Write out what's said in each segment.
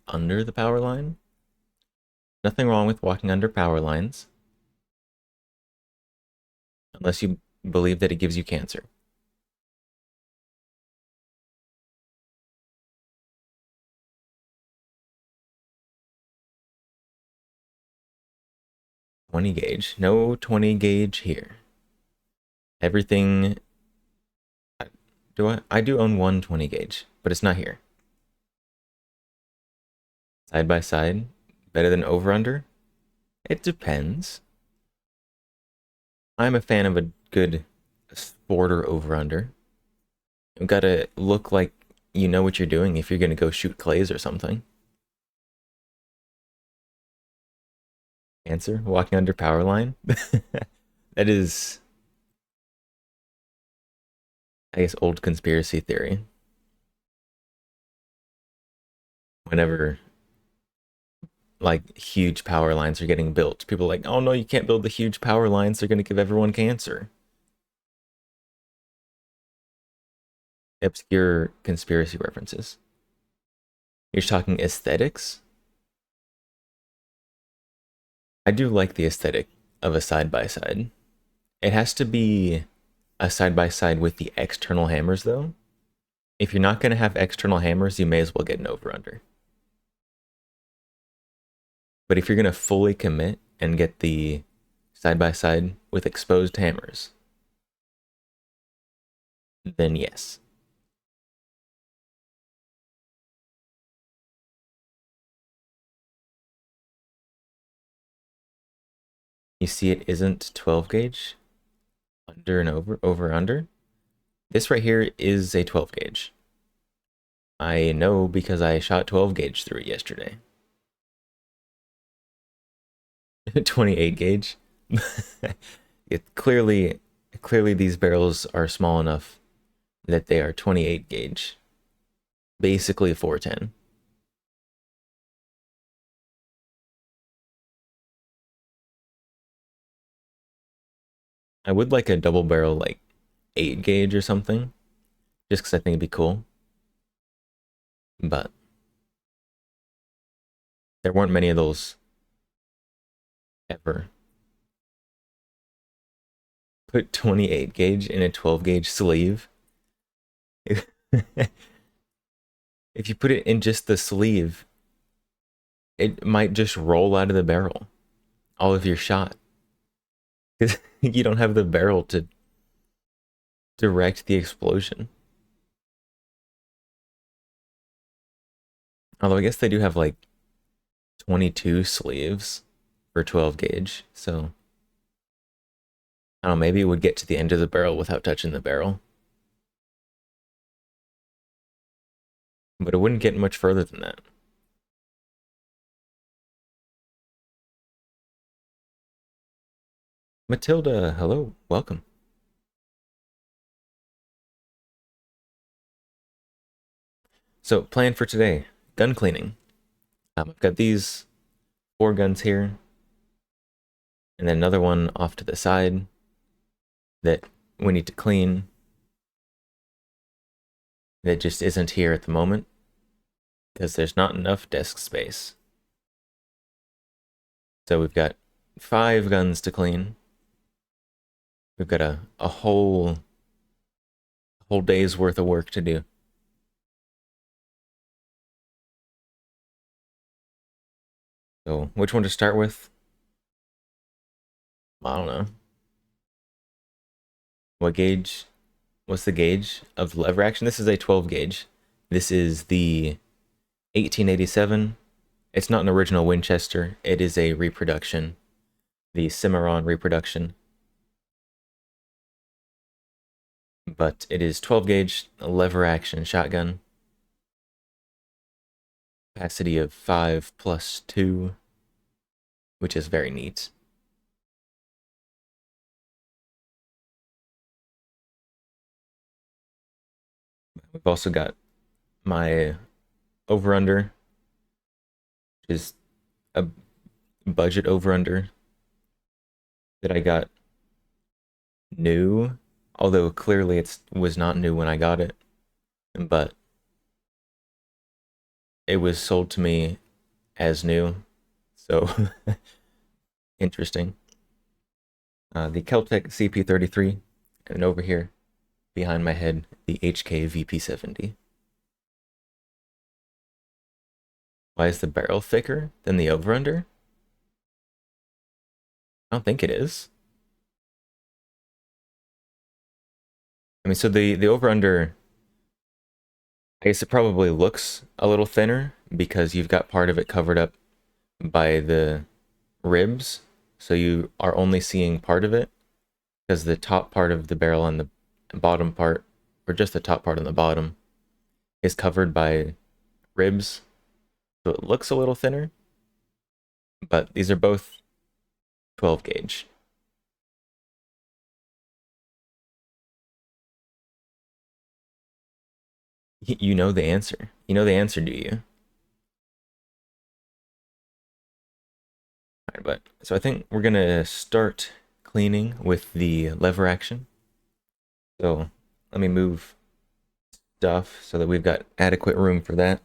under the power line. Nothing wrong with walking under power lines, unless you believe that it gives you cancer. .20 gauge. No 20 gauge here. Everything... Do I? I do own one 20 gauge, but it's not here. Side by side. Better than over under? It depends. I'm a fan of a good sporter over under. You gotta look like you know what you're doing if you're gonna go shoot clays or something. Answer? Walking under power line? That is, I guess, old conspiracy theory. Whenever like huge power lines are getting built, people are like, oh no, you can't build the huge power lines, they're gonna give everyone cancer. Obscure conspiracy references. You're talking aesthetics? I do like the aesthetic of a side by side. It has to be a side by side with the external hammers though. If you're not going to have external hammers, you may as well get an over under. But if you're going to fully commit and get the side by side with exposed hammers, then yes. You see it isn't 12 gauge? Under and over, under? This right here is a 12 gauge. I know because I shot 12 gauge through it yesterday. 28 gauge? Clearly these barrels are small enough that they are 28 gauge. Basically 410. I would like a double barrel like 8 gauge or something, just because I think it'd be cool. But there weren't many of those ever. Put 28 gauge in a 12 gauge sleeve. If you put it in just the sleeve, it might just roll out of the barrel, all of your shot. Because you don't have the barrel to direct the explosion. Although I guess they do have like 22 sleeves for 12 gauge, so I don't know, maybe it would get to the end of the barrel without touching the barrel. But it wouldn't get much further than that. Matilda, hello, welcome. So, plan for today, gun cleaning. I've got these 4 guns here, and then another one off to the side that we need to clean that just isn't here at the moment because there's not enough desk space. So we've got 5 guns to clean. We've got a whole day's worth of work to do. So which one to start with? I don't know. What gauge? What's the gauge of the lever action? This is a 12 gauge. This is the 1887. It's not an original Winchester. It is a reproduction. The Cimarron reproduction. But it is 12 gauge lever action shotgun. Capacity of 5 plus 2, which is very neat. We've also got my over-under, which is a budget over-under that I got new, although clearly it was not new when I got it, but it was sold to me as new, so interesting. The Keltec CP33, and over here behind my head, the HK VP70. Why is the barrel thicker than the over-under? I don't think it is. I mean, so the over-under, I guess it probably looks a little thinner because you've got part of it covered up by the ribs, so you are only seeing part of it because the top part of the barrel and the bottom part, or just the top part and the bottom, is covered by ribs, so it looks a little thinner, but these are both 12 gauge. You know the answer. You know the answer, do you? All right, but so I think we're gonna start cleaning with the lever action. So let me move stuff so that we've got adequate room for that.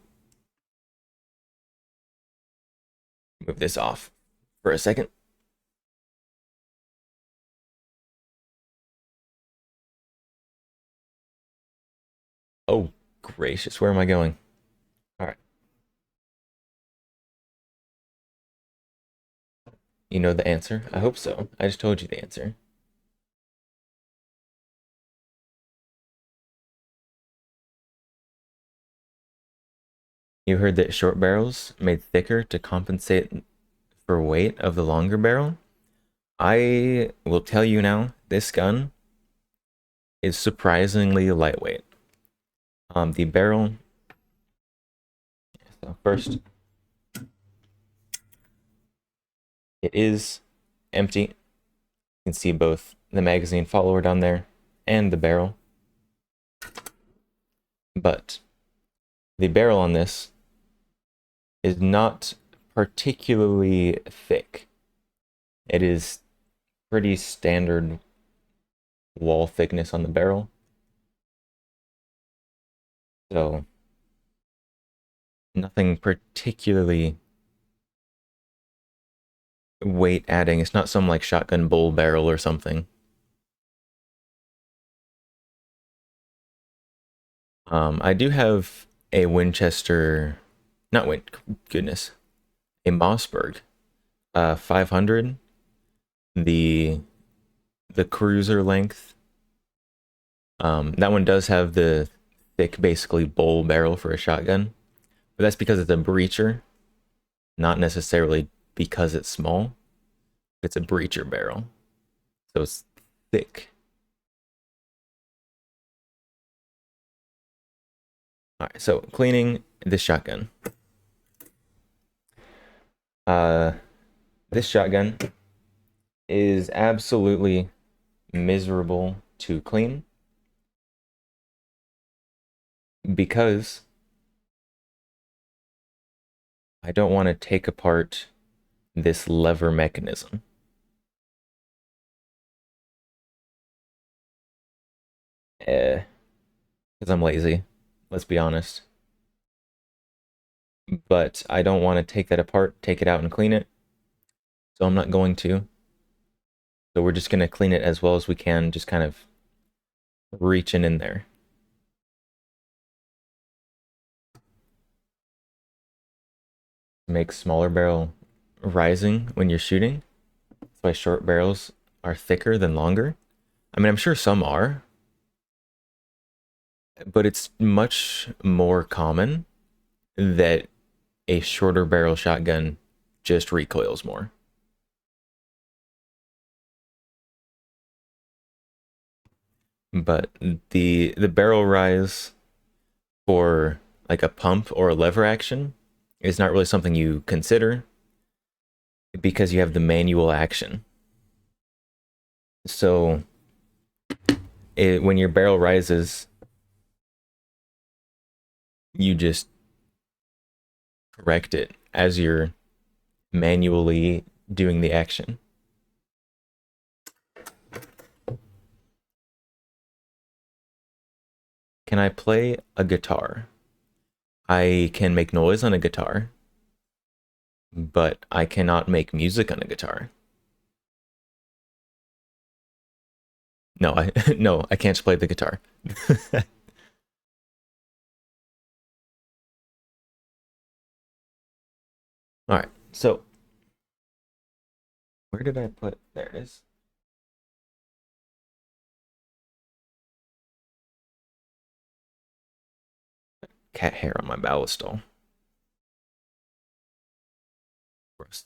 Move this off for a second. Oh, gracious, where am I going? All right. You know the answer? I hope so. I just told you the answer. You heard that short barrels made thicker to compensate for weight of the longer barrel? I will tell you now, this gun is surprisingly lightweight. The barrel, so first, it is empty. You can see both the magazine follower down there and the barrel. But the barrel on this is not particularly thick. It is pretty standard wall thickness on the barrel. So nothing particularly weight adding. It's not some like shotgun bull barrel or something. I do have a Winchester, not Win, goodness, a Mossberg, 500, the cruiser length. That one does have the thick, basically bull barrel for a shotgun, but that's because it's a breacher, not necessarily because it's small. It's a breacher barrel, so it's thick. All right, so cleaning this shotgun. Uh, this shotgun is absolutely miserable to clean because I don't want to take apart this lever mechanism. Because I'm lazy, let's be honest. But I don't want to take that apart, take it out and clean it. So I'm not going to. So we're just going to clean it as well as we can, just kind of reaching in there. Make smaller barrel rising when you're shooting. That's why short barrels are thicker than longer. I mean, I'm sure some are, but it's much more common that a shorter barrel shotgun just recoils more. But the barrel rise for like a pump or a lever action is not really something you consider because you have the manual action. So when your barrel rises, you just correct it as you're manually doing the action. Can I play a guitar? I can make noise on a guitar, but I cannot make music on a guitar. No, I no, I can't play the guitar. All right, so where did I put? There it is. Cat hair on my ballistol. Gross.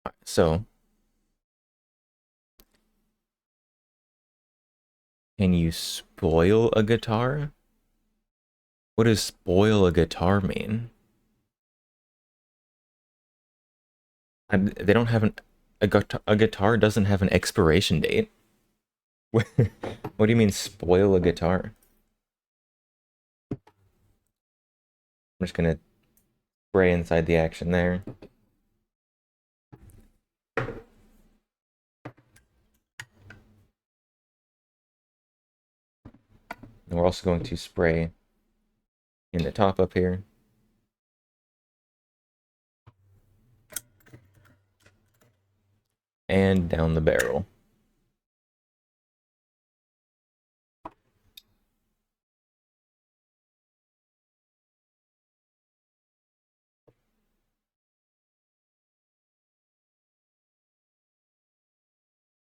All right, so can you spoil a guitar? What does spoil a guitar mean? They don't have a guitar doesn't have an expiration date. What do you mean spoil a guitar? I'm just gonna spray inside the action there. And we're also going to spray in the top up here. And down the barrel.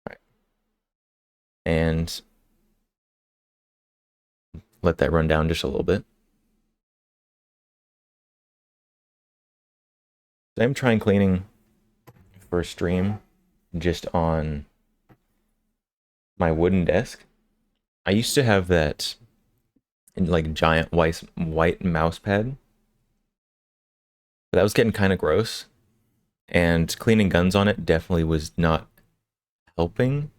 Right. And let that run down just a little bit. So I'm trying cleaning for a stream just on my wooden desk. I used to have that like giant white mouse pad. But that was getting kind of gross. And cleaning guns on it definitely was not helping.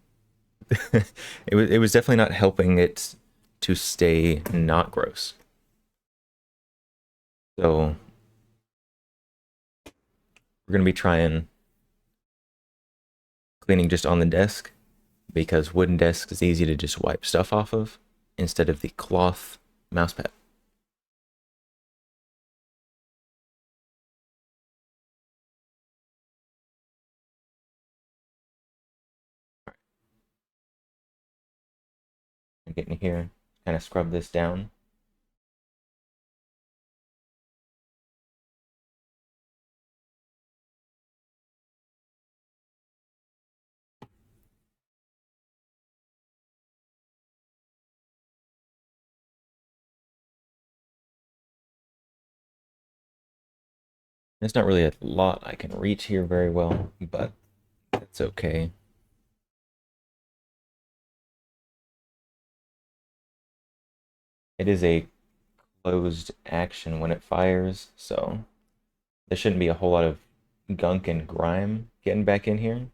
It was definitely not helping it to stay not gross. So we're gonna be trying cleaning just on the desk because wooden desk is easy to just wipe stuff off of instead of the cloth mouse pad. I'm getting here, kind of scrub this down. There's not really a lot I can reach here very well, but that's okay. It is a closed action when it fires, so there shouldn't be a whole lot of gunk and grime getting back in here.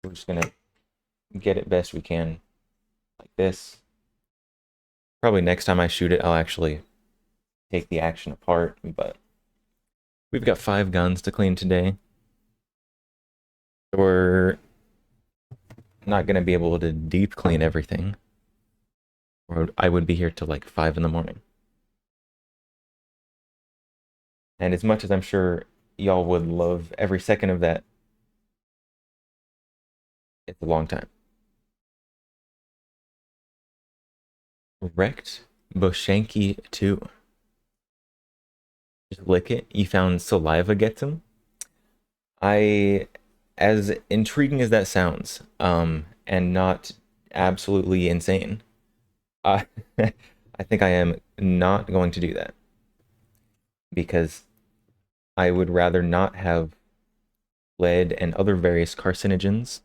We're just gonna get it best we can like this. Probably next time I shoot it, I'll actually take the action apart, but we've got 5 guns to clean today. We're not gonna be able to deep clean everything, or I would be here till like 5 in the morning. And as much as I'm sure y'all would love every second of that, it's a long time. Wrecked Boshanki 2. Just lick it. You found saliva gets him. I, as intriguing as that sounds, and not absolutely insane, I, I think I am not going to do that because I would rather not have lead and other various carcinogens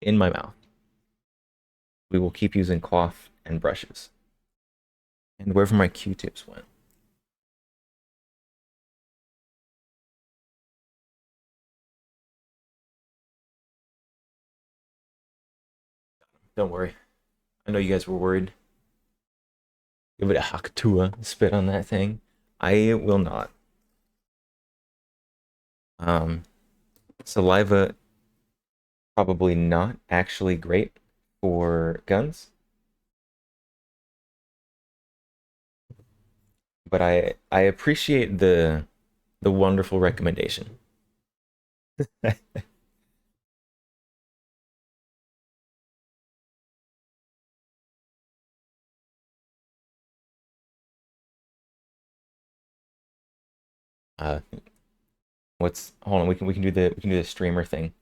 in my mouth. We will keep using cloth and brushes. And wherever my Q-tips went. Don't worry. I know you guys were worried. Give it a Hakatua spit on that thing. I will not. Um, Saliva, probably not actually great for guns, but I appreciate the wonderful recommendation. Uh, what's hold on? We can do the streamer thing.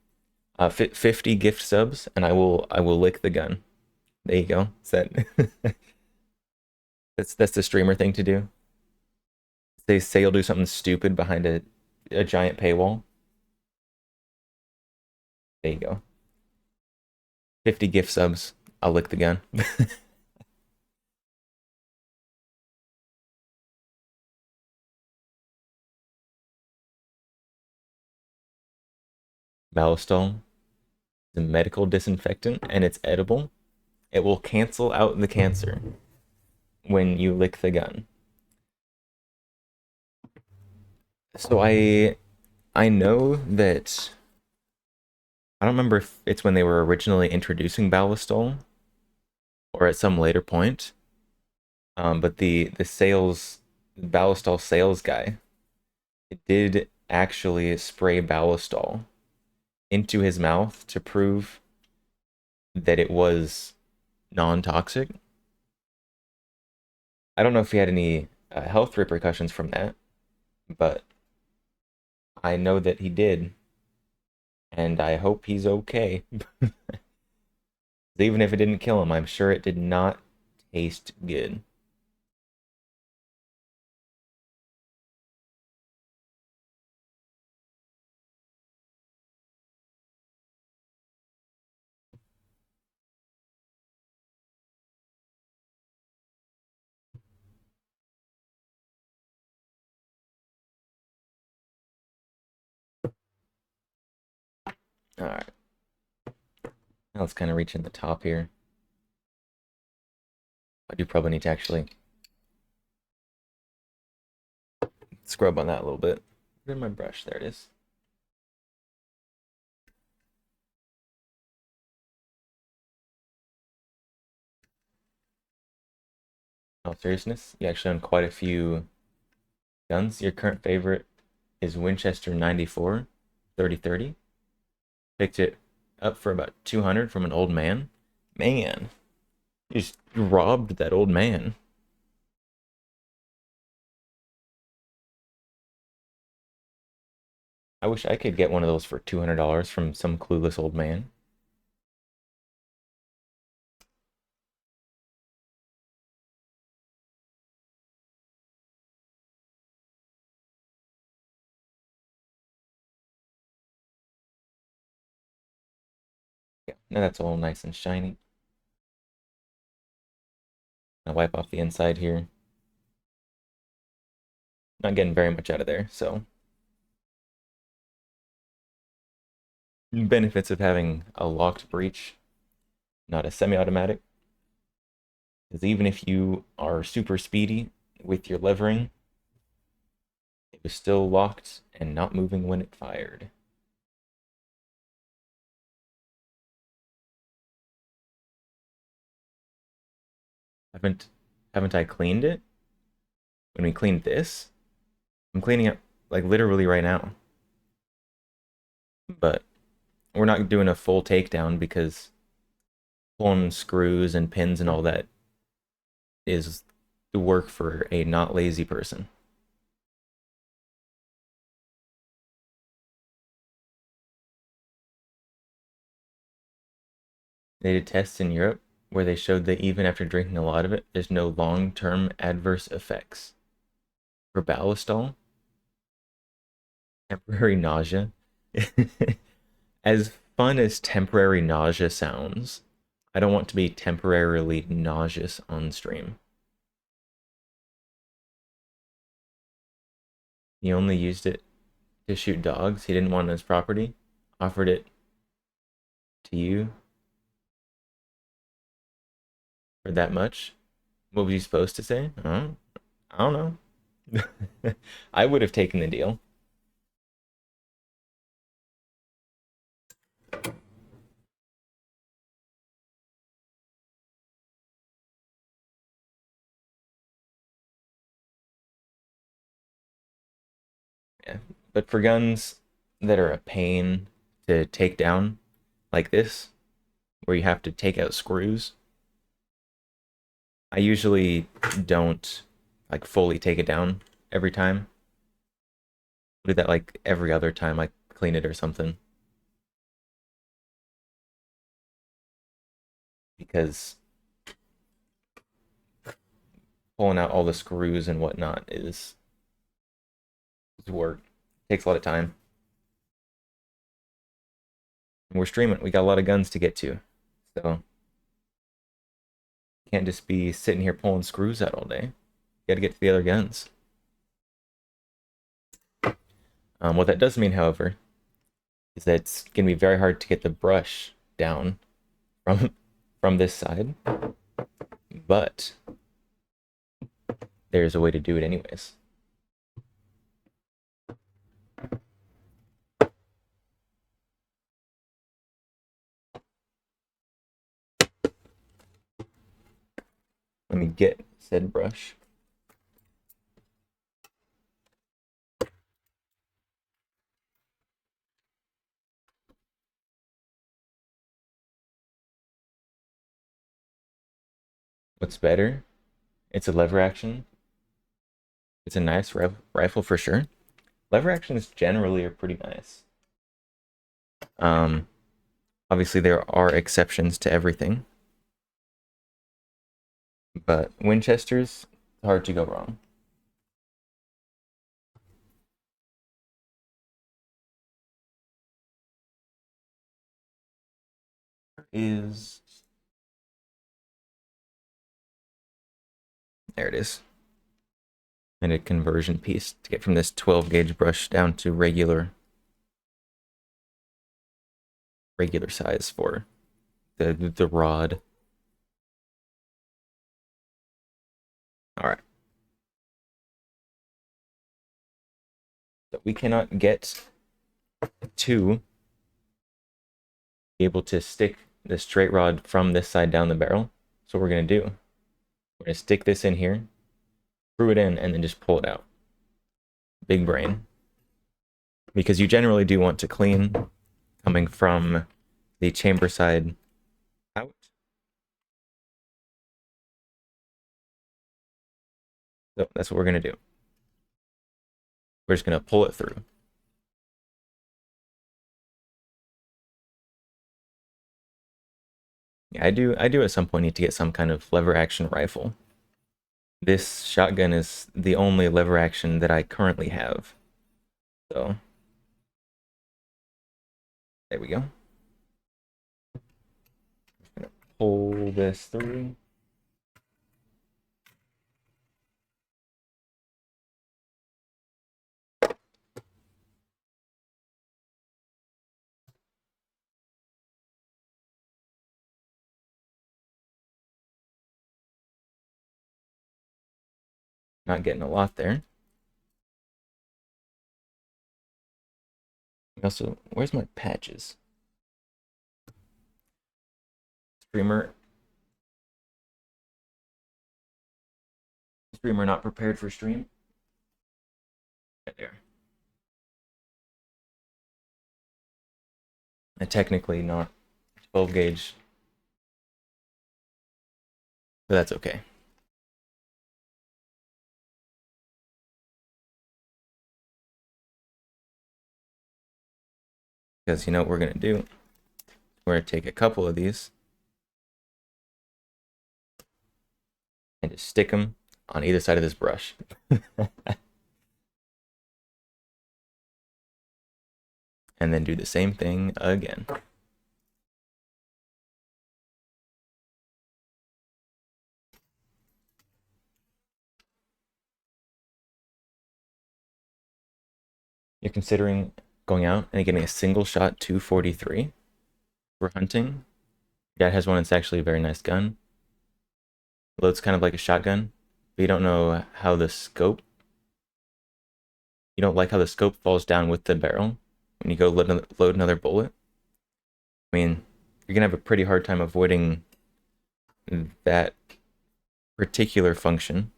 50 gift subs, and I will lick the gun. There you go. Is that that's the streamer thing to do. Say you'll do something stupid behind a giant paywall. There you go. 50 gift subs. I'll lick the gun. Malostol is a medical disinfectant, and it's edible. It will cancel out the cancer when you lick the gun. So I know that I don't remember if it's when they were originally introducing Balistol or at some later point. But the sales Balistol sales guy did actually spray Balistol into his mouth to prove that it was non-toxic. I don't know if he had any health repercussions from that, but I know that he did, and I hope he's okay. Even if it didn't kill him, I'm sure it did not taste good. All right, now let's kind of reach in the top here. I do probably need to actually scrub on that a little bit. Where's my brush? There it is. In all seriousness, you actually own quite a few guns. Your current favorite is Winchester 94 3030. Picked it up for about 200 from an old man. Man, you just robbed that old man. I wish I could get one of those for $200 from some clueless old man. Yeah, now that's all nice and shiny. I'll wipe off the inside here. Not getting very much out of there, so benefits of having a locked breech, not a semi-automatic, because even if you are super speedy with your levering, it was still locked and not moving when it fired. Haven't haven't I cleaned it? When we cleaned this, I'm cleaning it like literally right now. But we're not doing a full takedown because pulling screws and pins and all that is the work for a not lazy person. They did tests in Europe where they showed that even after drinking a lot of it, there's no long-term adverse effects. For Ballistol, temporary nausea. As fun as temporary nausea sounds, I don't want to be temporarily nauseous on stream. He only used it to shoot dogs. He didn't want it on his property. Offered it to you for that much. What was you supposed to say? I don't know. I would have taken the deal. But for guns that are a pain to take down, like this, where you have to take out screws, I usually don't like fully take it down every time. I do that like every other time I clean it or something. Because pulling out all the screws and whatnot is work. Takes a lot of time. And we're streaming. We got a lot of guns to get to. So can't just be sitting here pulling screws out all day. You gotta get to the other guns. What that does mean, however, is that it's gonna be very hard to get the brush down from from this side. But there's a way to do it anyways. Let me get said brush. What's better? It's a lever action. It's a nice rifle for sure. Lever actions generally are pretty nice. Obviously there are exceptions to everything, but Winchesters, hard to go wrong. There it is. And a conversion piece to get from this 12 gauge brush down to regular size for the rod. All right. So we cannot get to be able to stick the straight rod from this side down the barrel. So what we're going to do, we're going to stick this in here, screw it in, and then just pull it out. Big brain. Because you generally do want to clean coming from the chamber side out. So that's what we're going to do. We're just going to pull it through. Yeah, I do at some point need to get some kind of lever action rifle. This shotgun is the only lever action that I currently have. So there we go. Just gonna pull this through. Not getting a lot there. Also, where's my patches? Streamer not prepared for stream. Right there. And technically not 12 gauge. But that's okay. Because you know what we're gonna do? We're gonna take a couple of these and just stick them on either side of this brush. And then do the same thing again. You're considering going out and getting a single shot 243 for hunting. Your dad has one that's actually a very nice gun. Loads kind of like a shotgun, but you don't know how the scope, you don't like how the scope falls down with the barrel when you go load another bullet. I mean, you're gonna have a pretty hard time avoiding that particular function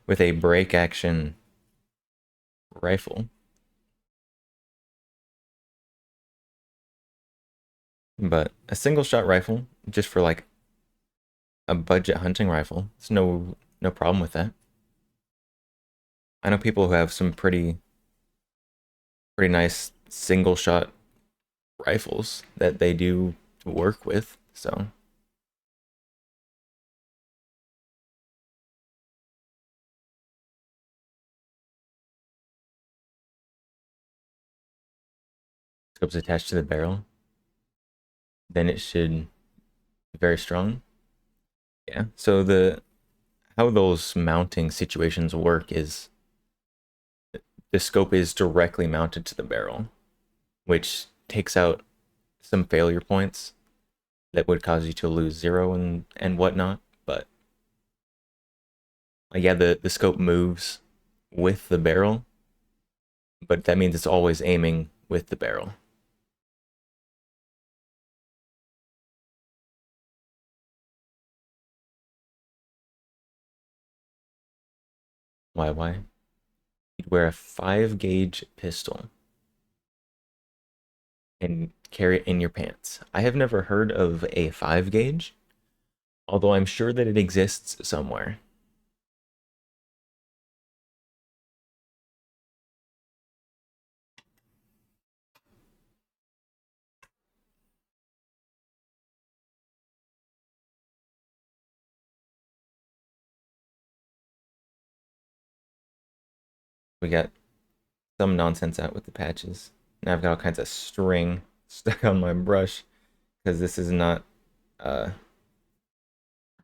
with a break action rifle. But a single shot rifle, just for like a budget hunting rifle, it's no problem with that. I know people who have some pretty nice single shot rifles that they do work with. So scope's attached to the barrel, then it should be very strong. Yeah. So the how those mounting situations work is the scope is directly mounted to the barrel, which takes out some failure points that would cause you to lose zero and whatnot. But yeah, the scope moves with the barrel, but that means it's always aiming with the barrel. Why? You'd wear a 5 gauge pistol and carry it in your pants. I have never heard of a 5 gauge, although I'm sure that it exists somewhere. We got some nonsense out with the patches. Now I've got all kinds of string stuck on my brush because this is not uh,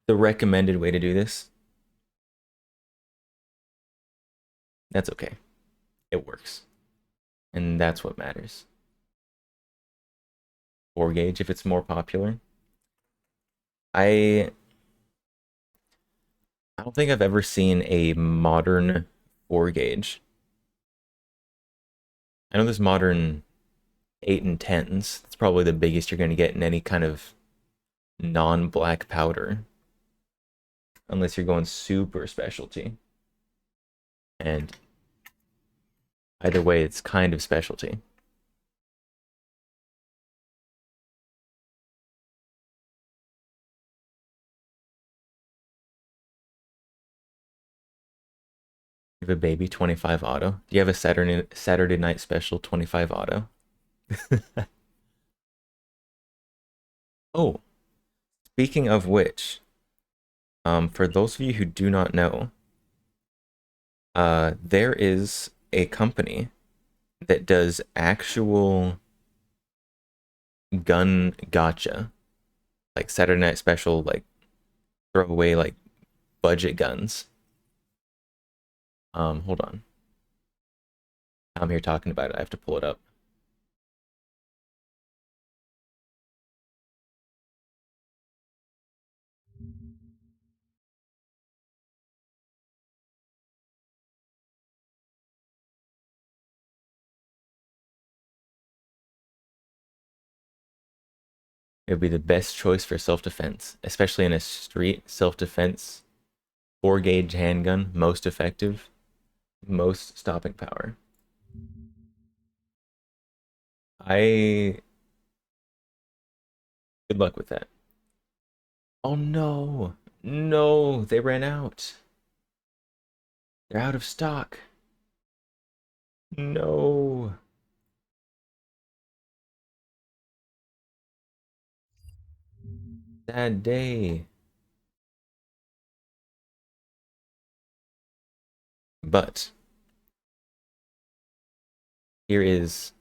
the recommended way to do this. That's okay. It works. And that's what matters. 4 gauge if it's more popular. I I don't think I've ever seen a modern 4 gauge. I know there's modern 8 and 10s. That's probably the biggest you're going to get in any kind of non-black powder, unless you're going super specialty. And either way, it's kind of specialty. You have a baby 25 auto. Do you have a Saturday night special 25 auto? Oh, speaking of which, for those of you who do not know, there is a company that does actual gun gotcha, like Saturday Night Special, like throwaway, like budget guns. Hold on. I'm here talking about it. I have to pull it up. It would be the best choice for self-defense, especially in a street self-defense. 4 gauge handgun, most effective, most stopping power. I Good luck with that. Oh no. No, they ran out. They're out of stock. No. Sad day. But here is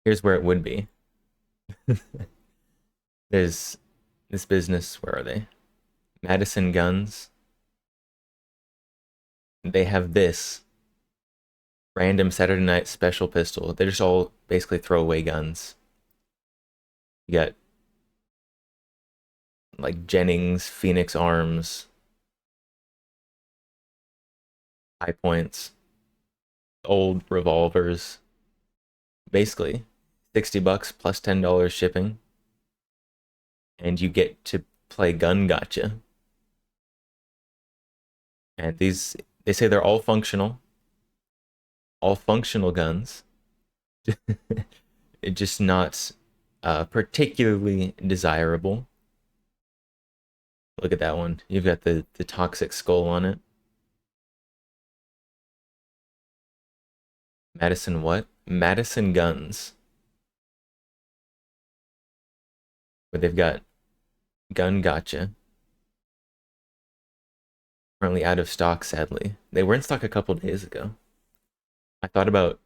here's where it would be. There's this business, where are they? Madison Guns. They have this random Saturday night special pistol. They're just all basically throwaway guns. You got like Jennings, Phoenix Arms, High Points, old revolvers. Basically, $60 plus $10 shipping, and you get to play gun gotcha. And they say they're all functional guns. It just not particularly desirable. Look at that one. You've got the toxic skull on it. Madison what? Madison Guns. Where they've got Gun Gotcha. Currently out of stock, sadly. They were in stock a couple days ago. I thought about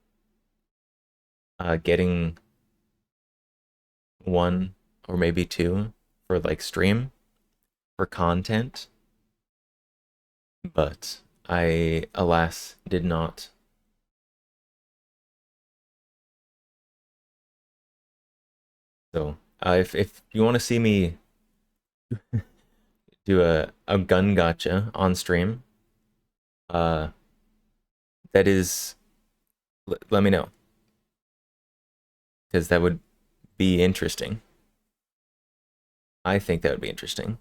getting one or maybe two for like stream for content, but I alas did not. So if you want to see me do a gun gotcha on stream, uh, that is, let me know, because that would be interesting. I think that would be interesting.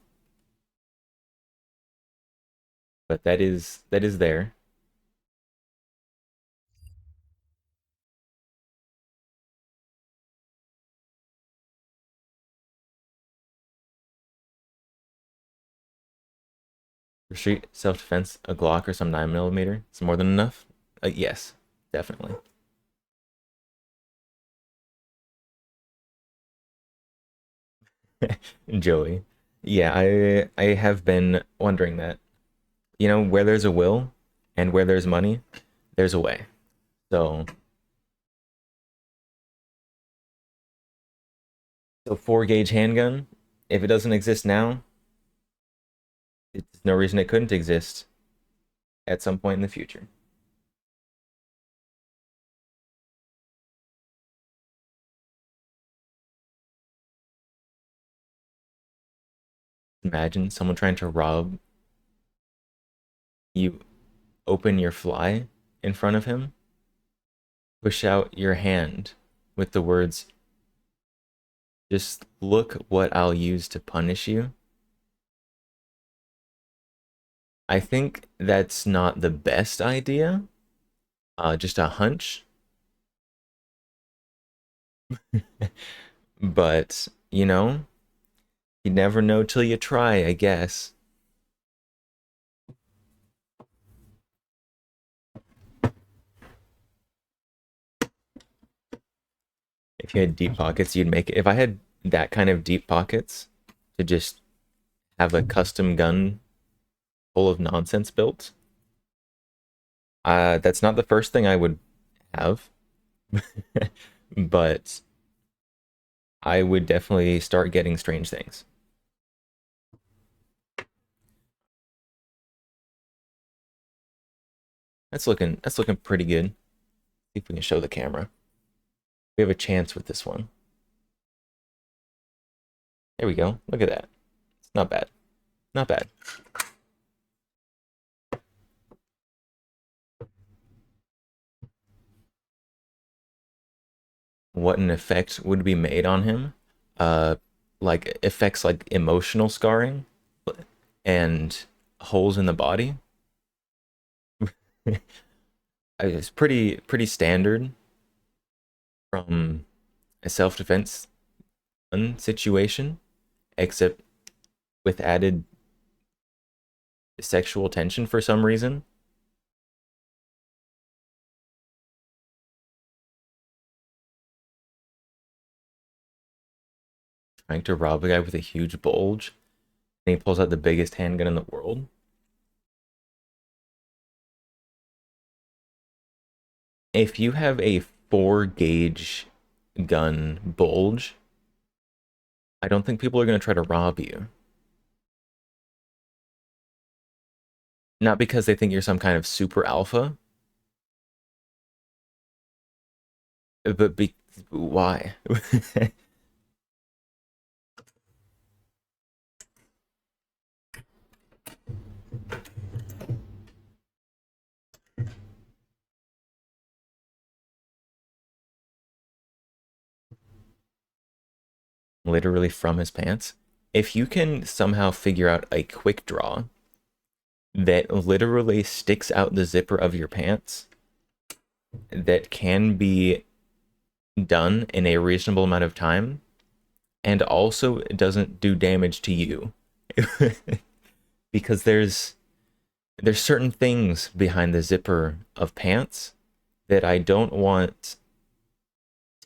But that is there. Retreat, self-defense, a Glock or some 9mm. It's more than enough? Yes, definitely. Joey. Yeah, I have been wondering that. You know, where there's a will and where there's money, there's a way. So 4 gauge handgun, if it doesn't exist now, there's no reason it couldn't exist at some point in the future. Imagine someone trying to rob you, open your fly in front of him, push out your hand with the words, "Just look what I'll use to punish you." I think that's not the best idea. Just a hunch. But, you know, you never know till you try, I guess. If you had deep pockets, you'd make it. If I had that kind of deep pockets to just have a custom gun full of nonsense built, that's not the first thing I would have. But I would definitely start getting strange things. That's looking pretty good. See if we can show the camera. We have a chance with this one. There we go. Look at that. It's not bad. Not bad. What an effect would be made on him? Like effects like emotional scarring and holes in the body. It's pretty standard from a self-defense situation, except with added sexual tension for some reason. Trying to rob a guy with a huge bulge, and he pulls out the biggest handgun in the world. If you have a 4 gauge gun bulge, I don't think people are going to try to rob you. Not because they think you're some kind of super alpha, but why? Literally from his pants. If you can somehow figure out a quick draw that literally sticks out the zipper of your pants, that can be done in a reasonable amount of time, and also it doesn't do damage to you. Because there's certain things behind the zipper of pants that I don't want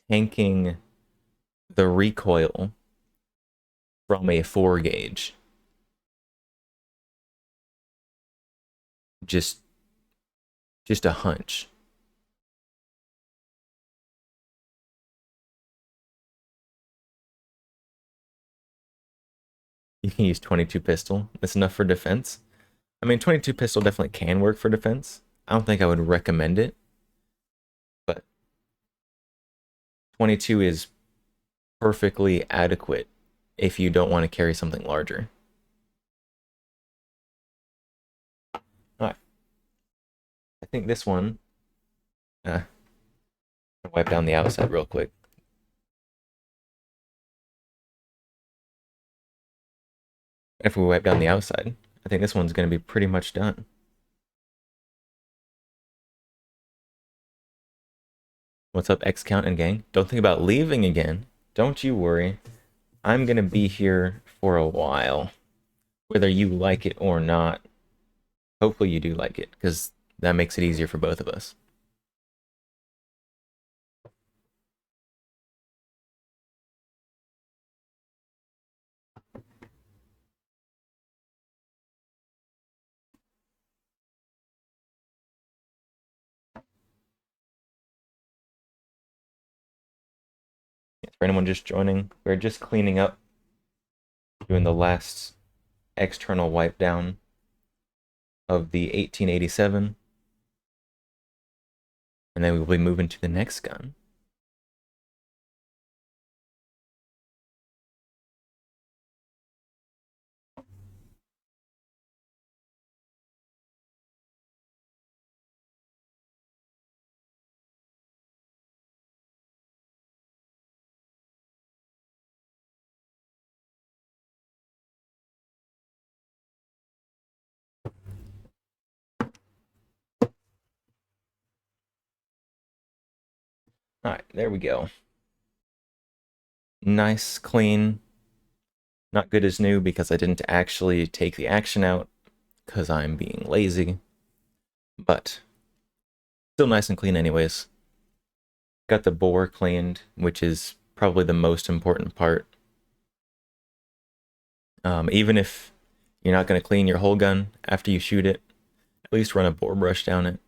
tanking the recoil from a 4 gauge. Just a hunch. You can use 22 pistol. That's enough for defense. I mean, 22 pistol definitely can work for defense. I don't think I would recommend it, but 22 is perfectly adequate if you don't want to carry something larger. All right. I think this one, wipe down the outside real quick. If we wipe down the outside, I think this one's going to be pretty much done. What's up, X Count and gang? Don't think about leaving again. Don't you worry. I'm going to be here for a while, whether you like it or not. Hopefully you do like it, because that makes it easier for both of us. For anyone just joining, we're just cleaning up, doing the last external wipe down of the 1887, and then we will be moving to the next gun. All right, there we go. Nice, clean. Not good as new because I didn't actually take the action out because I'm being lazy. But still nice and clean anyways. Got the bore cleaned, which is probably the most important part. Even if you're not going to clean your whole gun after you shoot it, at least run a bore brush down it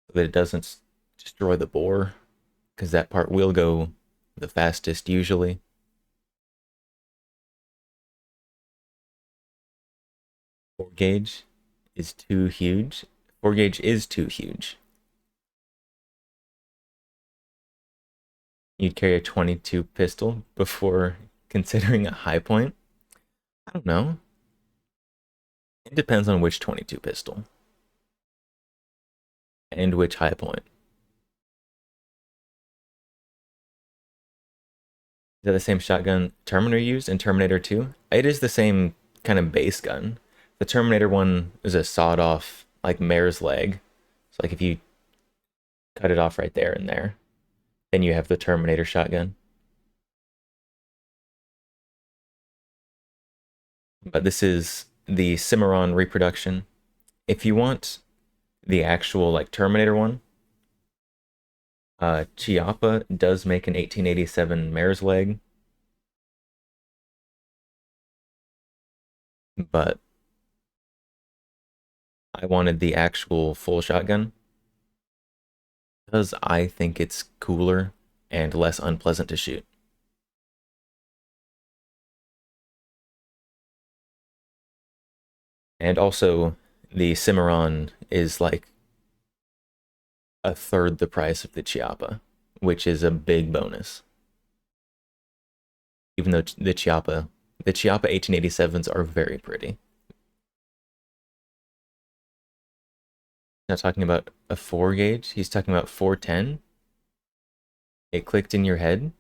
so that it doesn't destroy the bore, because that part will go the fastest usually. Four gauge is too huge. 4 gauge is too huge. You'd carry a 22 pistol before considering a high point? I don't know. It depends on which 22 pistol and which high point. Is that the same shotgun Terminator used in Terminator 2? It is the same kind of base gun. The Terminator one is a sawed-off, like, mare's leg. So, like, if you cut it off right there and there, then you have the Terminator shotgun. But this is the Cimarron reproduction. If you want the actual, like, Terminator one, Chiappa does make an 1887 mare's leg, but I wanted the actual full shotgun because I think it's cooler and less unpleasant to shoot. And also, the Cimarron is like a third the price of the Chiappa, which is a big bonus. Even though the Chiappa 1887s are very pretty. Not talking about a 4 gauge, he's talking about 410. It clicked in your head?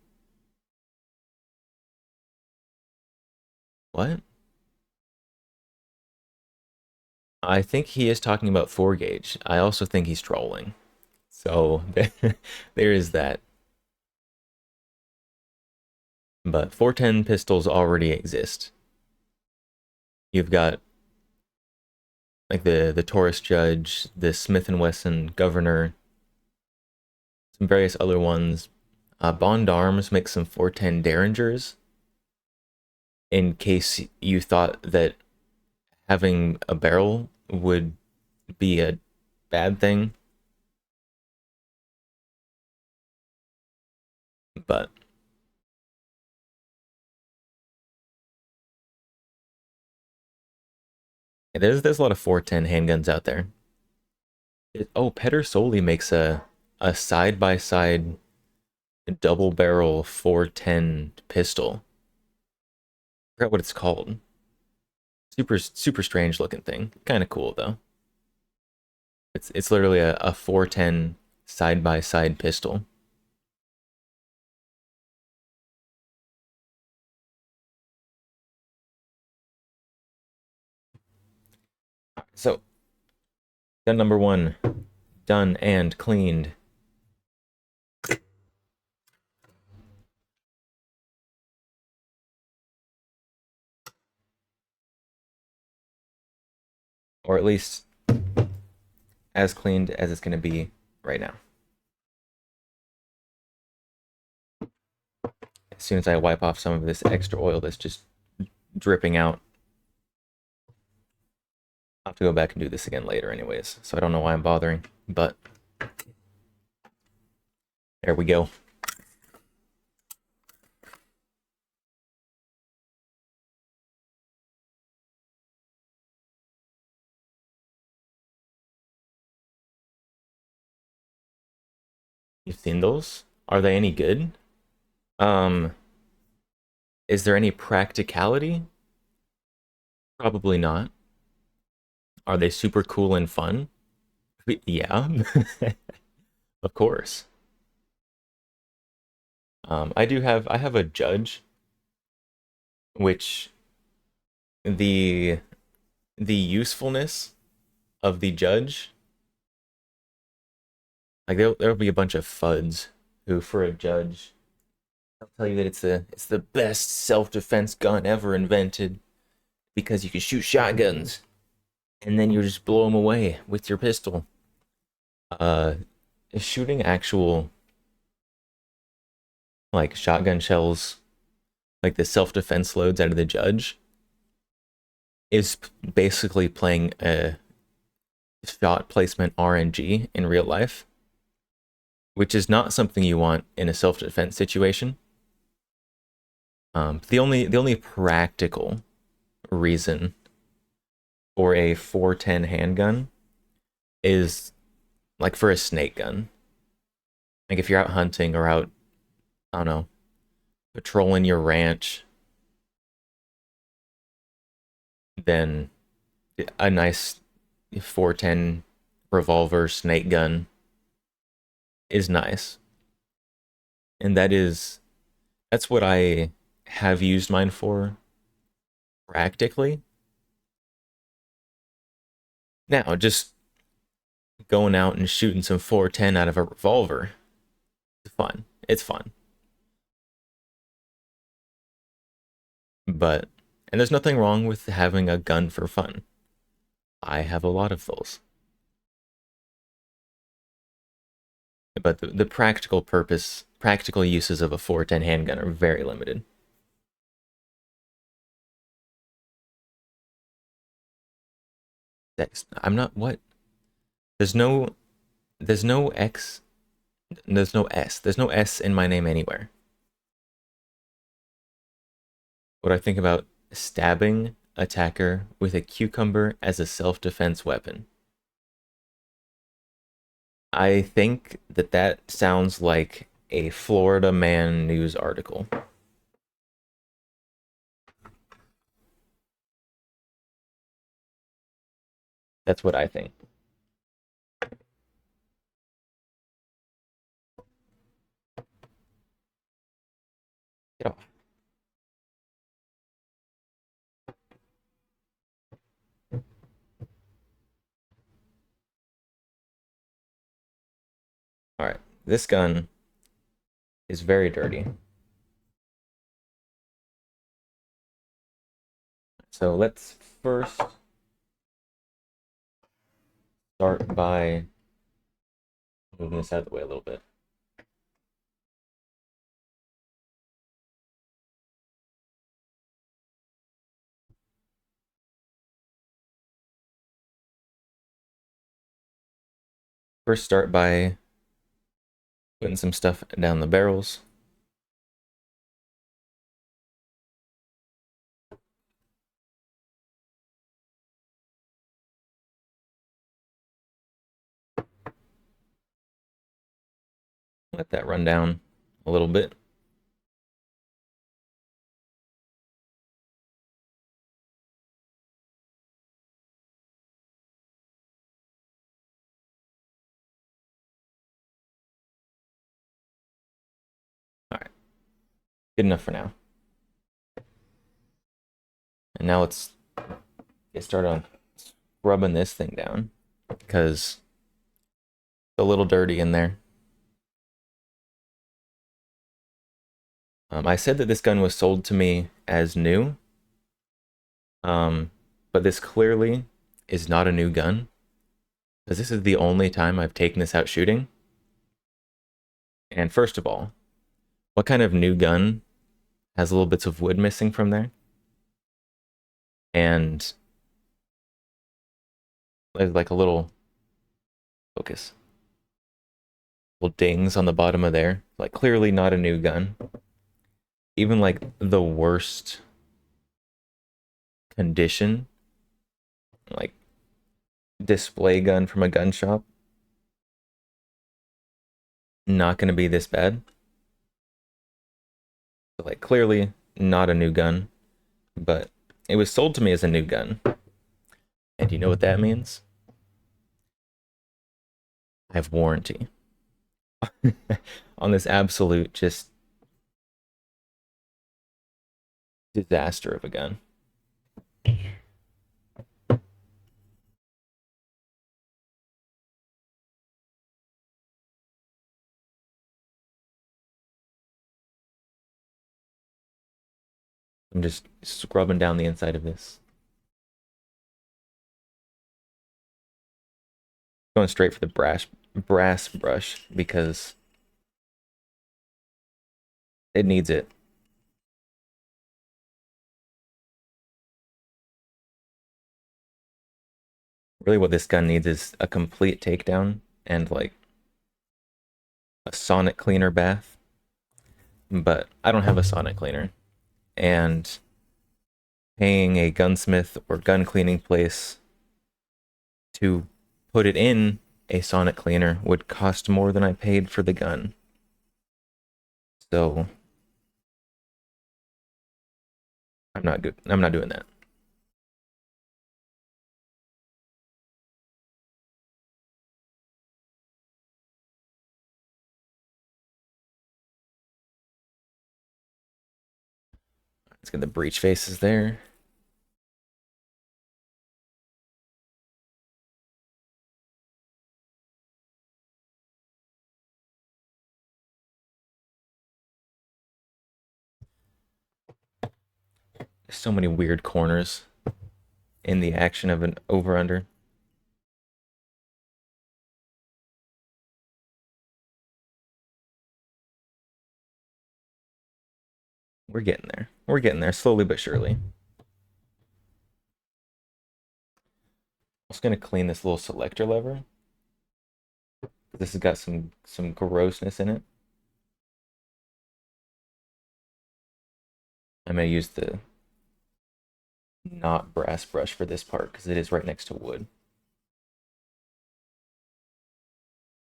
What? I think he is talking about 4 gauge. I also think he's trolling. So there is that. But 410 pistols already exist. You've got like the Taurus Judge, the Smith and Wesson Governor, some various other ones. Bond Arms makes some 410 Derringers in case you thought that having a barrel would be a bad thing. But there's a lot of 410 handguns out there. Oh, Pedersoli makes a side by side double barrel 410 pistol. I forgot what it's called. Super strange looking thing. Kind of cool though. It's literally a 410 side by side pistol. So gun number one, done and cleaned. Or at least as cleaned as it's going to be right now. As soon as I wipe off some of this extra oil that's just dripping out, I'll have to go back and do this again later anyways, so I don't know why I'm bothering, but there we go. You've seen those? Are they any good? Um, is there any practicality? Probably not. Are they super cool and fun? Yeah, of course. I have a judge, which the the usefulness of the judge, like there'll be a bunch of fuds who, for a judge, they'll tell you that it's the best self defense gun ever invented because you can shoot shotguns and then you just blow them away with your pistol. Uh, Shooting actual like shotgun shells, like the self defense loads out of the judge, is basically playing a shot placement RNG in real life, which is not something you want in a self defense situation. The only practical reason for a 410 handgun is like for a snake gun. Like if you're out hunting or out, I don't know, patrolling your ranch, then a nice 410 revolver snake gun is nice. And that's what I have used mine for practically. Now, just going out and shooting some 410 out of a revolver, it's fun. It's fun. But and there's nothing wrong with having a gun for fun. I have a lot of those. But the practical uses of a 410 handgun are very limited. I'm not what? There's no there's no X, there's no S. There's no S in my name anywhere. What I think about stabbing attacker with a cucumber as a self-defense weapon. I think that that sounds like a Florida Man news article. That's what I think. Get off. All right, this gun is very dirty. So let's first start by moving this out of the way a little bit. First start by putting some stuff down the barrels. Let that run down a little bit. All right, good enough for now. And now let's get started on rubbing this thing down because it's a little dirty in there. I said that this gun was sold to me as new, but this clearly is not a new gun because this is the only time I've taken this out shooting. And first of all, what kind of new gun has little bits of wood missing from there? And there's like a little focus. Little dings on the bottom of there. Like clearly not a new gun. Even like the worst condition, like display gun from a gun shop, not gonna be this bad. So, like clearly not a new gun, but it was sold to me as a new gun. And you know what that means? I have warranty on this absolute just disaster of a gun. I'm just scrubbing down the inside of this. Going straight for the brass brush because it needs it. Really what this gun needs is a complete takedown and like a sonic cleaner bath. But I don't have a sonic cleaner. And paying a gunsmith or gun cleaning place to put it in a sonic cleaner would cost more than I paid for the gun. So I'm not good. I'm not doing that. Let's get the breech faces there. There's so many weird corners in the action of an over-under. We're getting there. We're getting there slowly but surely. I'm just gonna clean this little selector lever. This has got some grossness in it. I'm gonna use the not brass brush for this part because it is right next to wood.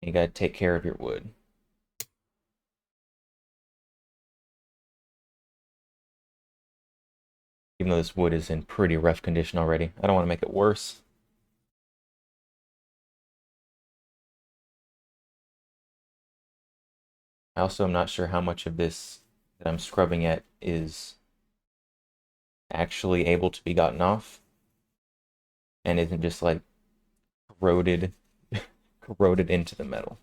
You gotta take care of your wood. Even though this wood is in pretty rough condition already. I don't want to make it worse. I also am not sure how much of this that I'm scrubbing at is actually able to be gotten off and isn't just like corroded corroded into the metal.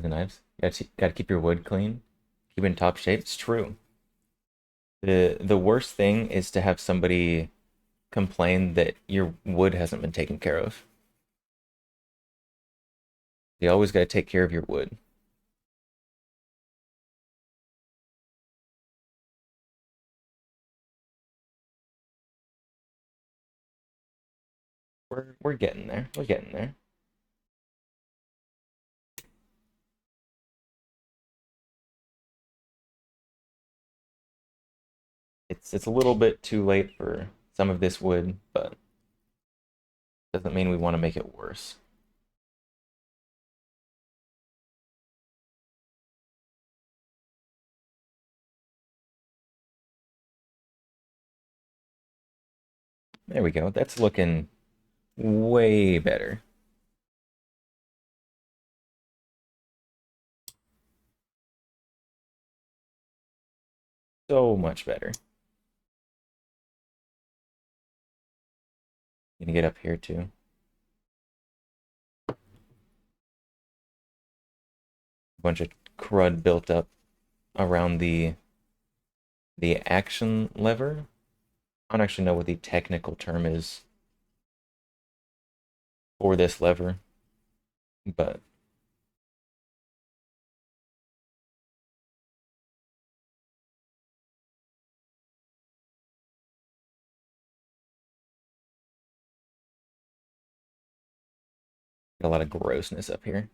The knives. Gotta keep your wood clean. Keep it in top shape. It's true. The worst thing is to have somebody complain that your wood hasn't been taken care of. You always gotta take care of your wood. We're getting there. We're getting there. It's a little bit too late for some of this wood, but doesn't mean we want to make it worse. There we go. That's looking way better. So much better. Gonna get up here too. A bunch of crud built up around the action lever. I don't actually know what the technical term is for this lever, but a lot of grossness up here.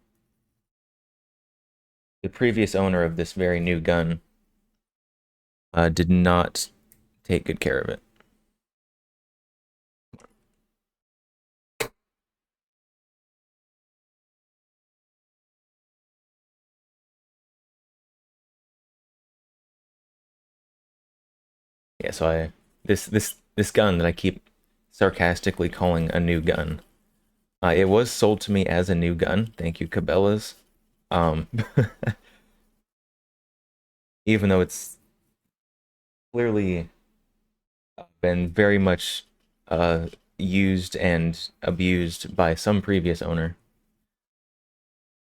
The previous owner of this very new gun did not take good care of it. Yeah, so this gun that I keep sarcastically calling a new gun. It was sold to me as a new gun. Thank you, Cabela's. Um, even though it's clearly been very much used and abused by some previous owner.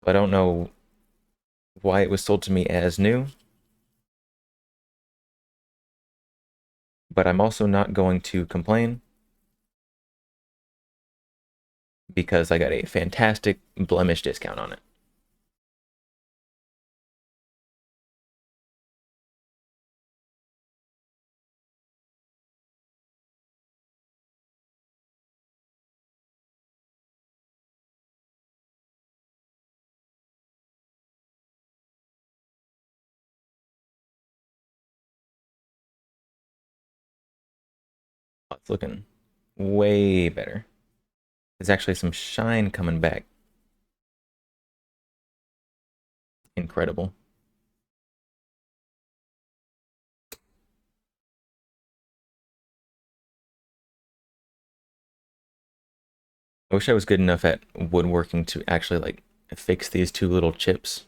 I don't know why it was sold to me as new, but I'm also not going to complain because I got a fantastic blemish discount on it. Oh, it's looking way better. There's actually some shine coming back. Incredible. I wish I was good enough at woodworking to actually like fix these two little chips,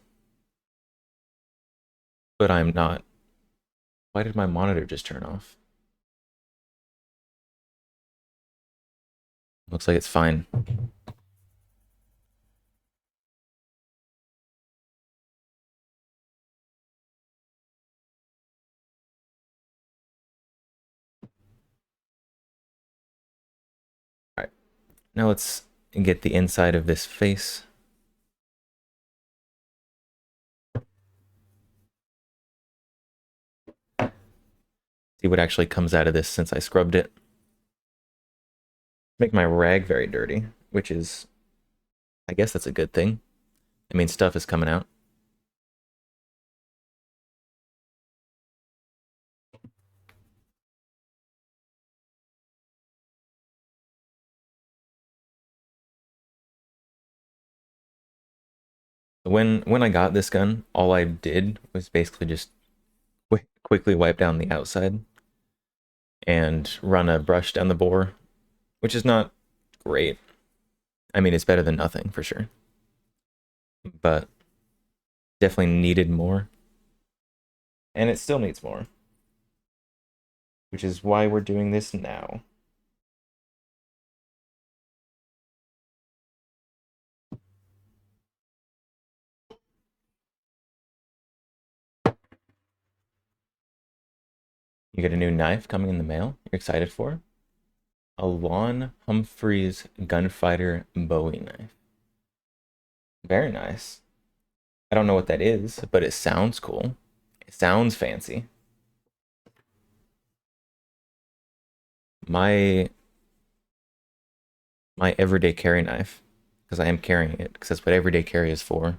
but I'm not. Why did my monitor just turn off? Looks like it's fine. All right, now let's get the inside of this face. See what actually comes out of this since I scrubbed it. Make my rag very dirty, which is, I guess that's a good thing. I mean, stuff is coming out. When I got this gun, all I did was basically just quickly wipe down the outside and run a brush down the bore, which is not great. I mean, it's better than nothing for sure, but definitely needed more. And it still needs more, which is why we're doing this now. You get a new knife coming in the mail. You're excited for? A Lon Humphreys Gunfighter Bowie knife. Very nice. I don't know what that is, but it sounds cool. It sounds fancy. My my everyday carry knife, because I am carrying it, because that's what everyday carry is for.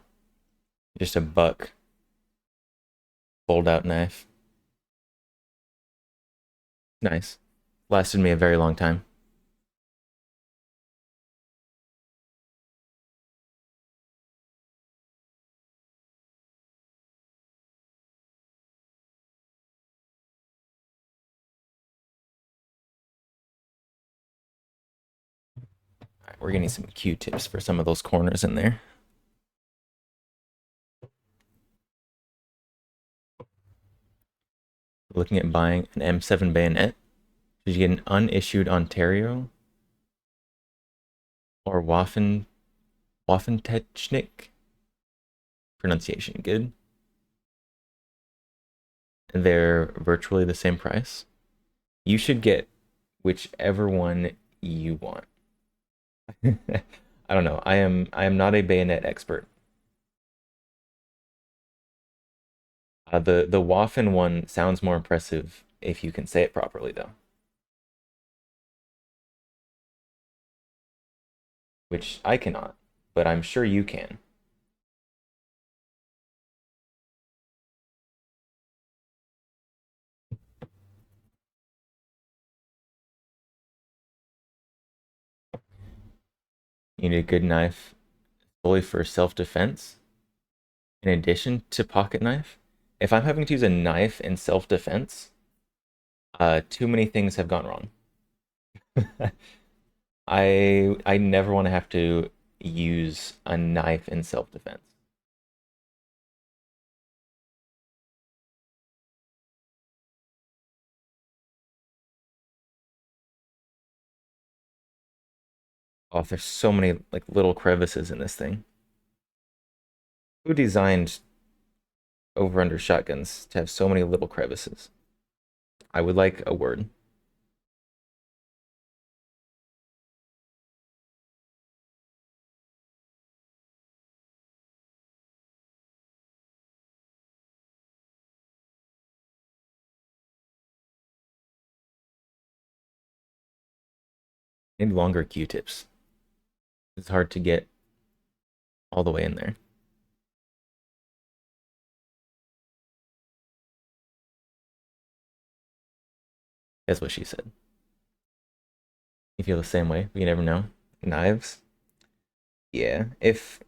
Just a buck fold out knife. Nice. Lasted me a very long time. All right, we're gonna need some Q-tips for some of those corners in there. Looking at buying an M7 bayonet. Did you get an unissued Ontario or Waffentechnik? Pronunciation good. They're virtually the same price. You should get whichever one you want. I don't know. I am not a bayonet expert. The Waffen one sounds more impressive if you can say it properly, though. Which I cannot, but I'm sure you can. You need a good knife solely for self-defense, in addition to pocket knife. If I'm having to use a knife in self-defense, too many things have gone wrong. I never want to have to use a knife in self-defense. Oh, there's so many like little crevices in this thing. Who designed over-under shotguns to have so many little crevices? I would like a word. I need longer Q-tips. It's hard to get all the way in there. That's what she said. You feel the same way? You never know. Knives? Yeah. If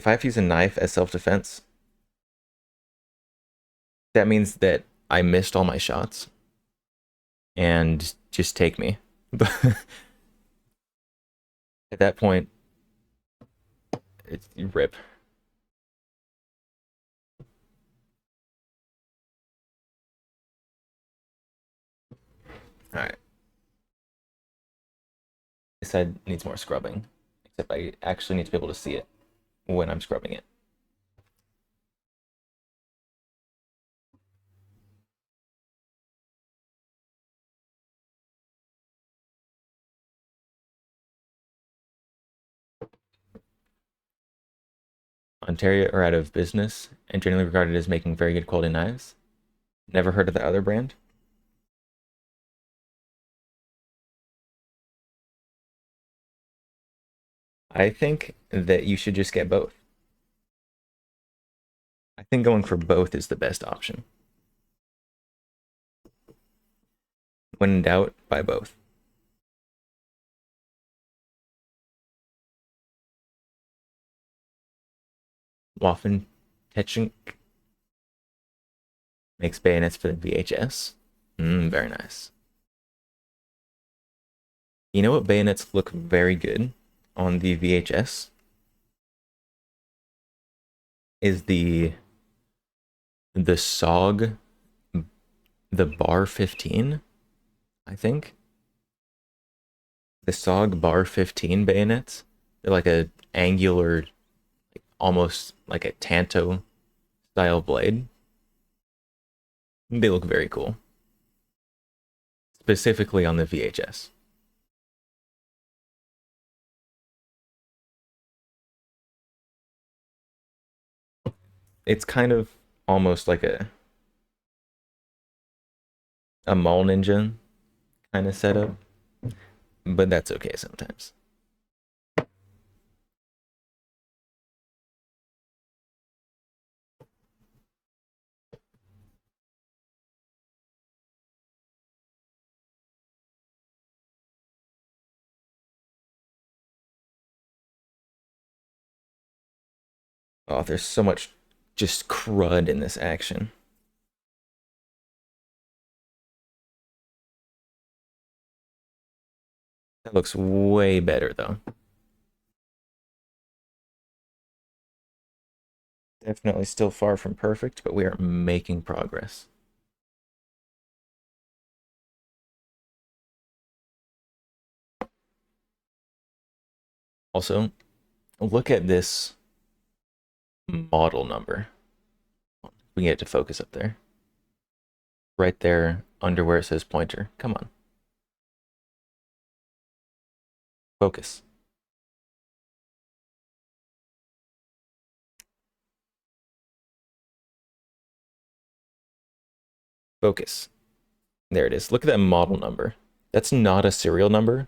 I have to use a knife as self-defense, that means that I missed all my shots and just take me. But at that point, it's rip. All right. This side needs more scrubbing, except I actually need to be able to see it when I'm scrubbing it. Ontario are out of business and generally regarded as making very good quality knives. Never heard of the other brand? I think that you should just get both. I think going for both is the best option. When in doubt, buy both. Waffen Technik makes bayonets for the VHS. Very nice. You know what bayonets look very good on the VHS? Is the SOG, the Bar 15, I think. The SOG Bar 15 bayonets. They're like a angular, almost like a Tanto style blade. They look very cool. specifically on the VHS. It's kind of almost like a mall ninja kind of setup, but that's okay sometimes. Oh, there's so much just crud in this action. That looks way better though. Definitely still far from perfect, but we are making progress. Also, look at this model number. We can get it to focus up there. Right there under where it says pointer. Come on. Focus. Focus. There it is. Look at that model number. That's not a serial number.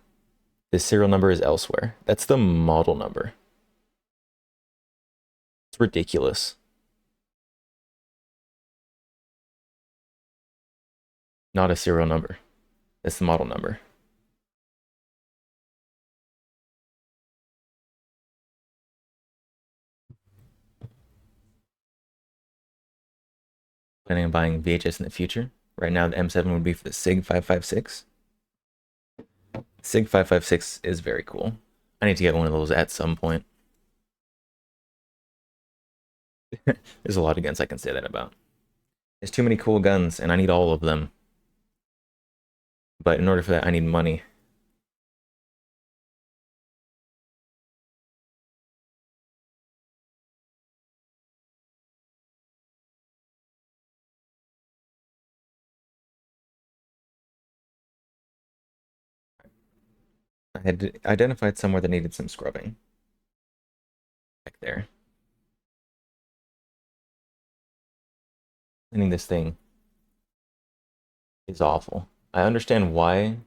The serial number is elsewhere. That's the model number. It's ridiculous. Not a serial number. That's the model number. Planning on buying VHS in the future. Right now, the M7 would be for the SIG 556. SIG 556 is very cool. I need to get one of those at some point. There's a lot of guns I can say that about. There's too many cool guns, and I need all of them. But in order for that, I need money. I had identified somewhere that needed some scrubbing. Back there. Cleaning this thing is awful. I understand why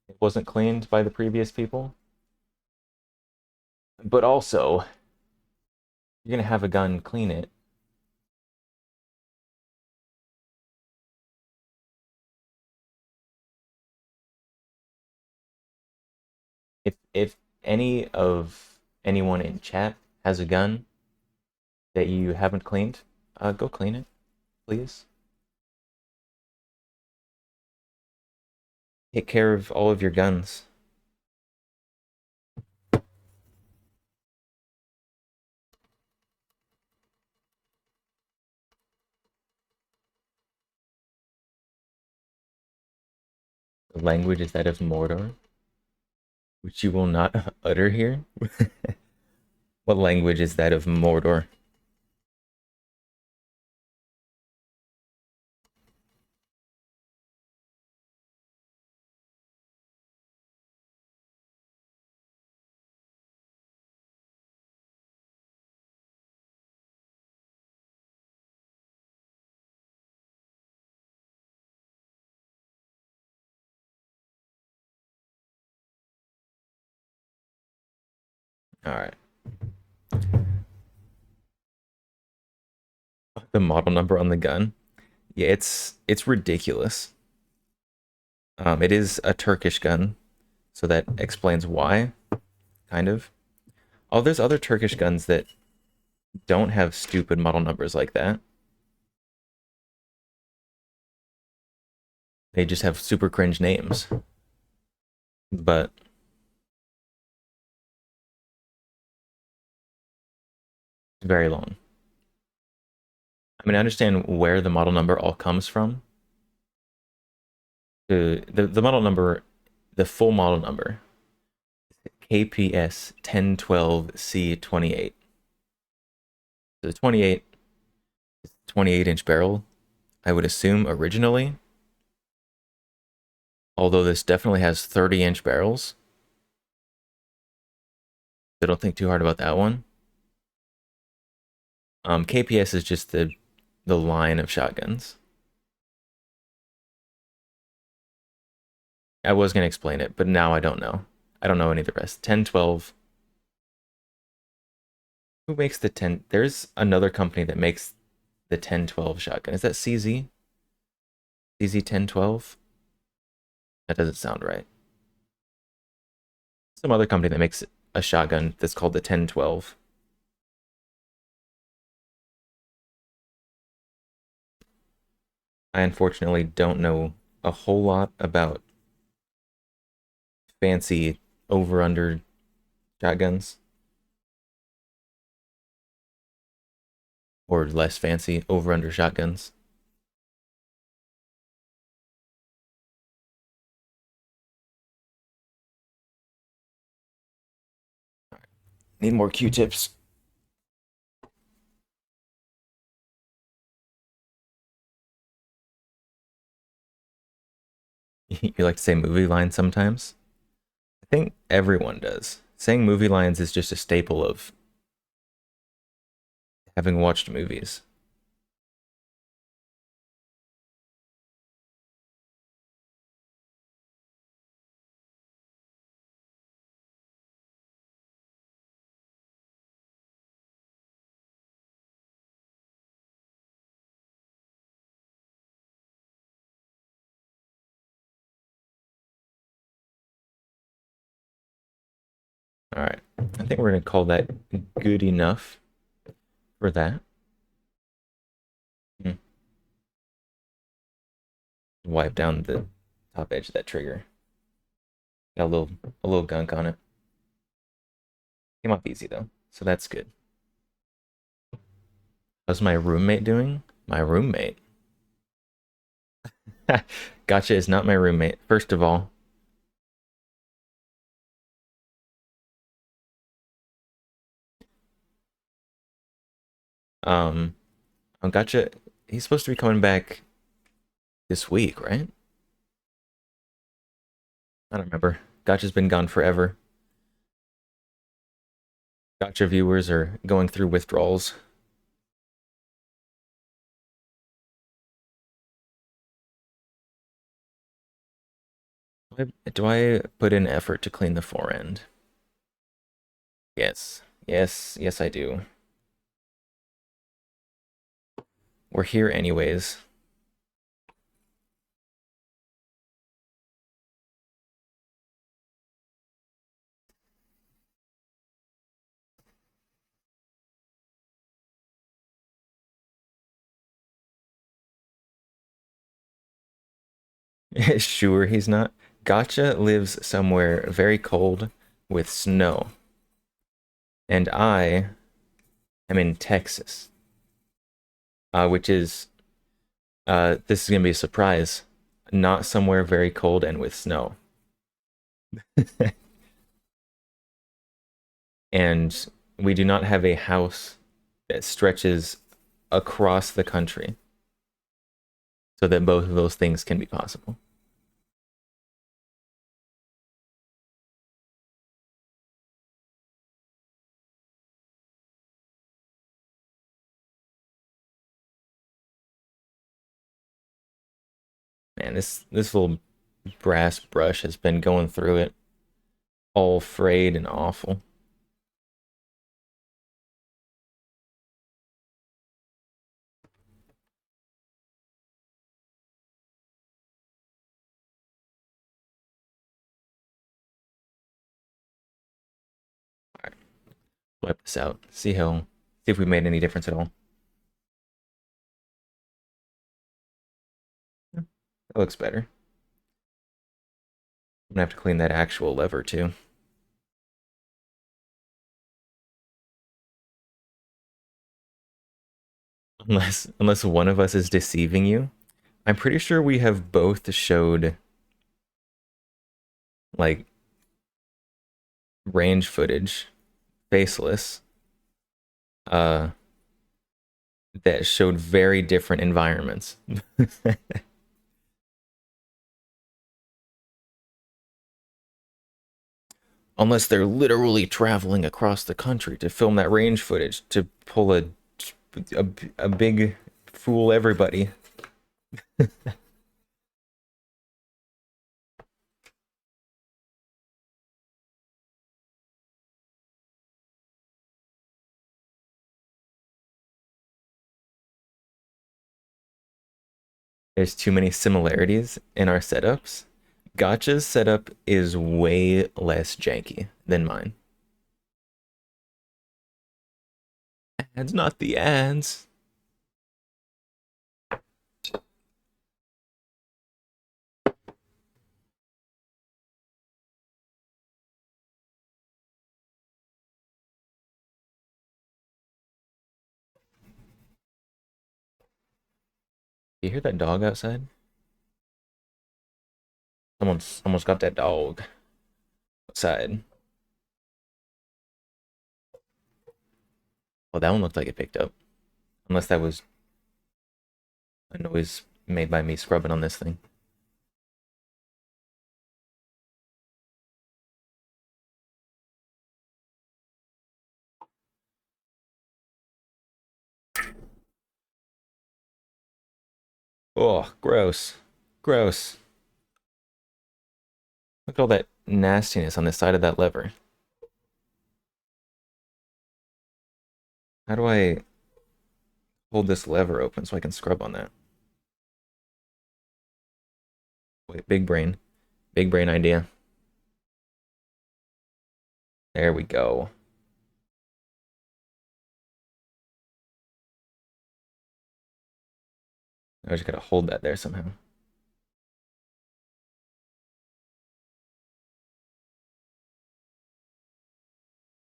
it wasn't cleaned by the previous people. But also, you're gonna have a gun clean it. If anyone in chat has a gun that you haven't cleaned, go clean it, please. Take care of all of your guns. The language is that of Mordor, which you will not utter here. What language is that of Mordor? All right. The model number on the gun. Yeah, it's ridiculous. It is a Turkish gun, so that explains why, kind of. Oh, there's other Turkish guns that don't have stupid model numbers like that. They just have super cringe names. But very long. I mean, I understand where the model number all comes from. The model number, the full model number, KPS 1012C28. So the 28 is 28-inch barrel, I would assume originally. Although this definitely has 30-inch barrels. So don't think too hard about that one. KPS is just the line of shotguns. I was gonna explain it, but now I don't know. I don't know any of the rest. 10, 12. Who makes the 10? There's another company that makes the 10-12 shotgun. Is that CZ? CZ 10-12? That doesn't sound right. Some other company that makes a shotgun that's called the 10-12. I unfortunately don't know a whole lot about fancy over-under shotguns, or less fancy over-under shotguns. Need more Q-tips. You like to say movie lines sometimes? I think everyone does. Saying movie lines is just a staple of having watched movies. All right. I think we're going to call that good enough for that. Hmm. Wipe down the top edge of that trigger. Got a little gunk on it. Came off easy though, so that's good. How's my roommate doing? My roommate. Gotcha is not my roommate. First of all, um, Gotcha. He's supposed to be coming back this week, right? I don't remember. Gotcha's been gone forever. Gotcha viewers are going through withdrawals. Do I put in effort to clean the forend? Yes. Yes, yes I do. We're here anyways. Sure he's not. Gotcha lives somewhere very cold with snow. And I am in Texas, which is, this is gonna be a surprise, not somewhere very cold and with snow. And we do not have a house that stretches across the country so that both of those things can be possible. Man, this little brass brush has been going through it all frayed and awful. All right, wipe this out. See if we made any difference at all. Yeah, that looks better. I'm gonna have to clean that actual lever too. Unless one of us is deceiving you. I'm pretty sure we have both showed like range footage, faceless, uh, that showed very different environments. Unless they're literally traveling across the country to film that range footage to pull a, a big fool everybody. There's too many similarities in our setups. Gotcha's setup is way less janky than mine. Ads, not the ads. You hear that dog outside? Someone's got that dog outside. Well, that one looked like it picked up. Unless that was a noise made by me scrubbing on this thing. Oh, gross. Gross. Look at all that nastiness on the side of that lever. How do I hold this lever open so I can scrub on that? Wait, big brain. Big brain idea. There we go. I just gotta hold that there somehow.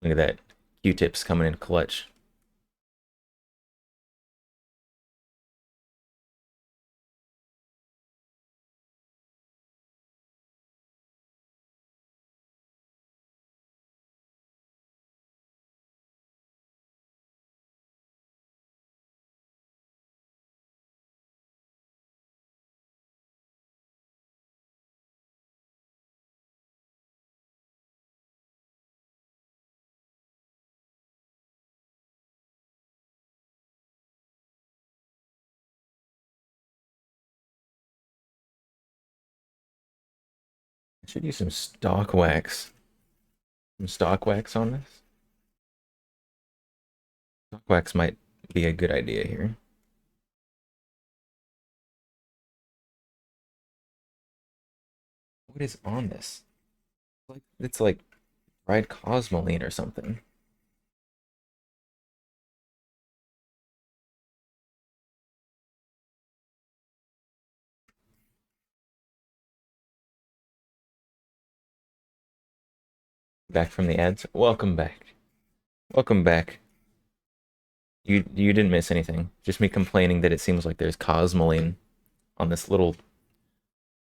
Look at that. Q-tips coming in clutch. I should use some stock wax. Some stock wax on this. Stock wax might be a good idea here. What is on this? It's like dried cosmoline or something. Back from the ads. Welcome back. Welcome back. You didn't miss anything. Just me complaining that it seems like there's cosmoline on this little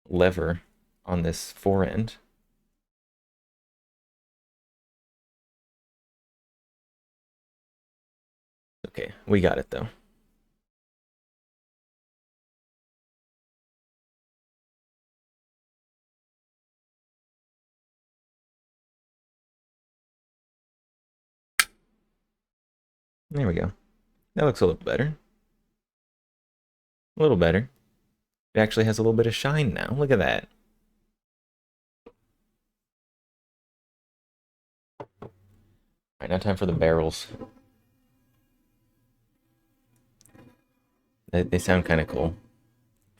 lever on this fore end. Okay, we got it though. There we go. That looks a little better. A little better. It actually has a little bit of shine now. Look at that. All right, now time for the barrels. They sound kind of cool.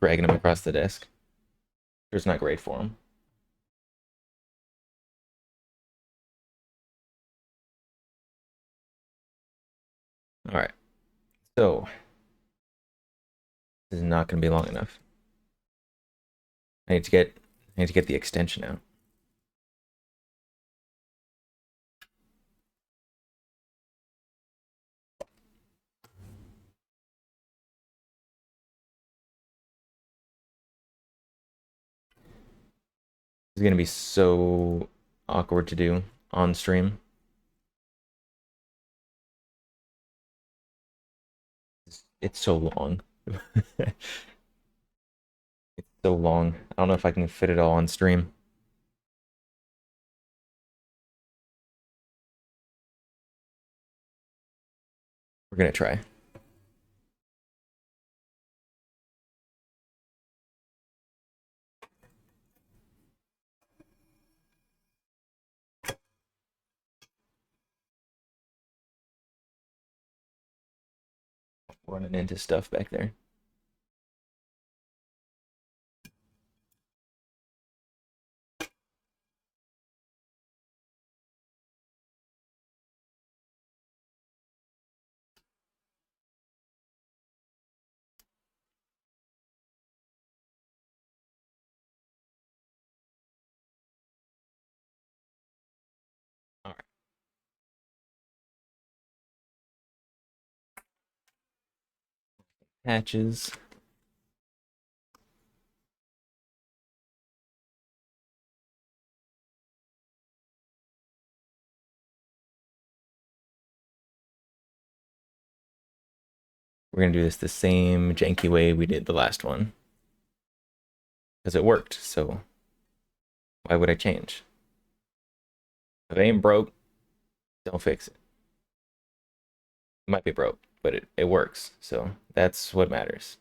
Dragging them across the desk. It's not great for them. All right. So this is not going to be long enough. I need to get the extension out. It's going to be so awkward to do on stream. It's so long. It's so long. I don't know if I can fit it all on stream. We're gonna try. Running into stuff back there. All right. Patches. We're gonna do this the same janky way we did the last one. Because it worked, so why would I change? If it ain't broke, don't fix it. It might be broke, but it works, so that's what matters.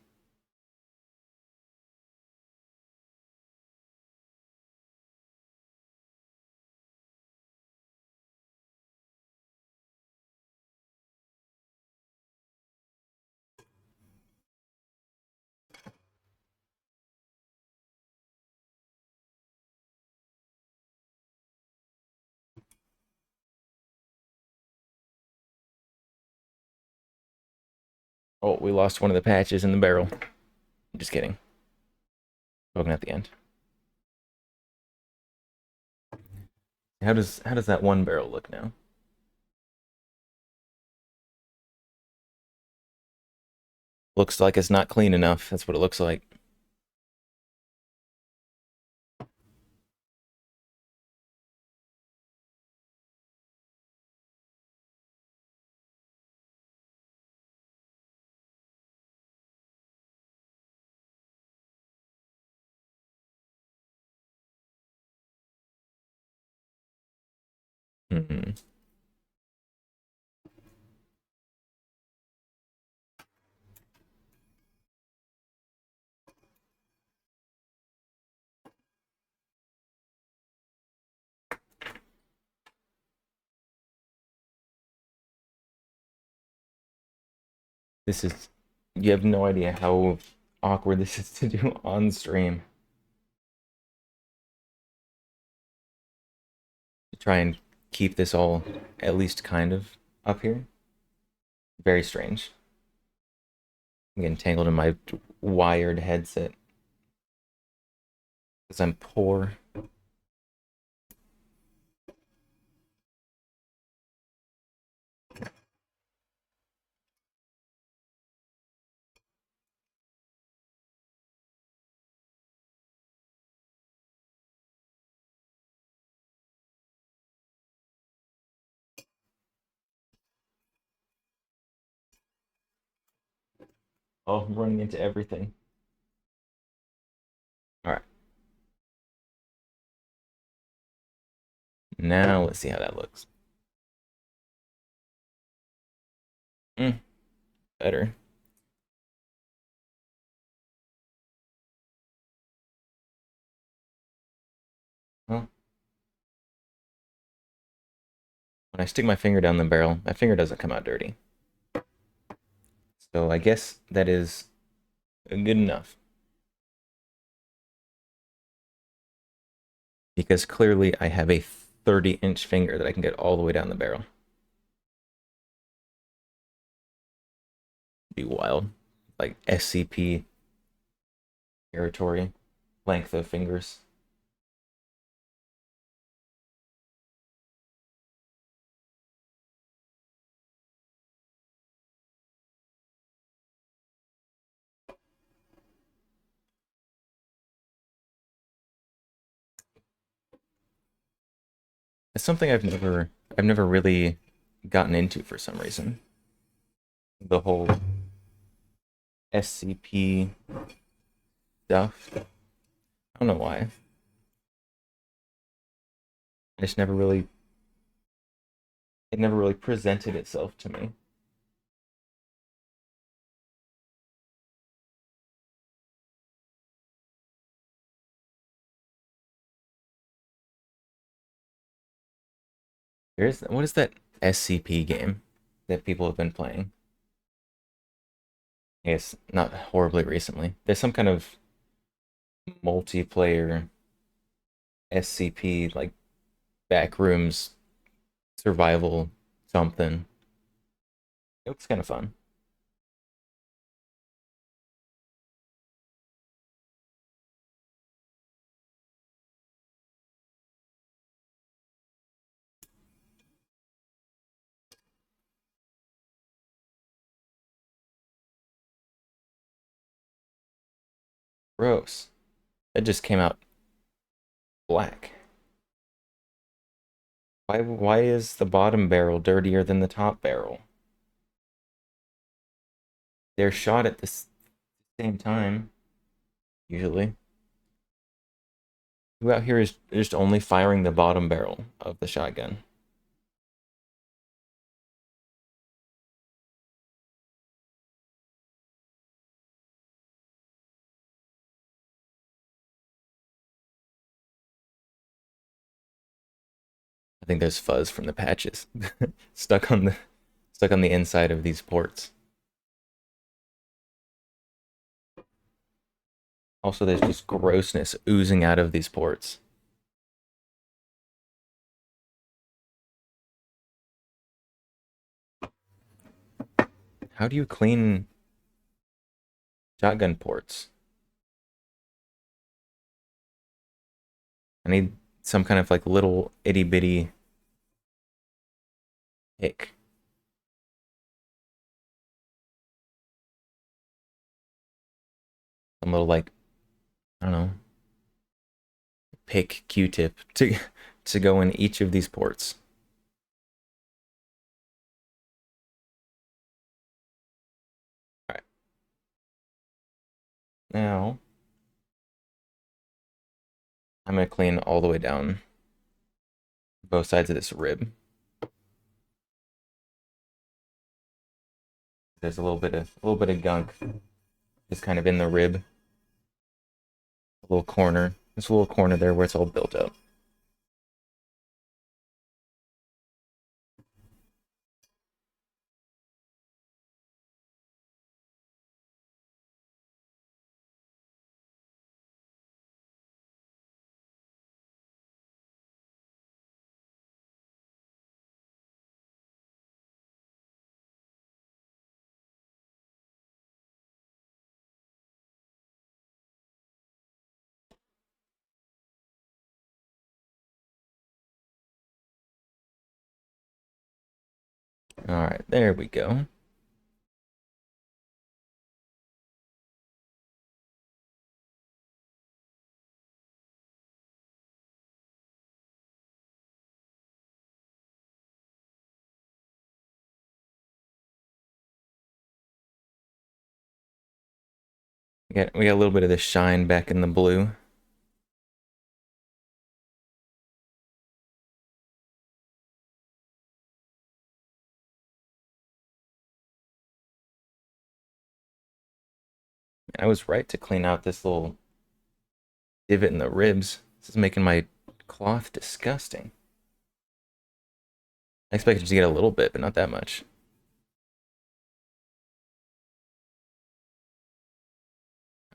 Oh, we lost one of the patches in the barrel. I'm just kidding. Poking at the end. How does that one barrel look now? Looks like it's not clean enough. That's what it looks like. Hmm. This is, you have no idea how awkward this is to do on stream. To try and keep this all at least kind of up here. Very strange. I'm getting tangled in my wired headset. Because I'm poor. Oh, I'm running into everything. Alright. Now let's see how that looks. Better. Well, when I stick my finger down the barrel, my finger doesn't come out dirty. So I guess that is good enough. Because clearly I have a 30-inch finger that I can get all the way down the barrel. Be wild. Like SCP territory. Length of fingers. It's something I've never really gotten into for some reason. The whole SCP stuff. I don't know why. It's never really it never really presented itself to me. What is that SCP game that people have been playing? I guess not horribly recently. There's some kind of multiplayer SCP like backrooms survival something. It looks kind of fun. Gross. It just came out black. Why is the bottom barrel dirtier than the top barrel? They're shot at the same time, usually. Who out here is just only firing the bottom barrel of the shotgun? I think there's fuzz from the patches stuck on the inside of these ports. Also, there's just grossness oozing out of these ports. How do you clean shotgun ports? I need some kind of like little itty bitty pick. Some little like, I don't know, pick Q-tip to go in each of these ports. All right. Now I'm gonna clean all the way down both sides of this rib. There's a little bit of gunk just kind of in the rib. A little corner. There's a little corner there where it's all built up. All right, there we go. We got a little bit of the shine back in the blue. I was right to clean out this little divot in the ribs. This is making my cloth disgusting. I expected to get a little bit, but not that much.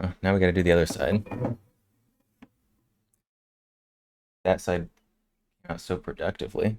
Oh, now we gotta do the other side. That side came out so productively.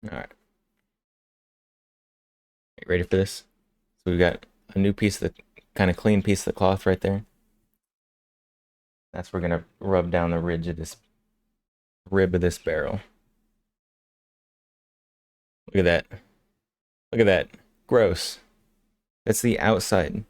All right. Ready for this? So we've got a new piece of the kind of clean piece of the cloth right there. That's where we're gonna rub down the ridge of this rib of this barrel. Look at that. Look at that. Gross. That's the outside.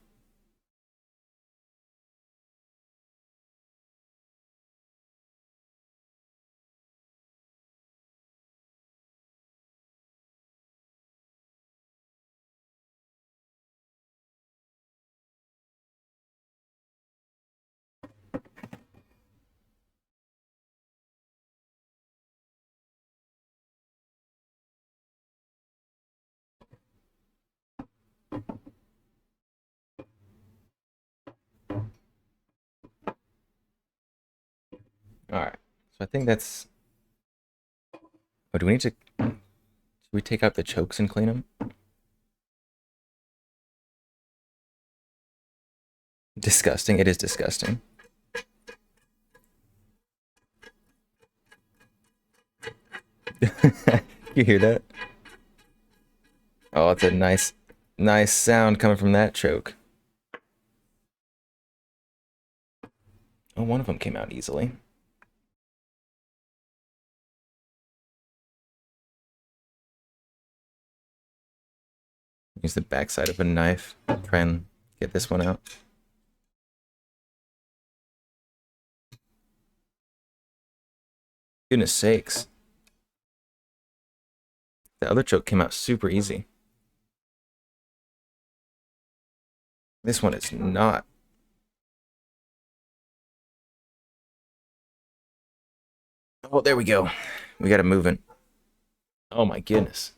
All right. So I think that's. Oh, do we need to? Should we take out the chokes and clean them? Disgusting. It is disgusting. You hear that? Oh, it's a nice sound coming from that choke. Oh, one of them came out easily. Use the backside of a knife. Try and get this one out. Goodness sakes. The other choke came out super easy. This one is not. Oh, there we go. We got it moving. Oh my goodness.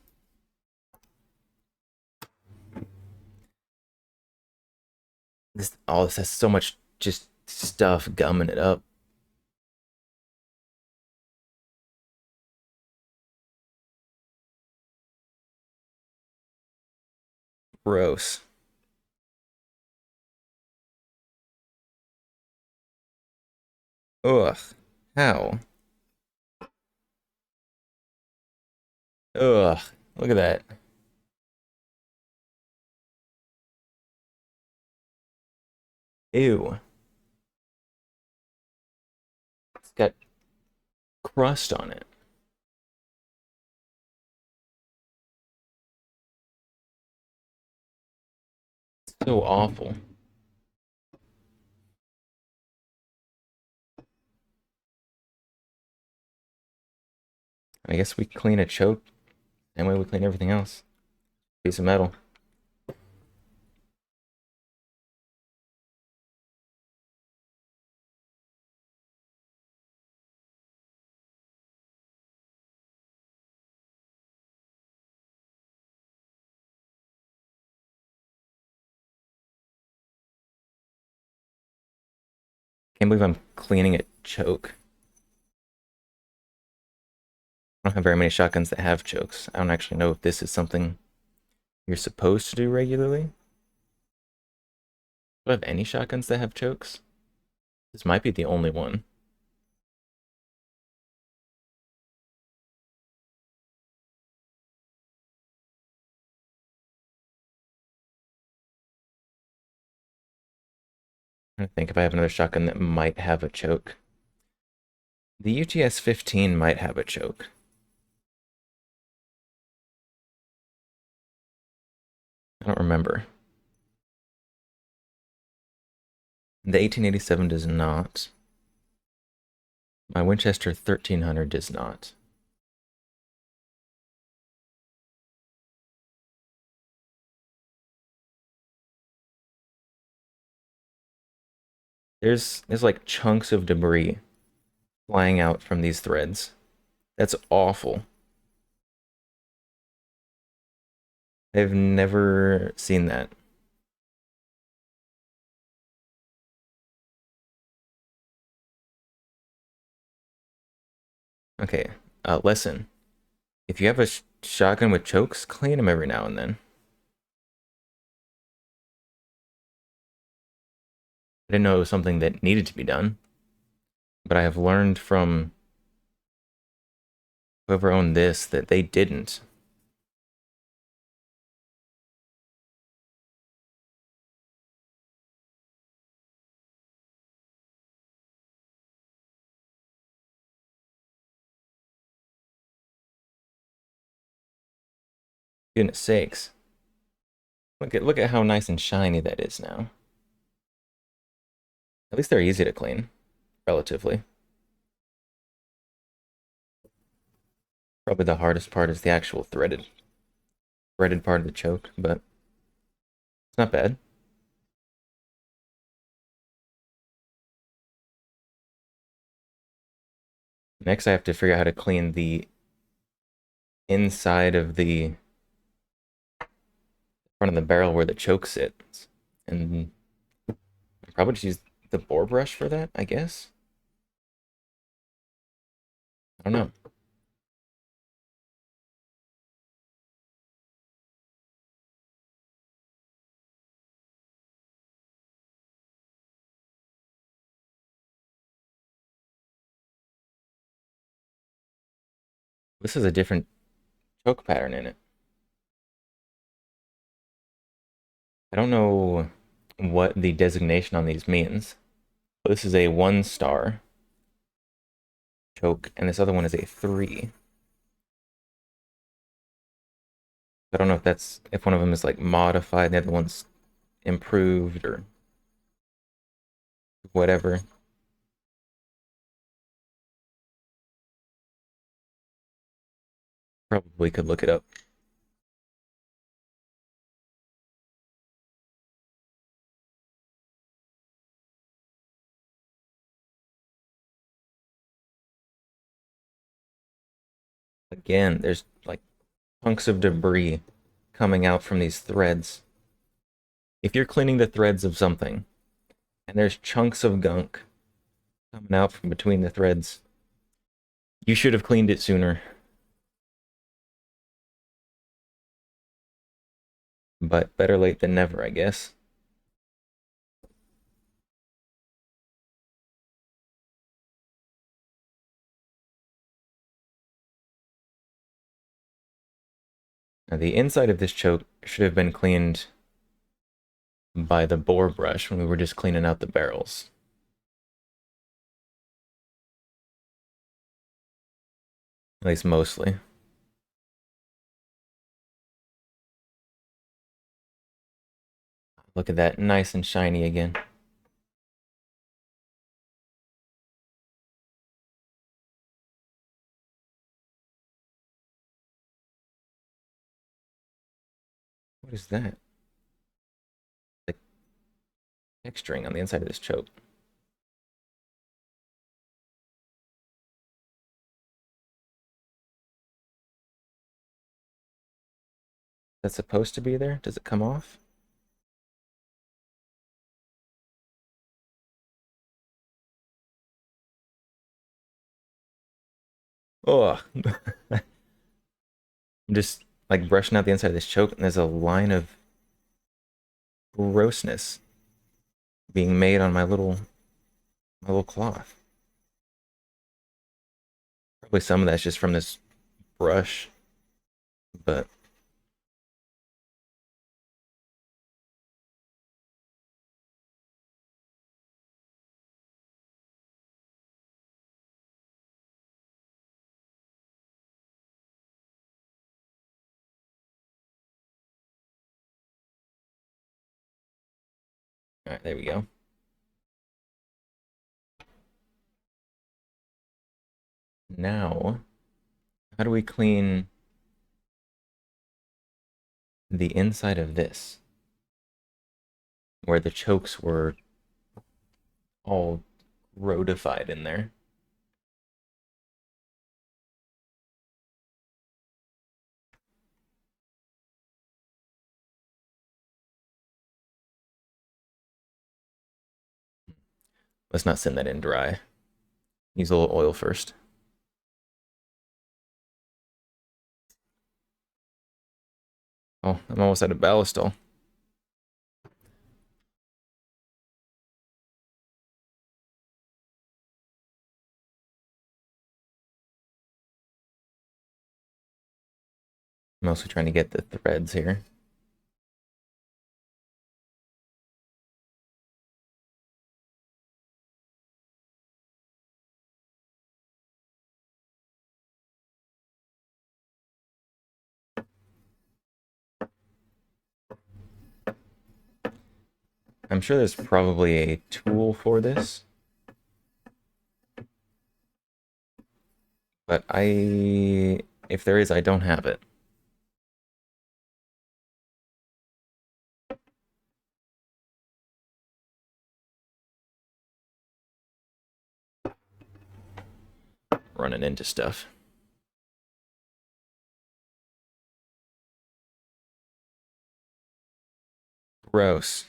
This has so much just stuff gumming it up. Gross. Ugh. How? Ugh. Look at that. Ew. It's got crust on it. So awful. I guess we clean a choke. Same way we clean everything else. Piece of metal. Can't believe I'm cleaning a choke. I don't have very many shotguns that have chokes. I don't actually know if this is something you're supposed to do regularly. Do I have any shotguns that have chokes? This might be the only one. I think if I have another shotgun that might have a choke. The UTS-15 might have a choke. I don't remember. The 1887 does not. My Winchester 1300 does not. There's like chunks of debris flying out from these threads. That's awful. I've never seen that. Okay, lesson. If you have a shotgun with chokes, clean them every now and then. I didn't know it was something that needed to be done, but I have learned from whoever owned this that they didn't. Goodness sakes. Look at how nice and shiny that is now. At least they're easy to clean, relatively. Probably the hardest part is the actual threaded part of the choke, but it's not bad. Next, I have to figure out how to clean the inside of the front of the barrel where the choke sits. And I'll probably just use the bore brush for that, I guess. I don't know. This is a different choke pattern in it. I don't know what the designation on these means. This is a 1-star choke, and this other one is a 3. I don't know if one of them is like modified and the other one's improved or whatever. Probably could look it up. Again, there's like chunks of debris coming out from these threads. If you're cleaning the threads of something and there's chunks of gunk coming out from between the threads, you should have cleaned it sooner. But better late than never, I guess. Now, the inside of this choke should have been cleaned by the bore brush when we were just cleaning out the barrels. At least mostly. Look at that, nice and shiny again. What is that? Like texturing on the inside of this choke. That's supposed to be there? Does it come off? Oh, I'm just like brushing out the inside of this choke, and there's a line of grossness being made on my little cloth. Probably some of that's just from this brush, but all right, there we go. Now, how do we clean the inside of this? Where the chokes were all rotified in there. Let's not send that in dry. Use a little oil first. Oh, I'm almost out of ballistol. I'm also trying to get the threads here. I'm sure there's probably a tool for this, but if there is, I don't have it. Running into stuff. Gross.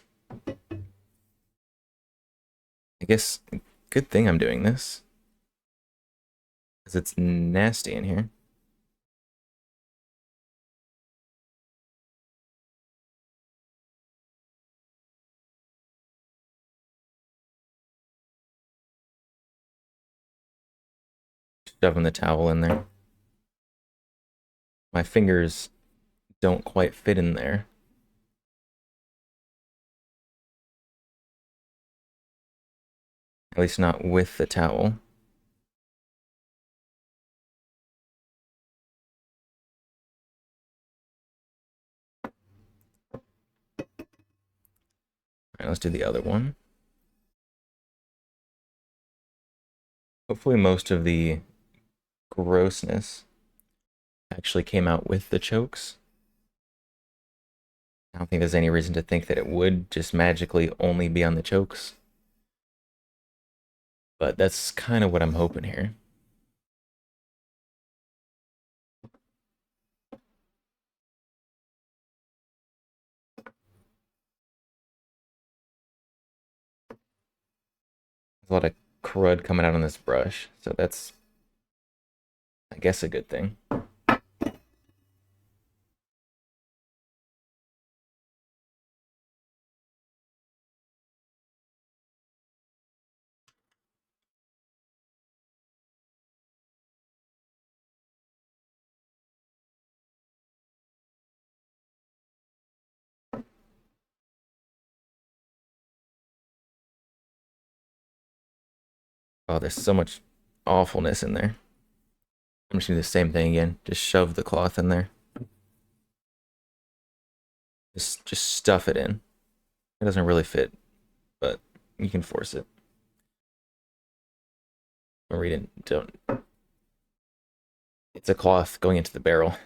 I guess good thing I'm doing this, because it's nasty in here. Shoving the towel in there. My fingers don't quite fit in there. At least not with the towel. Alright, let's do the other one. Hopefully most of the grossness actually came out with the chokes. I don't think there's any reason to think that it would just magically only be on the chokes. But that's kind of what I'm hoping here. There's a lot of crud coming out on this brush, so that's, I guess, a good thing. Oh, there's so much awfulness in there. I'm just gonna do the same thing again. Just shove the cloth in there. Just stuff it in. It doesn't really fit, but you can force it. Or read it. Don't. It's a cloth going into the barrel.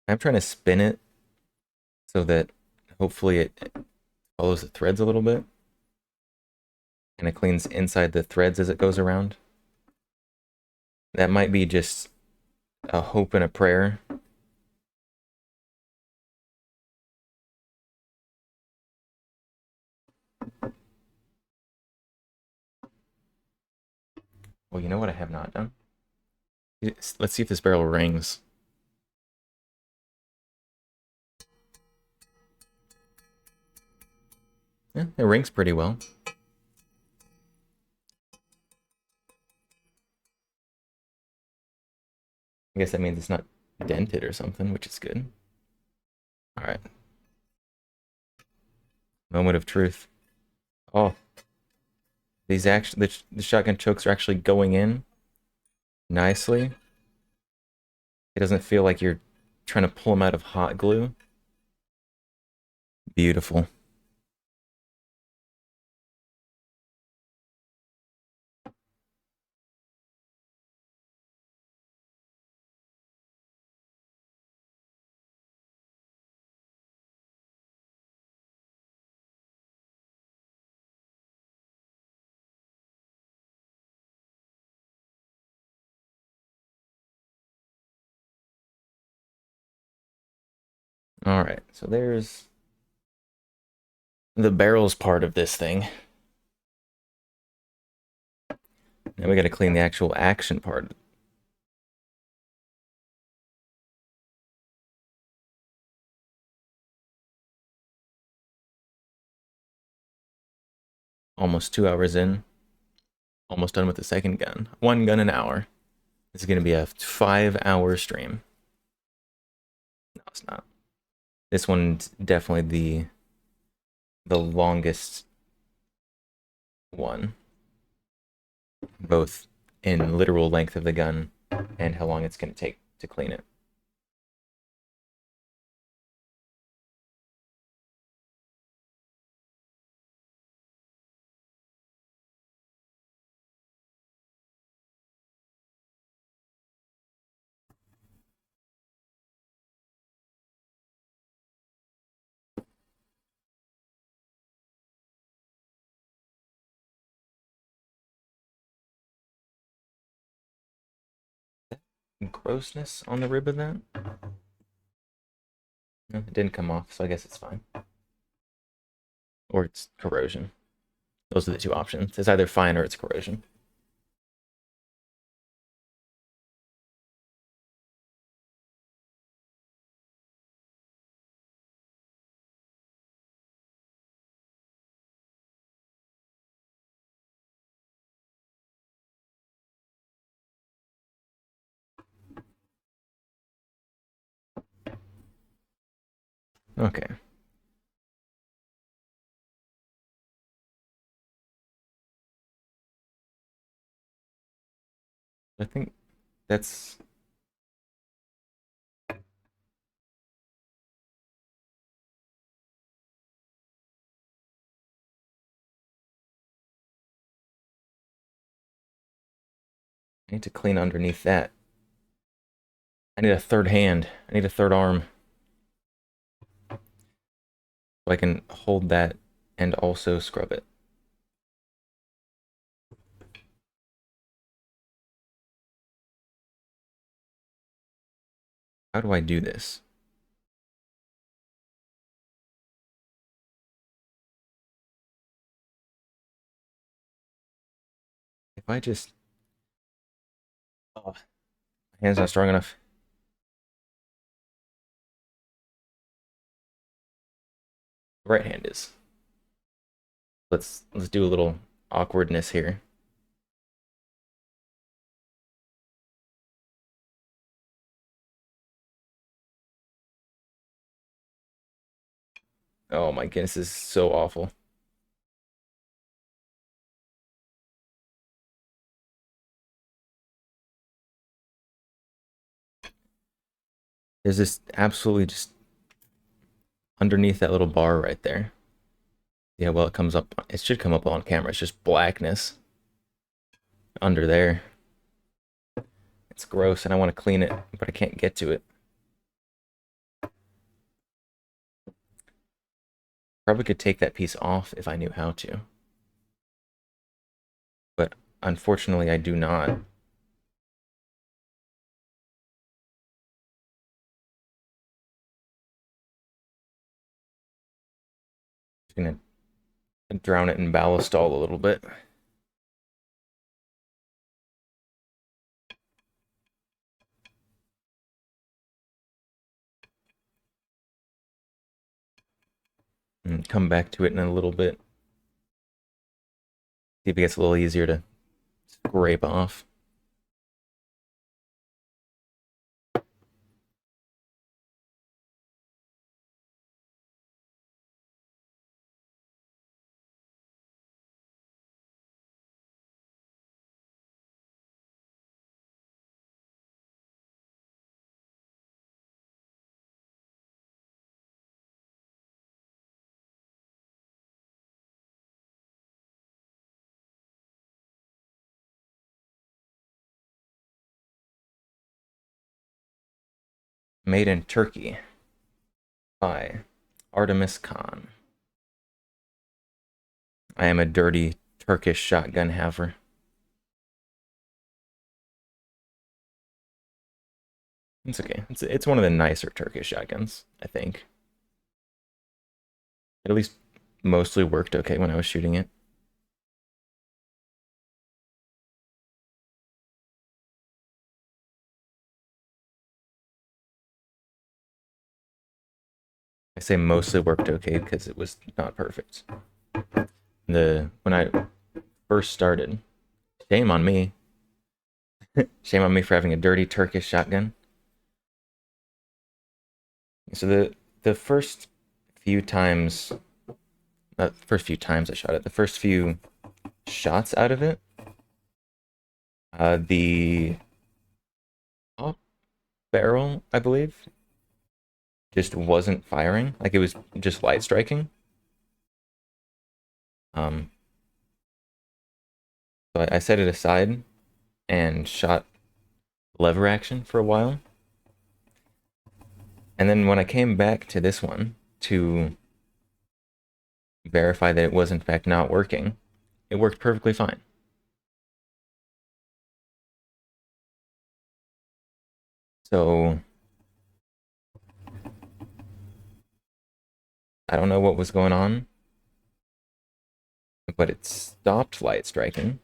I'm trying to spin it so that hopefully it follows the threads a little bit. And it cleans inside the threads as it goes around. That might be just a hope and a prayer. Well, you know what I have not done? Let's see if this barrel rings. Yeah, it rings pretty well. I guess that means it's not dented or something, which is good. All right. Moment of truth. Oh, the shotgun chokes are actually going in nicely. It doesn't feel like you're trying to pull them out of hot glue. Beautiful. All right, so there's the barrels part of this thing. Now we got to clean the actual action part. Almost 2 hours in. Almost done with the second gun. One gun an hour. This is going to be a 5-hour stream. No, it's not. This one's definitely the longest one, both in literal length of the gun and how long it's going to take to clean it. Grossness on the rib of that? No, it didn't come off, so I guess it's fine. Or it's corrosion. Those are the two options. It's either fine or it's corrosion. Okay. I think that's... I need to clean underneath that. I need a third hand. I need a third arm. So I can hold that and also scrub it. How do I do this? If I just... Oh, my hand's not strong enough. Right hand is. Let's do a little awkwardness here. Oh my goodness, this is so awful. There's this absolutely just underneath that little bar right there. Yeah, well, it comes up. It should come up on camera. It's just blackness under there. It's gross, and I want to clean it, but I can't get to it. Probably could take that piece off if I knew how to. But unfortunately, I do not. Just gonna drown it in ballistol a little bit. And come back to it in a little bit. See if it gets a little easier to scrape off. Made in Turkey by Artemis Khan. I am a dirty Turkish shotgun haver. It's okay. It's one of the nicer Turkish shotguns, I think. It at least mostly worked okay when I was shooting it. I say mostly worked okay because it was not perfect. When I first started Shame on me. Shame on me for having a dirty Turkish shotgun. So the first few times, not the first few times I shot it, the first few shots out of it, the top barrel, I believe, just wasn't firing. Like it was just light striking. Um, so I set it aside and shot lever action for a while. And then when I came back to this one to verify that it was in fact not working, it worked perfectly fine. So I don't know what was going on, but it stopped light striking.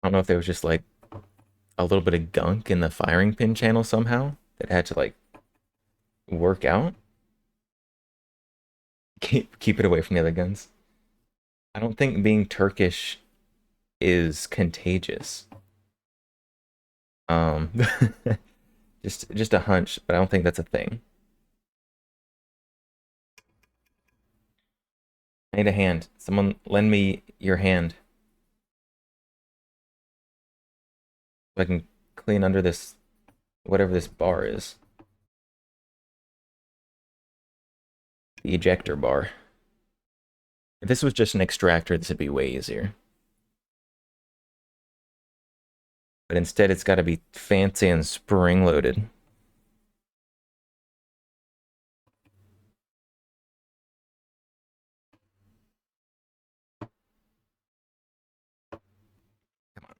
I don't know if there was just like a little bit of gunk in the firing pin channel somehow that had to like work out. Keep it away from the other guns. I don't think being Turkish is contagious. Um, just a hunch, but I don't think that's a thing. I need a hand. Someone lend me your hand so I can clean under this, whatever this bar is. The ejector bar. If this was just an extractor, this would be way easier. But instead, it's got to be fancy and spring-loaded. Come on.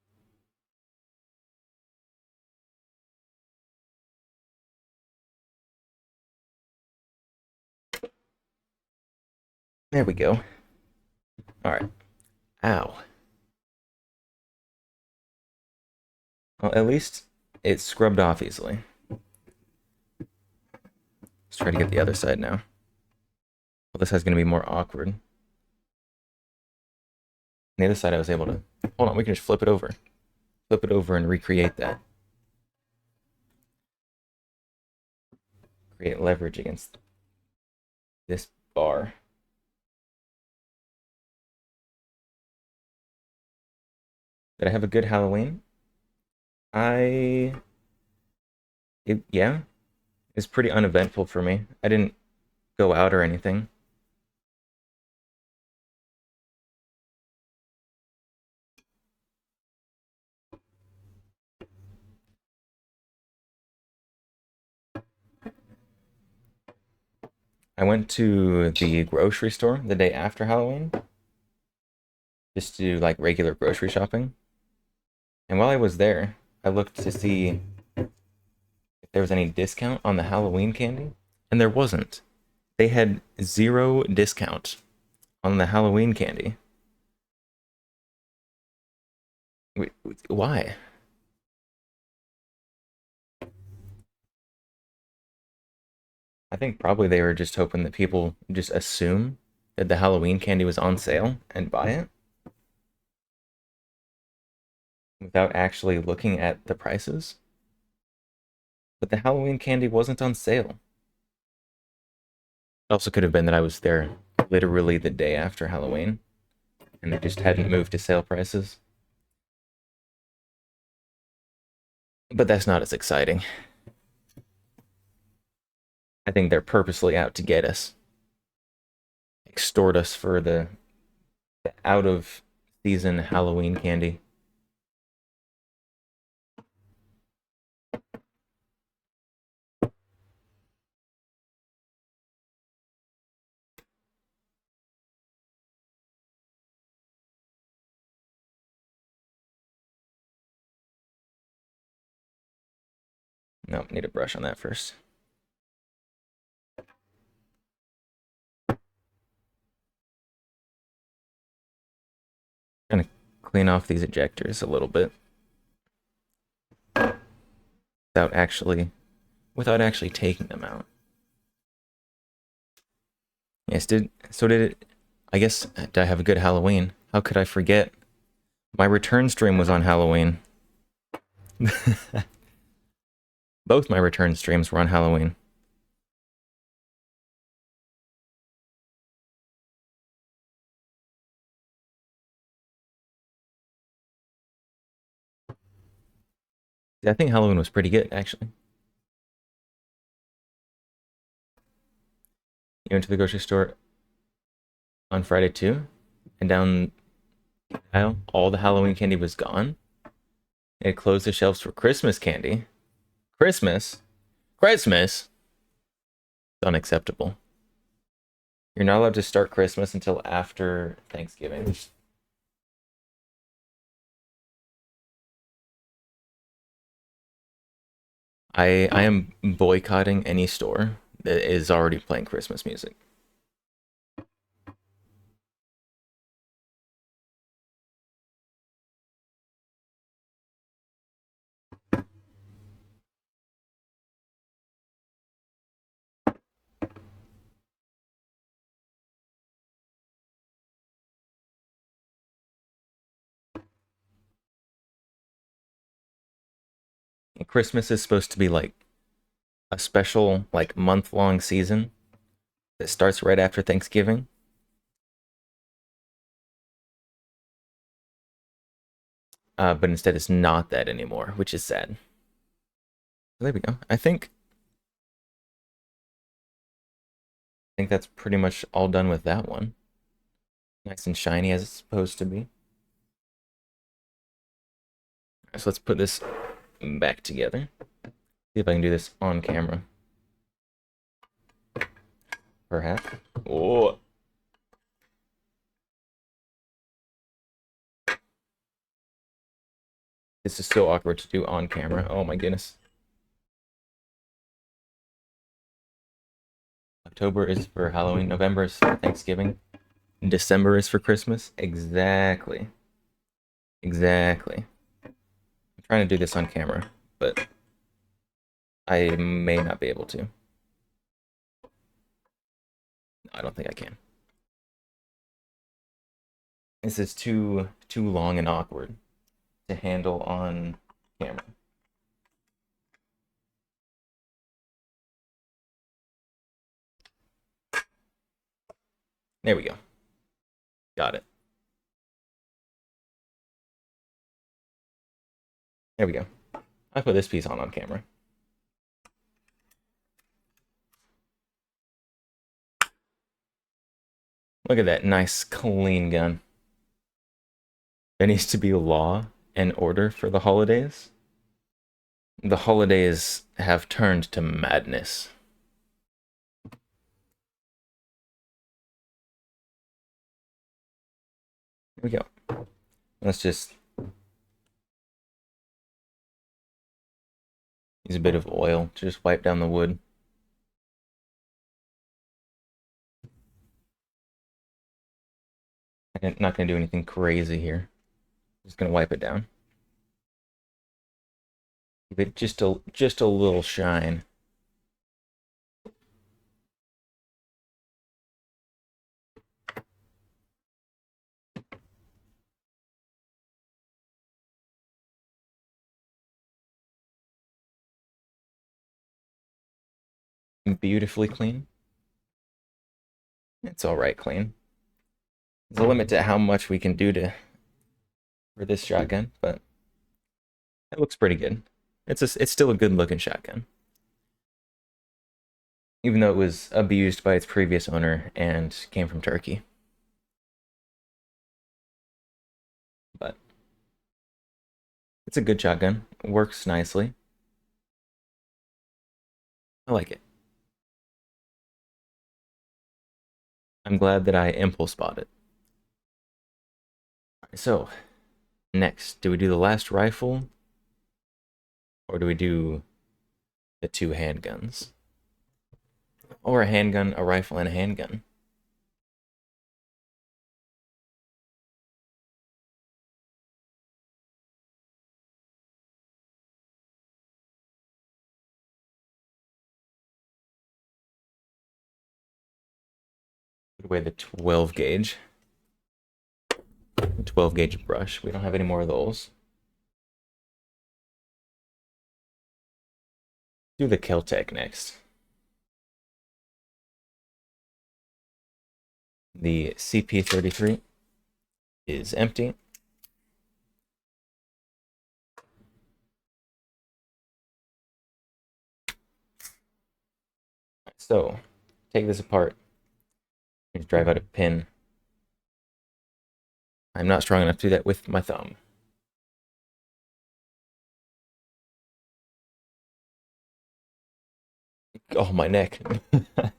There we go. All right. Ow. Well, at least it scrubbed off easily. Let's try to get the other side now. Well, this side's going to be more awkward. On the other side, I was able to... Hold on, we can just flip it over. Flip it over and recreate that. Create leverage against this bar. Did I have a good Halloween? Yeah, it's pretty uneventful for me. I didn't go out or anything. I went to the grocery store the day after Halloween just to do like regular grocery shopping. And while I was there, I looked to see if there was any discount on the Halloween candy, and there wasn't. They had 0 discount on the Halloween candy. Wait, why? I think probably they were just hoping that people just assume that the Halloween candy was on sale and buy it without actually looking at the prices. But the Halloween candy wasn't on sale. It also could have been that I was there literally the day after Halloween and they just hadn't moved to sale prices. But that's not as exciting. I think they're purposely out to get us, extort us for the out of season Halloween candy. No, need a brush on that first. Trying to clean off these ejectors a little bit without actually taking them out. Yes, did it I guess, did I have a good Halloween? How could I forget? My return stream was on Halloween. Both my return streams were on Halloween. I think Halloween was pretty good, actually. You went to the grocery store on Friday too, and down the aisle, all the Halloween candy was gone. It closed the shelves for Christmas candy. Christmas? Christmas? It's unacceptable. You're not allowed to start Christmas until after Thanksgiving. I am boycotting any store that is already playing Christmas music. Christmas is supposed to be like a special, like month-long season that starts right after Thanksgiving. But instead it's not that anymore, which is sad. There we go. I think that's pretty much all done with that one. Nice and shiny as it's supposed to be. So let's put this back together. See if I can do this on camera. Perhaps. Oh. This is so awkward to do on camera. Oh my goodness. October is for Halloween. November is for Thanksgiving. December is for Christmas. Exactly. Exactly. I'm trying to do this on camera, but I may not be able to. No, I don't think I can. This is too long and awkward to handle on camera. There we go. Got it. There we go. I put this piece on camera. Look at that nice clean gun. There needs to be law and order for the holidays. The holidays have turned to madness. Here we go. Let's just use a bit of oil to just wipe down the wood. I'm not going to do anything crazy here. Just going to wipe it down. Give it just a little shine. Beautifully clean. It's all right clean. There's a limit to how much we can do for this shotgun, but it looks pretty good. It's still a good looking shotgun. Even though it was abused by its previous owner and came from Turkey. But it's a good shotgun. It works nicely. I like it. I'm glad that I impulse bought it. So, next, do we do the last rifle? Or do we do the two handguns? Or a handgun, a rifle, and a handgun? Put away the 12 gauge. The 12 gauge brush. We don't have any more of those. Do the Keltec next. The CP33 is empty. So, take this apart. Just drive out a pin. I'm not strong enough to do that with my thumb. Oh, my neck. A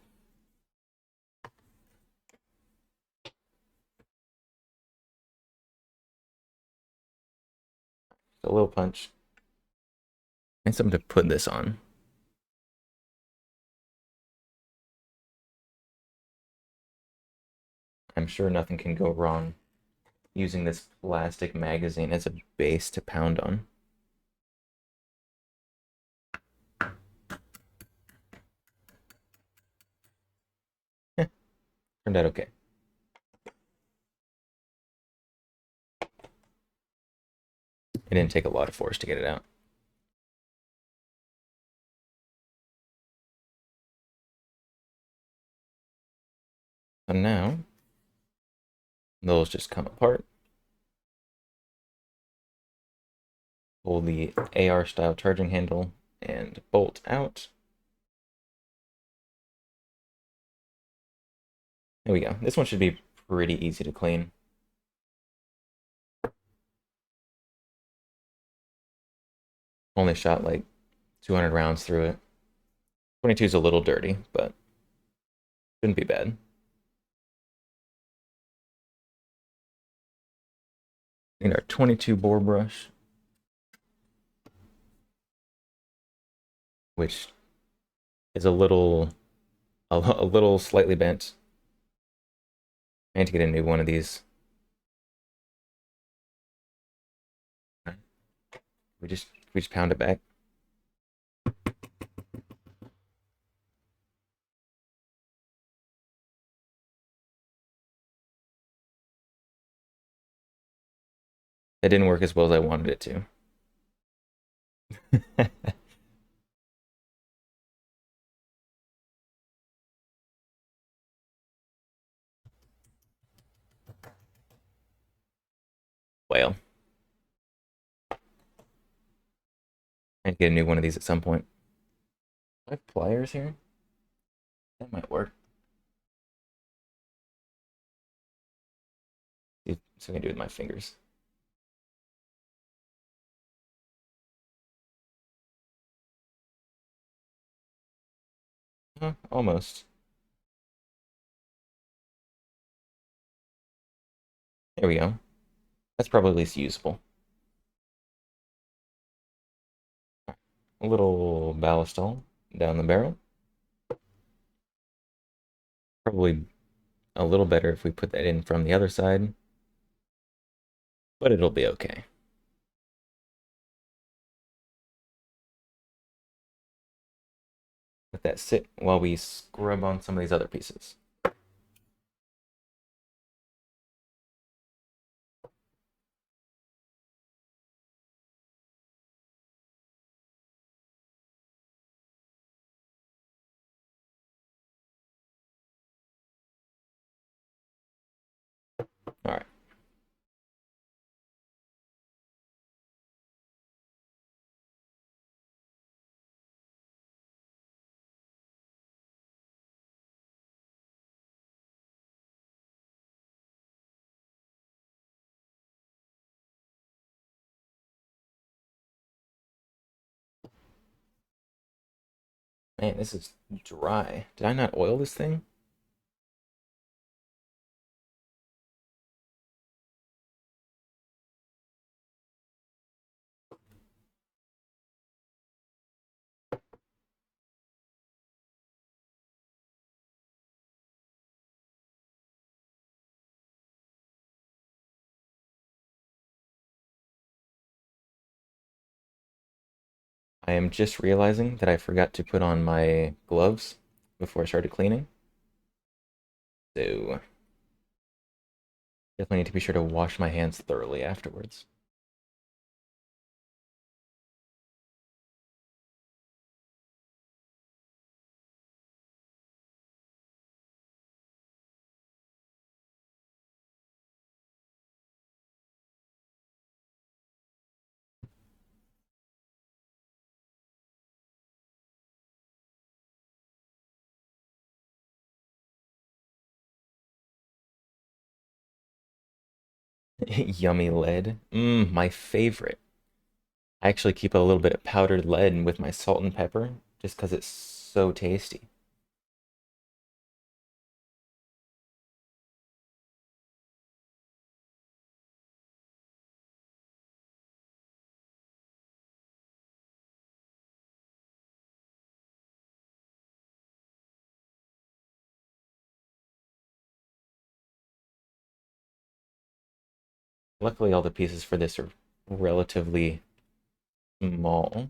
little punch. And something to put this on. I'm sure nothing can go wrong using this plastic magazine as a base to pound on. Turned out okay. It didn't take a lot of force to get it out. And now, those just come apart. Pull the AR style charging handle and bolt out. There we go. This one should be pretty easy to clean. Only shot like 200 rounds through it. 22 is a little dirty, but shouldn't be bad. Need our 22 bore brush, which is a little slightly bent. I need to get a new one of these. We just pound it back. It didn't work as well as I wanted it to. Well, I need to get a new one of these at some point. Do I have pliers here? That might work. See what I can do with my fingers. Almost. There we go. That's probably at least usable. A little ballistol down the barrel. Probably a little better if we put that in from the other side, but it'll be okay. Let that sit while we scrub on some of these other pieces. All right. Man, this is dry. Did I not oil this thing? I am just realizing that I forgot to put on my gloves before I started cleaning. So definitely need to be sure to wash my hands thoroughly afterwards. Yummy lead. My favorite. I actually keep a little bit of powdered lead with my salt and pepper just because it's so tasty. Luckily, all the pieces for this are relatively small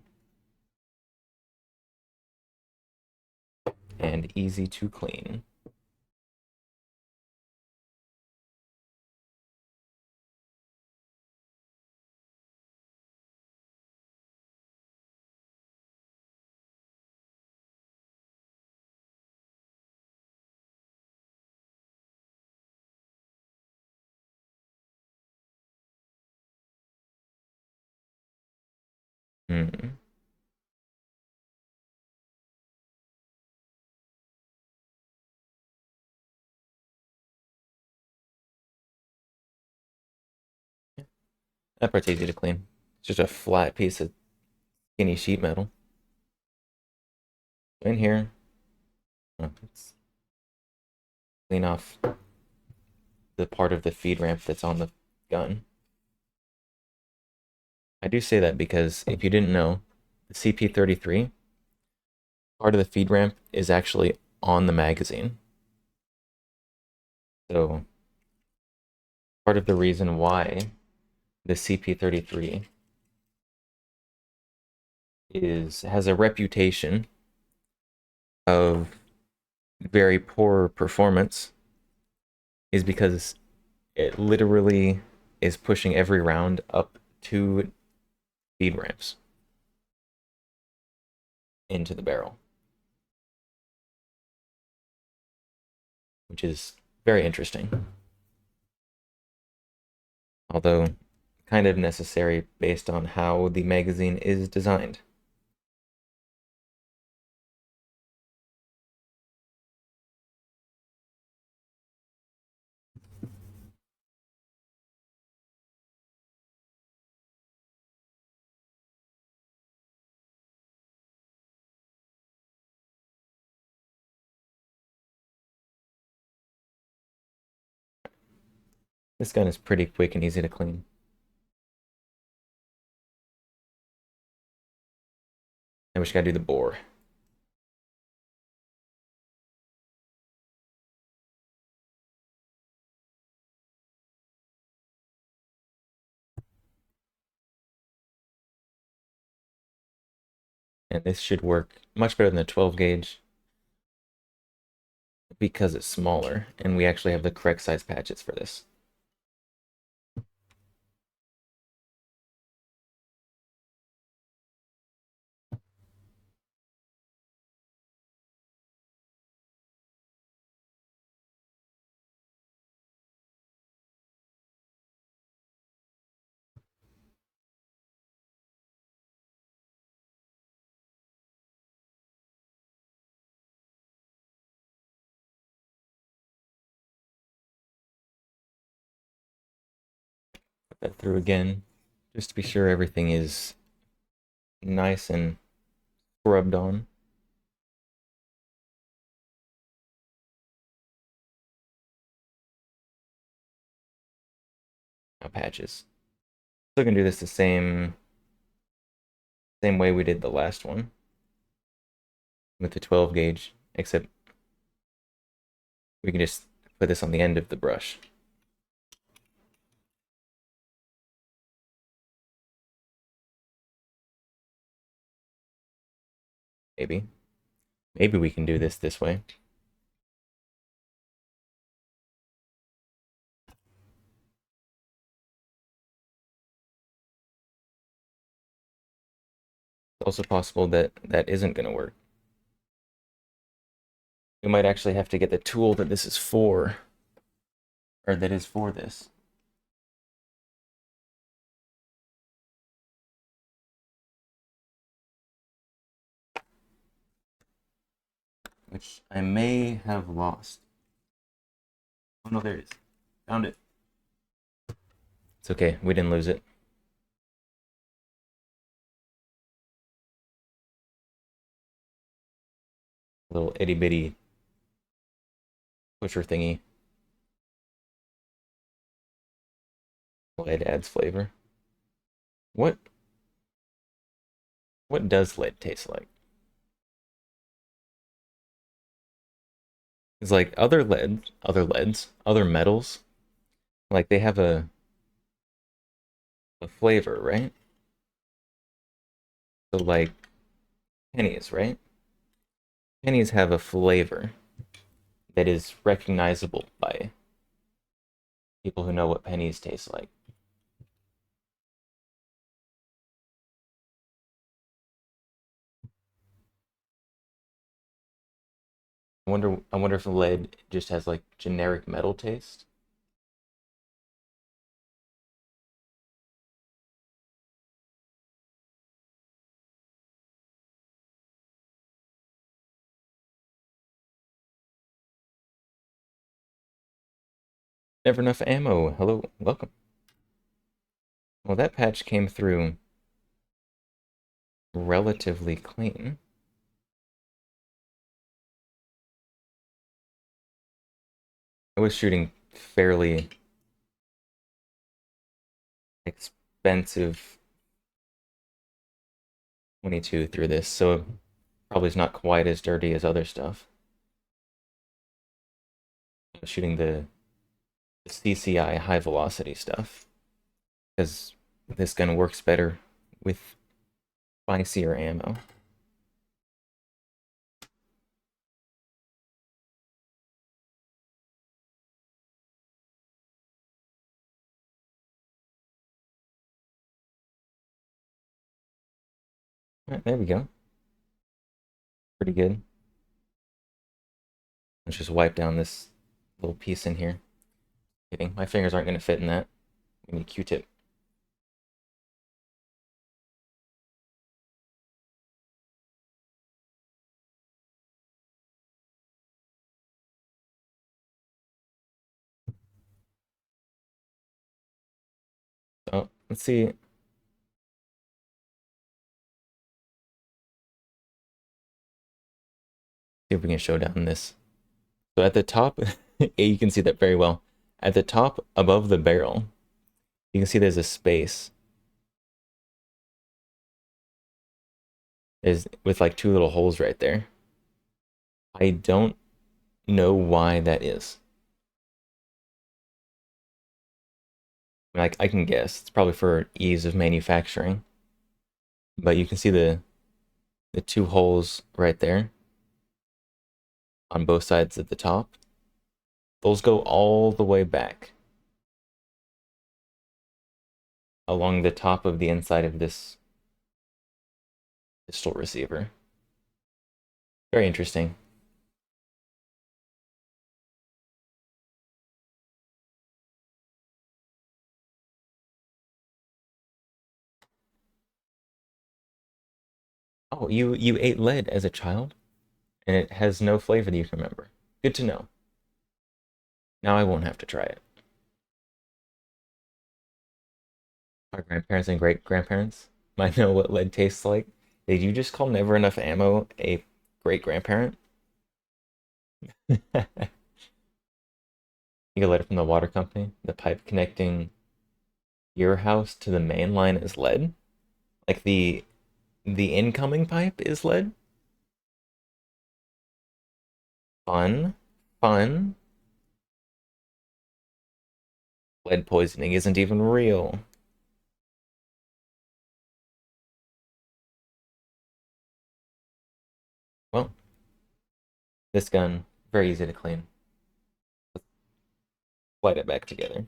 and easy to clean. Hmm. That part's easy to clean. It's just a flat piece of skinny sheet metal. In here, let's clean off the part of the feed ramp that's on the gun. I do say that because if you didn't know, the CP33, part of the feed ramp is actually on the magazine. So part of the reason why the CP33 has a reputation of very poor performance is because it literally is pushing every round up two feed ramps into the barrel, which is very interesting. Although kind of necessary based on how the magazine is designed. This gun is pretty quick and easy to clean. I wish I gotta do the bore. And this should work much better than the 12 gauge because it's smaller and we actually have the correct size patches for this. Put that through again just to be sure everything is nice and scrubbed on. Now patches. Still gonna do this the same way we did the last one with the 12 gauge, except we can just put this on the end of the brush. Maybe. Maybe we can do this way. Also possible that that isn't going to work. We might actually have to get the tool that this is for, or that is for this. Which I may have lost. Oh no, there it is. Found it. It's okay, we didn't lose it. Little itty bitty pusher thingy. Lead adds flavor. What does lead taste like? It's like other metals, like they have a flavor, right? So like pennies, right? Pennies have a flavor that is recognizable by people who know what pennies taste like. I wonder if lead just has like generic metal taste. Never enough ammo. Hello, welcome. Well, that patch came through relatively clean. I was shooting fairly expensive 22 through this, so probably is not quite as dirty as other stuff. I was shooting the CCI high velocity stuff because this gun works better with spicier ammo. All right, there we go. Pretty good. Let's just wipe down this little piece in here. Kidding, my fingers aren't going to fit in that. We need a Q-tip. So let's see. See if we can show down this. So at the top, yeah, you can see that very well. At the top above the barrel, you can see there's a space. Is with like two little holes right there. I don't know why that is. Like I can guess. It's probably for ease of manufacturing. But you can see the two holes right there on both sides at the top. Those go all the way back along the top of the inside of this pistol receiver. Very interesting. Oh, you ate lead as a child, and it has no flavor that you can remember. Good to know. Now I won't have to try it. Our grandparents and great grandparents might know what lead tastes like. Did you just call Never Enough Ammo a great grandparent? You get a letter from the water company. The pipe connecting your house to the main line is lead. Like the incoming pipe is lead. Fun, fun. Lead poisoning isn't even real. Well, this gun very easy to clean. Slide it back together.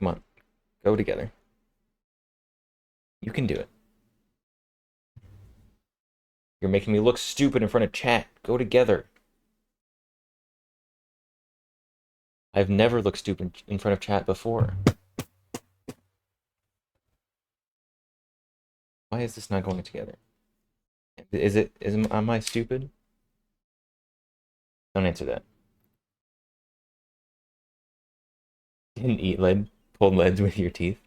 Come on, go together. You can do it. You're making me look stupid in front of chat. Go together. I've never looked stupid in front of chat before. Why is this not going together? Am I stupid? Don't answer that. Didn't eat lead, pulled leads with your teeth.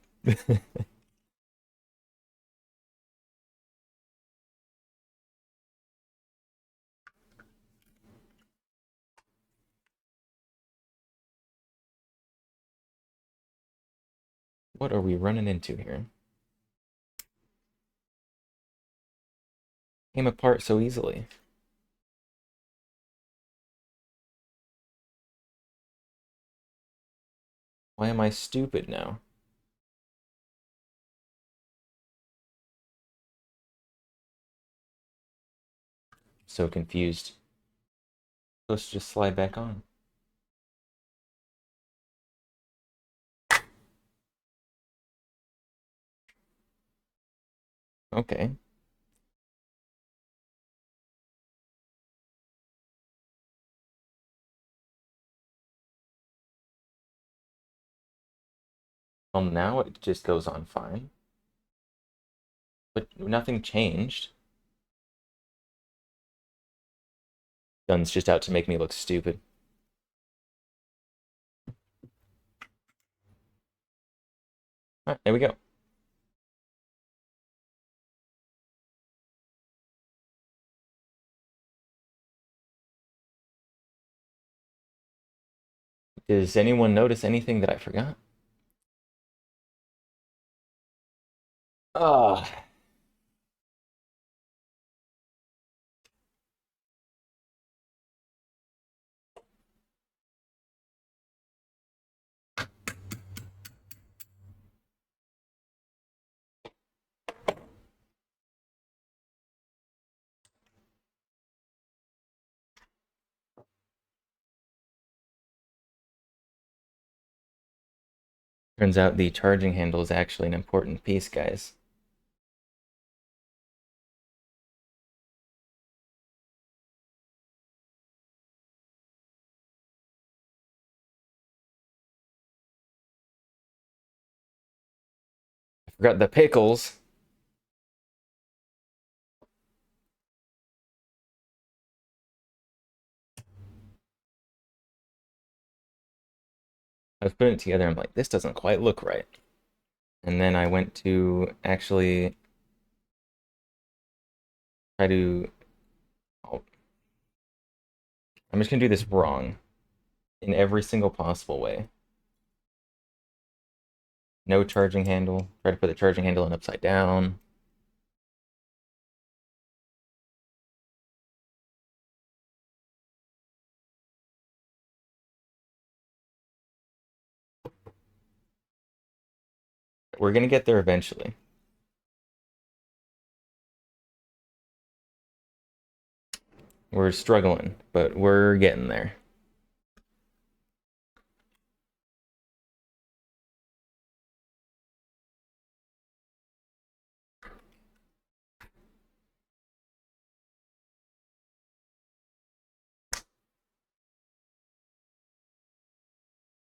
What are we running into here? Came apart so easily. Why am I stupid now? So confused. Supposed to just slide back on. Okay. Well, now it just goes on fine. But nothing changed. Gun's just out to make me look stupid. Alright, there we go. Does anyone notice anything that I forgot? Ah. Turns out the charging handle is actually an important piece, guys. I forgot the pickles. I was putting it together, I'm like, this doesn't quite look right. And then I went to actually try to... Oh, I'm just gonna do this wrong in every single possible way. No charging handle. Try to put the charging handle in upside down. We're gonna get there eventually. We're struggling, but we're getting there.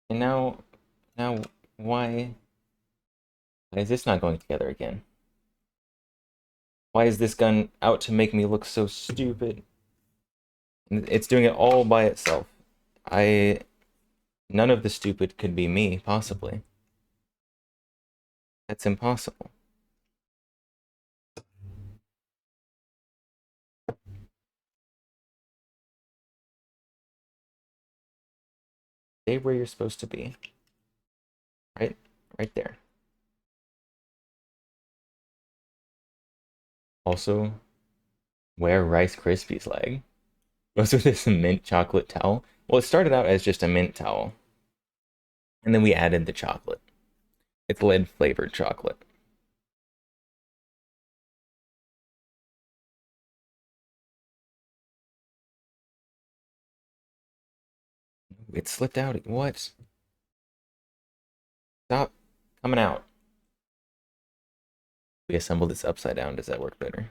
And now, why is this not going together again? Why is this gun out to make me look so stupid? It's doing it all by itself. None of the stupid could be me, possibly. That's impossible. Stay where you're supposed to be. Right there. Also, wear Rice Krispies leg. Goes with this mint chocolate towel. Well, it started out as just a mint towel, and then we added the chocolate. It's lead flavored chocolate. It slipped out. What? Stop coming out. We assemble this upside down. Does that work better?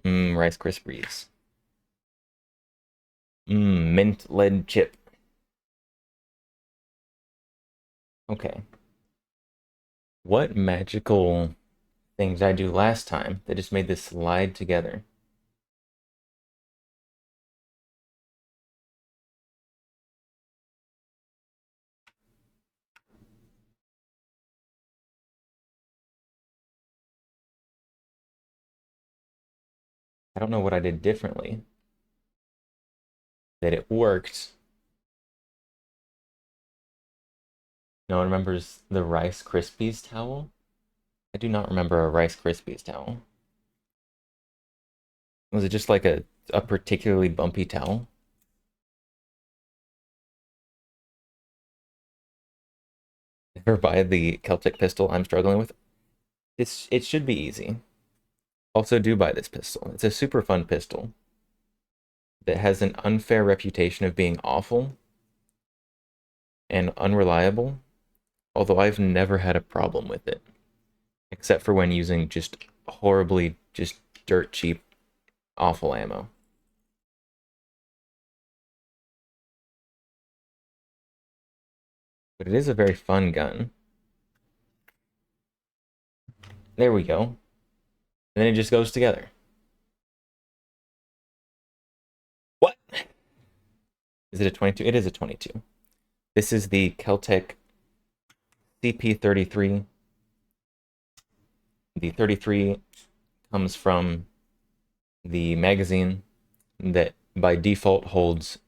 Rice Krispies. Mint lead chip. Okay. What magical thing did I do last time that just made this slide together? I don't know what I did differently. That it worked. No one remembers the Rice Krispies towel? I do not remember a Rice Krispies towel. Was it just like a particularly bumpy towel? Ever buy the Celtic pistol I'm struggling with? It should be easy. Also do buy this pistol. It's a super fun pistol that has an unfair reputation of being awful and unreliable, although I've never had a problem with it, except for when using just horribly, just dirt cheap, awful ammo. But it is a very fun gun. There we go. And then it just goes together. What? Is it a 22? It is a 22. This is the Keltec CP33. The 33 comes from the magazine that by default holds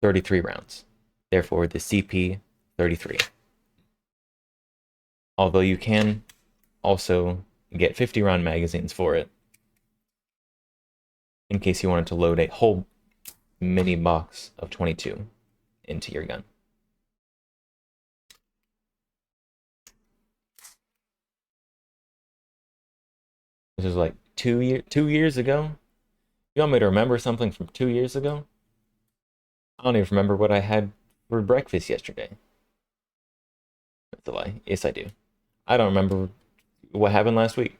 33 rounds. Therefore, the CP33. Although you can also get 50 round magazines for it in case you wanted to load a whole mini box of 22 into your gun. This is like 2 years ago. You want me to remember something from 2 years ago? I don't even remember what I had for breakfast yesterday. That's a lie. Yes, I do. I don't remember what happened last week.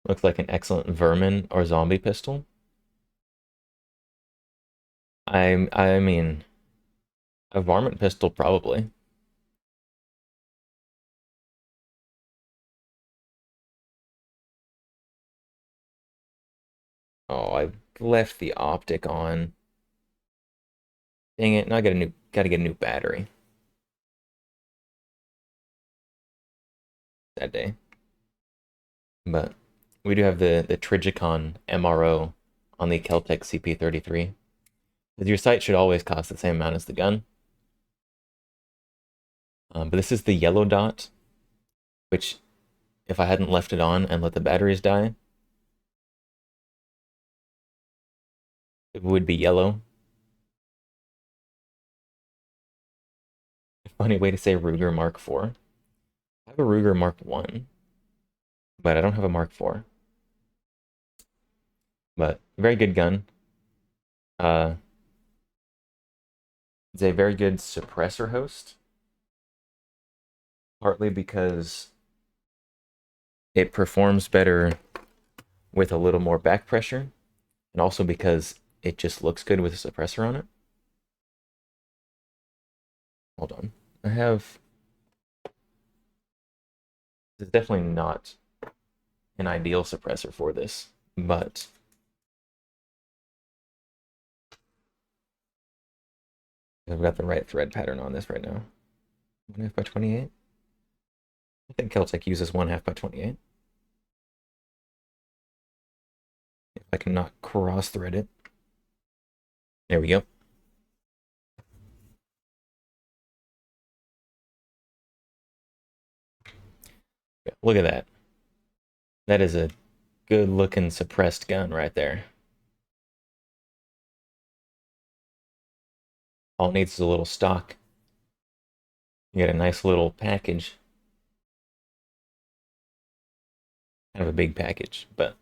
Looks like an excellent vermin or zombie pistol. I mean, a varmint pistol probably. Oh, I left the optic on. Dang it! Now I gotta get a new battery that day. But we do have the Trigicon MRO on the Keltec CP33. Your sight should always cost the same amount as the gun. But this is the yellow dot, which if I hadn't left it on and let the batteries die, it would be yellow. Funny way to say Ruger Mark IV. I have a Ruger Mark I, but I don't have a Mark IV. But very good gun. Uh, it's a very good suppressor host, partly because it performs better with a little more back pressure, and also because it just looks good with a suppressor on it. Hold on. I have... This is definitely not an ideal suppressor for this, but I've got the right thread pattern on this right now. 1/2 by 28. I think Keltec uses 1/2 by 28. If I can not cross thread it. There we go. Look at that. That is a good looking suppressed gun right there. All it needs is a little stock. You get a nice little package. Kind of a big package, but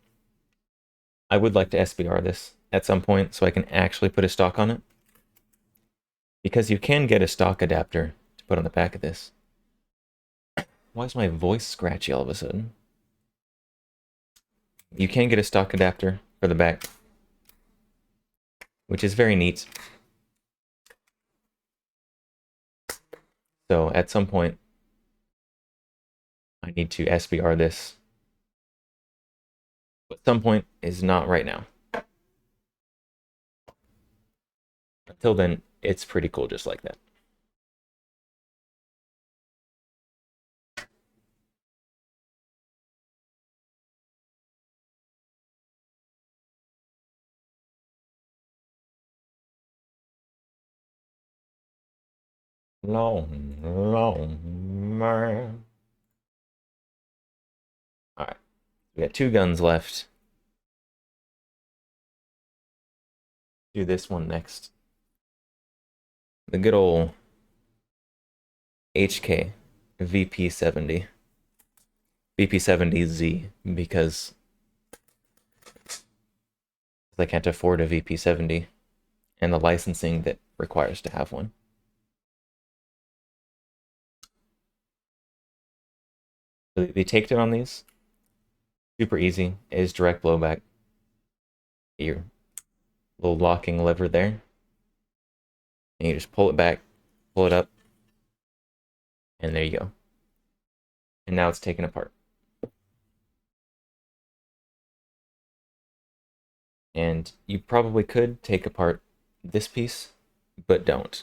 I would like to SBR this at some point so I can actually put a stock on it. Because you can get a stock adapter to put on the back of this. Why is my voice scratchy all of a sudden? You can get a stock adapter for the back, which is very neat. So at some point, I need to SBR this. But some point is not right now. Until then, it's pretty cool just like that. Long, long man. Alright, we got 2 guns left. Do this one next. The good old HK VP70. VP70Z, because I can't afford a VP70 and the licensing that requires to have one. The takedown on these, super easy, is direct blowback. Your little locking lever there. And you just pull it back, pull it up, and there you go. And now it's taken apart. And you probably could take apart this piece, but don't.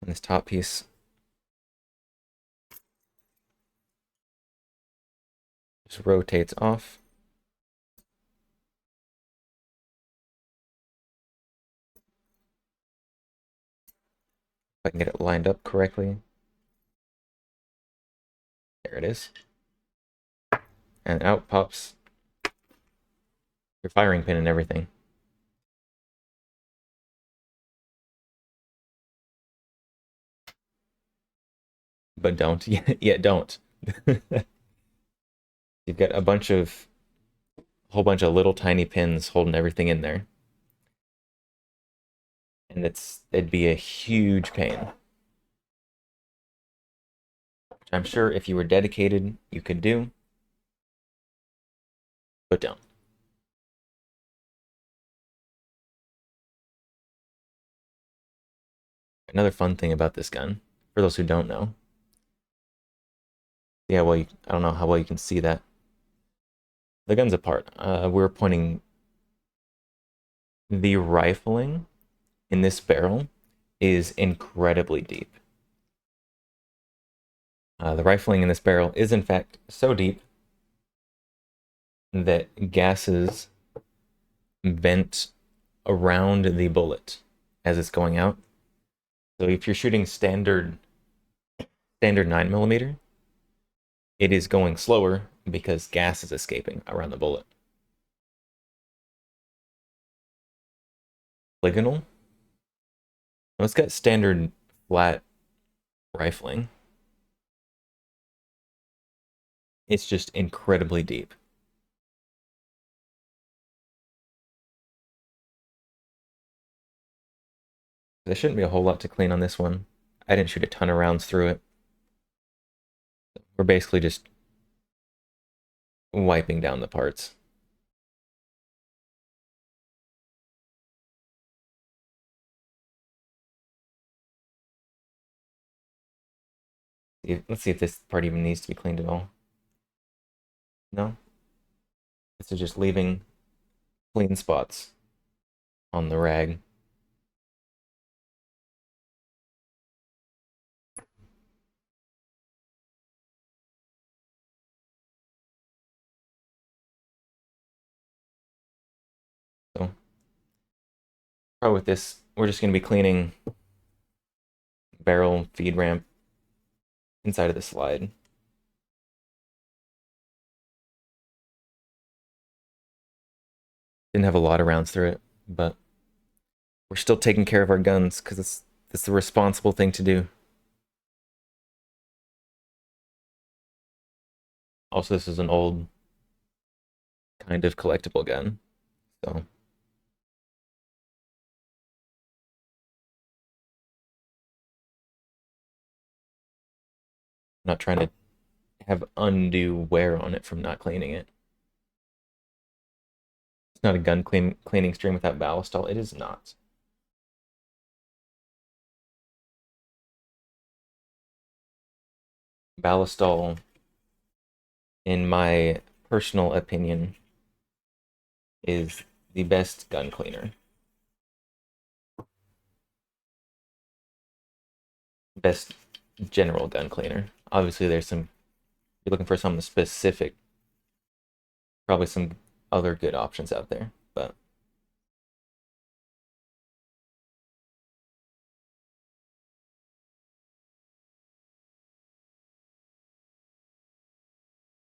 And this top piece just rotates off. If I can get it lined up correctly. There it is. And out pops your firing pin and everything. But don't. Yeah, don't. You've got a whole bunch of little tiny pins holding everything in there. And it'd be a huge pain. Which I'm sure if you were dedicated, you could do. But don't. Another fun thing about this gun, for those who don't know. Yeah, well, I don't know how well you can see that. The gun's apart. We're pointing the rifling in this barrel is incredibly deep. The rifling in this barrel is in fact so deep that gases vent around the bullet as it's going out. So if you're shooting standard 9mm, it is going slower because gas is escaping around the bullet. Polygonal. Well, it's got standard flat rifling. It's just incredibly deep. There shouldn't be a whole lot to clean on this one. I didn't shoot a ton of rounds through it. We're basically just wiping down the parts. Let's see if this part even needs to be cleaned at all. No? This is just leaving clean spots on the rag. So, probably with this, we're just going to be cleaning barrel feed ramp inside of the slide. Didn't have a lot of rounds through it, but we're still taking care of our guns because it's the responsible thing to do. Also, this is an old kind of collectible gun. So I'm not trying to have undue wear on it from not cleaning it. It's not a gun cleaning stream without Ballistol. It is not. Ballistol, in my personal opinion, is the best gun cleaner. Best general gun cleaner. Obviously, there's some. If you're looking for something specific, probably some other good options out there, but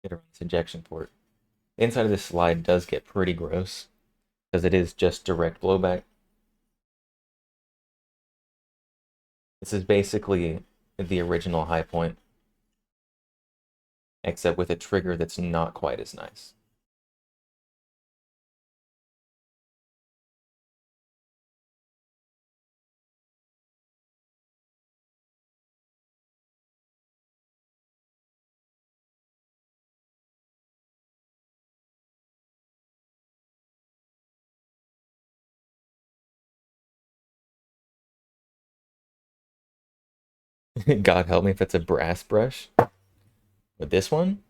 it runs ejection port. The inside of this slide does get pretty gross because it is just direct blowback. This is basically the original High Point, except with a trigger that's not quite as nice. God help me if it's a brass brush. With this one?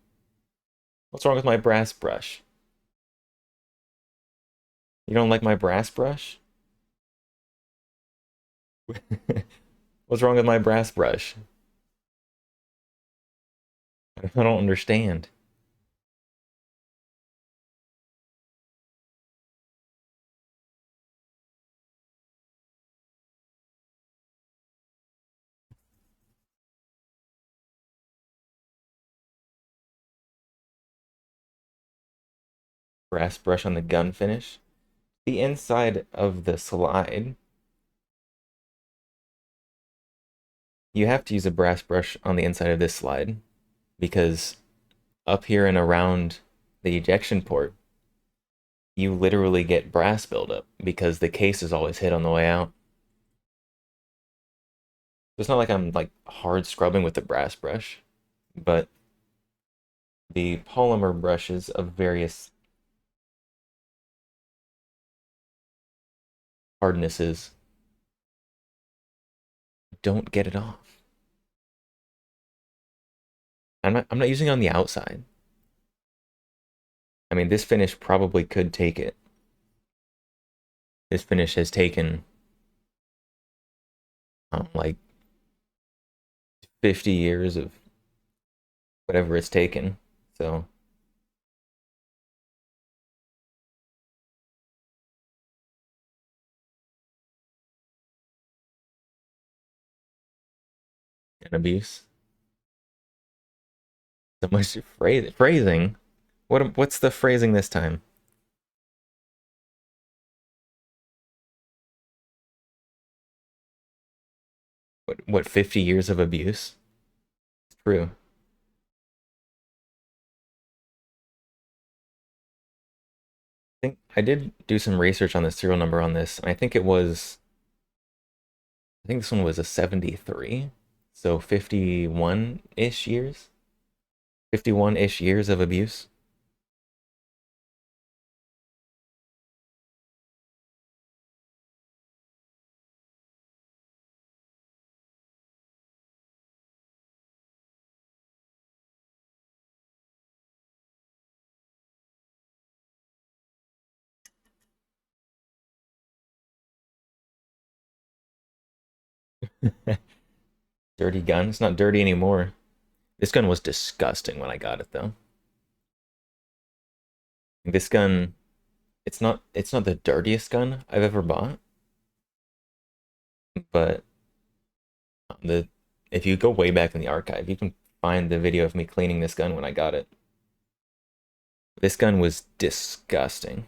What's wrong with my brass brush? You don't like my brass brush? What's wrong with my brass brush? I don't understand. Brass brush on the gun finish. The inside of the slide, you have to use a brass brush on the inside of this slide because up here and around the ejection port, you literally get brass buildup because the case is always hit on the way out. It's not like I'm like hard scrubbing with the brass brush, but the polymer brushes of various hardnesses don't get it off. I'm not using it on the outside. I mean, this finish probably could take it. This finish has taken like 50 years of whatever it's taken. So an abuse. So much phrasing. What's the phrasing this time? What 50 years of abuse? It's true. I think I did do some research on the serial number on this, and I think this one was a 73. So 51-ish years. 51-ish years of abuse. Dirty gun. It's not dirty anymore. This gun was disgusting when I got it though. This gun, it's not the dirtiest gun I've ever bought, but the if you go way back in the archive, you can find the video of me cleaning this gun when I got it. This gun was disgusting.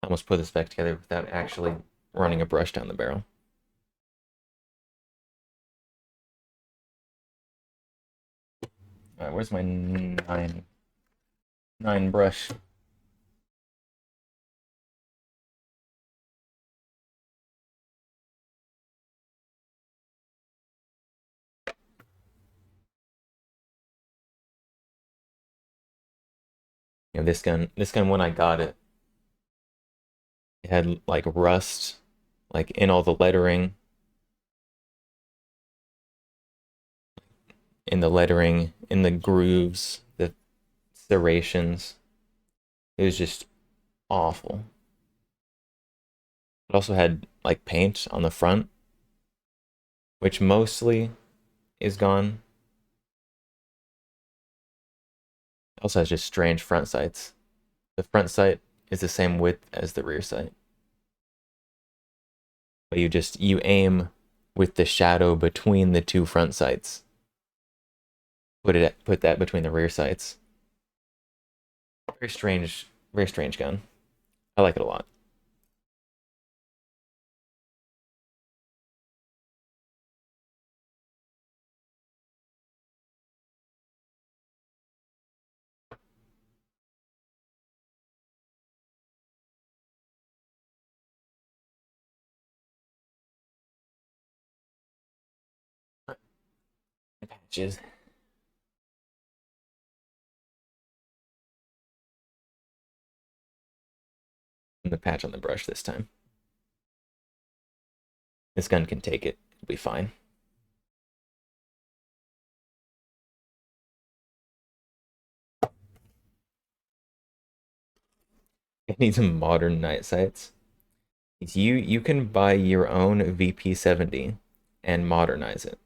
I almost put this back together without actually running a brush down the barrel. All right, where's my nine brush? You know, this gun when I got it, it had like rust, like in all the lettering, in the grooves, the serrations. It was just awful. It also had like paint on the front, which mostly is gone. It also has just strange front sights. The front sight is the same width as the rear sight. But you aim with the shadow between the two front sights. Put that between the rear sights. Very strange gun. I like it a lot. Patches. And the patch on the brush this time. This gun can take it. It'll be fine. It needs some modern night sights. You can buy your own VP70 and modernize it.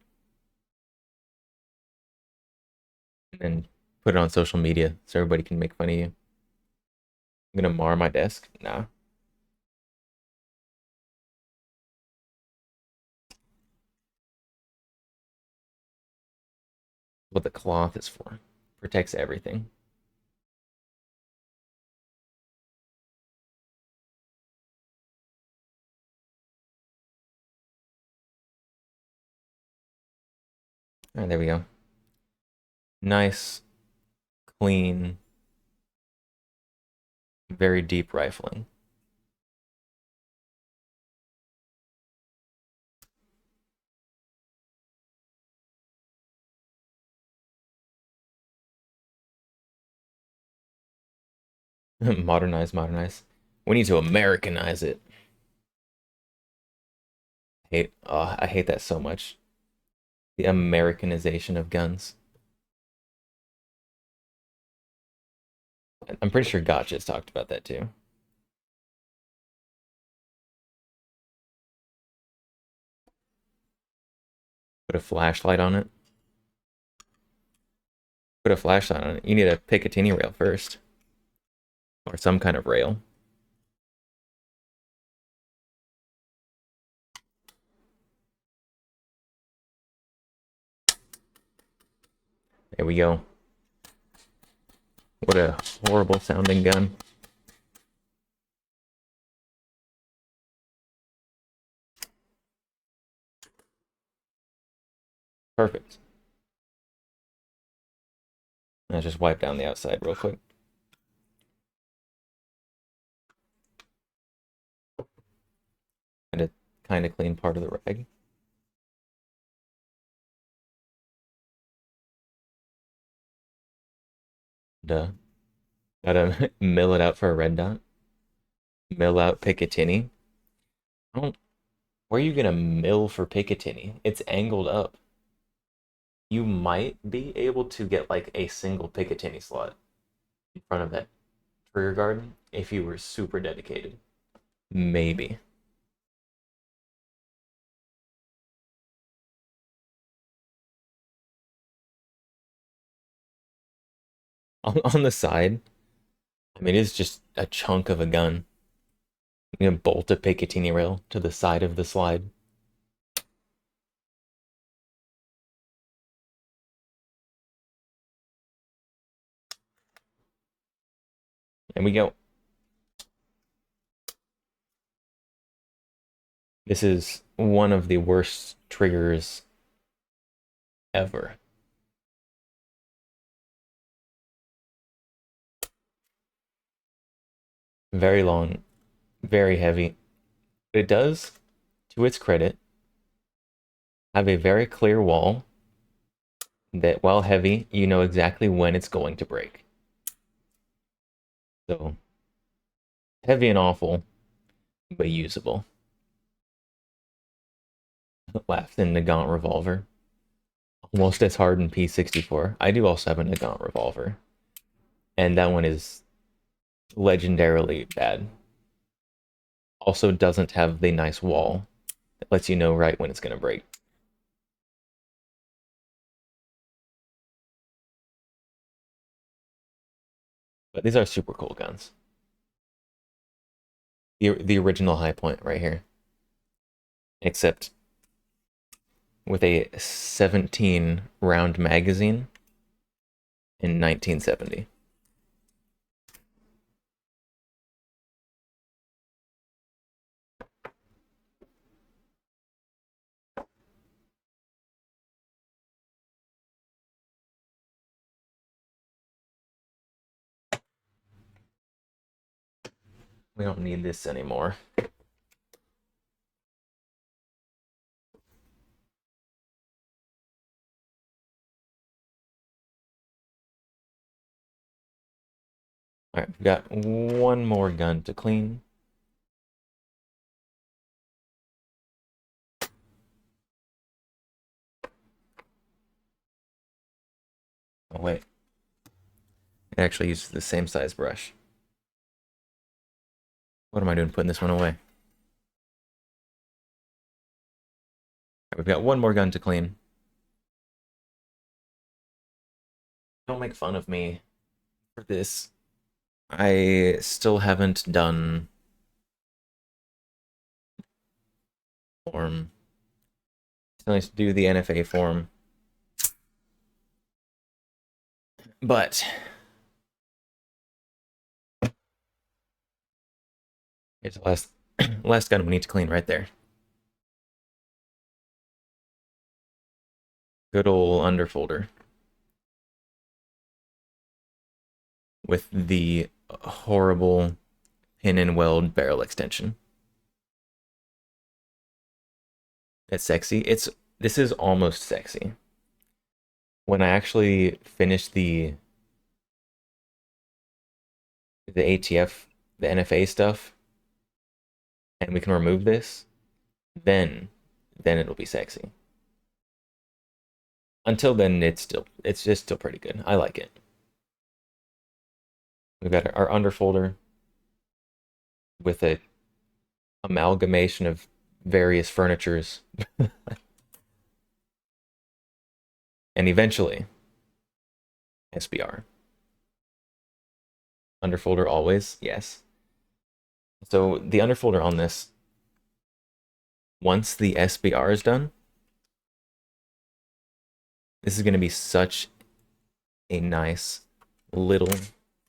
And put it on social media so everybody can make fun of you. I'm gonna mar my desk? Nah. What the cloth is for. Protects everything. Alright, there we go. Nice, clean, very deep rifling. Modernize. We need to Americanize it. I hate that so much. The Americanization of guns. I'm pretty sure Gotcha's talked about that too. Put a flashlight on it. Put a flashlight on it. You need a Picatinny rail first. Or some kind of rail. There we go. What a horrible sounding gun. Perfect. Let's just wipe down the outside real quick. And a kind of clean part of the rag. Duh. Gotta mill it out for a red dot. Mill out Picatinny. I don't. Where are you gonna mill for Picatinny? It's angled up. You might be able to get like a single Picatinny slot in front of that rear guard if you were super dedicated. Maybe. On the side, I mean, it's just a chunk of a gun. You can bolt a Picatinny rail to the side of the slide. And we go. This is one of the worst triggers ever. Very long, very heavy. But it does, to its credit, have a very clear wall that, while heavy, you know exactly when it's going to break. So heavy and awful, but usable. Laughs in Nagant revolver. Almost as hard in P64. I do also have a Nagant revolver. And that one is legendarily bad. Also doesn't have the nice wall that lets you know right when it's going to break. But these are super cool guns. The original High Point right here. Except with a 17 round magazine in 1970. We don't need this anymore. All right, we've got one more gun to clean. Oh, wait. It actually uses the same size brush. What am I doing putting this one away? Right, we've got one more gun to clean. Don't make fun of me for this. I still haven't done form. Still need to do the NFA form. But it's the last gun we need to clean right there. Good old underfolder. With the horrible pin and weld barrel extension. It's sexy. This is almost sexy. When I actually finish the ATF, the NFA stuff, and we can remove this, then it'll be sexy. Until then, it's just still pretty good. I like it. We've got our underfolder with a amalgamation of various furnitures. And eventually, SBR. Underfolder always, yes. So the underfolder on this, once the SBR is done, this is going to be such a nice little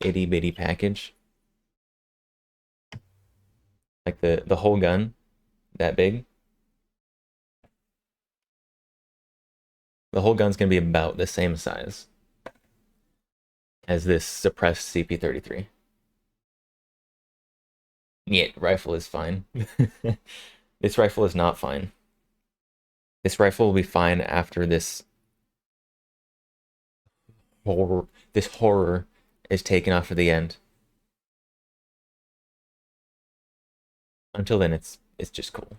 itty bitty package. Like the whole gun, that big. The whole gun's going to be about the same size as this suppressed CP33. Yeah, rifle is fine. This rifle is not fine. This rifle will be fine after this horror is taken off at the end. Until then, it's just cool.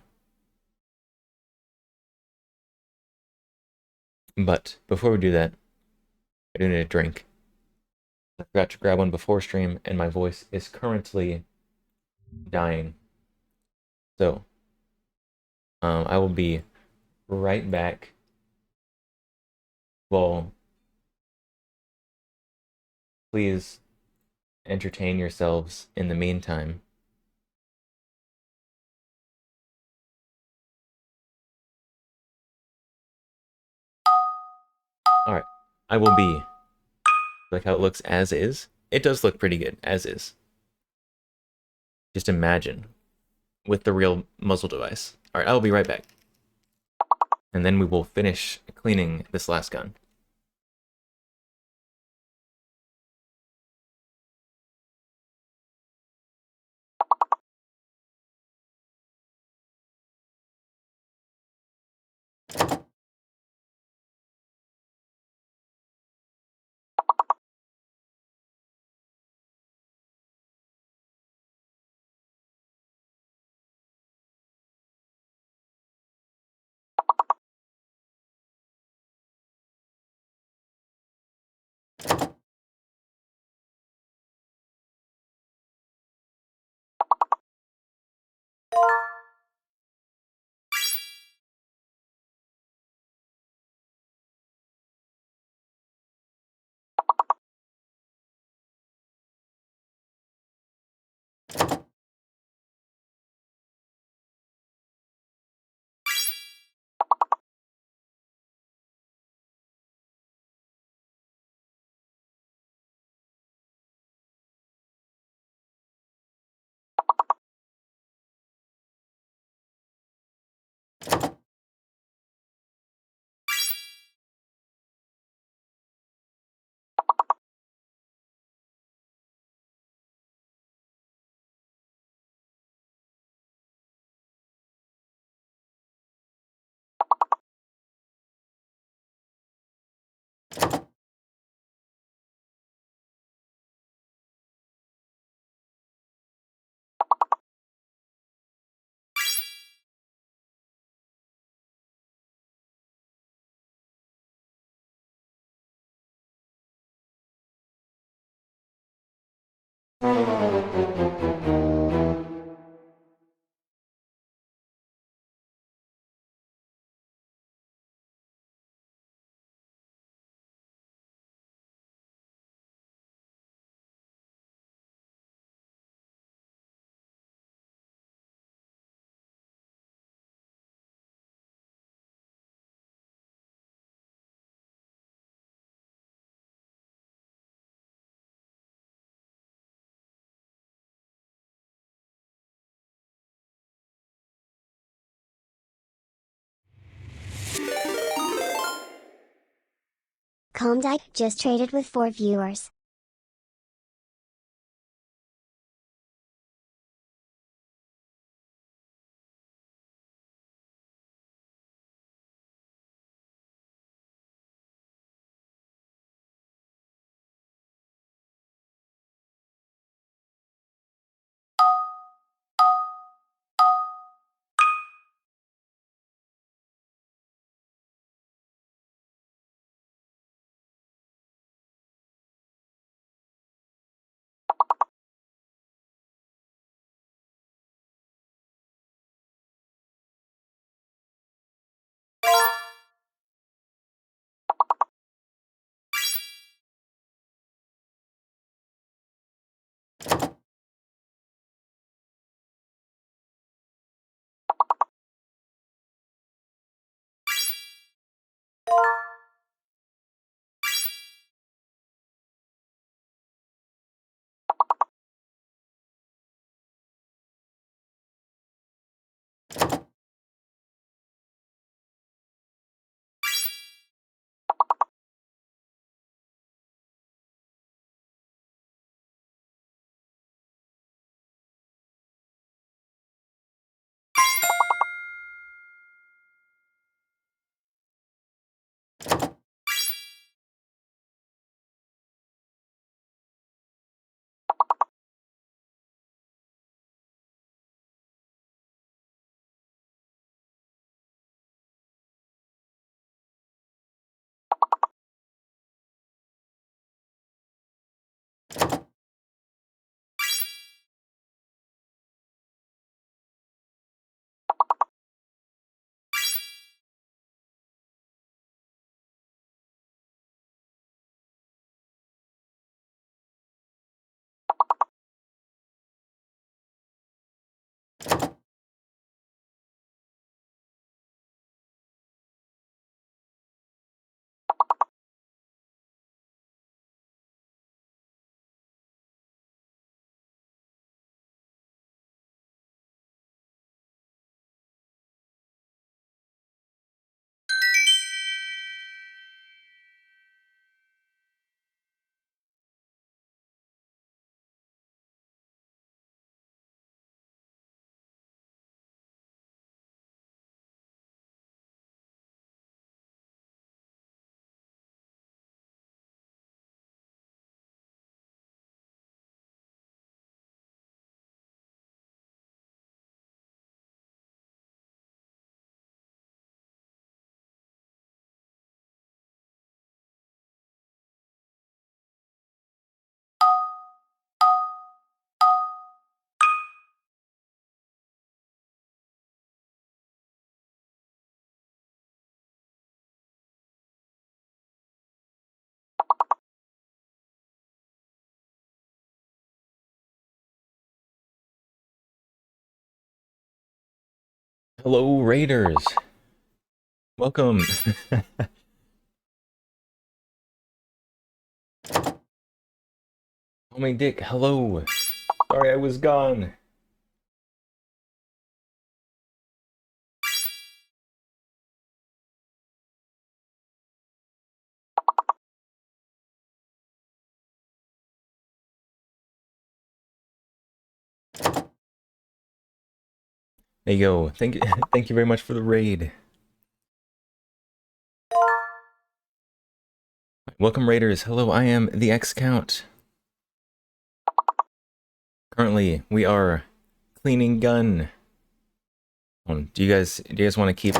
But before we do that, I do need a drink. I forgot to grab one before stream, and my voice is currently dying. So, I will be right back. Well, please entertain yourselves in the meantime. All right, I will be like how it looks as is. It does look pretty good as is. Just imagine with the real muzzle device. All right, I will be right back. And then we will finish cleaning this last gun. Comdike just traded with 4 viewers. Hello, Raiders. Welcome. Homie Dick, hello. Sorry I was gone. There you go. Thank you, thank you very much for the raid. Welcome, Raiders. Hello, I am the X Count. Currently, we are cleaning gun. Do you guys want to keep?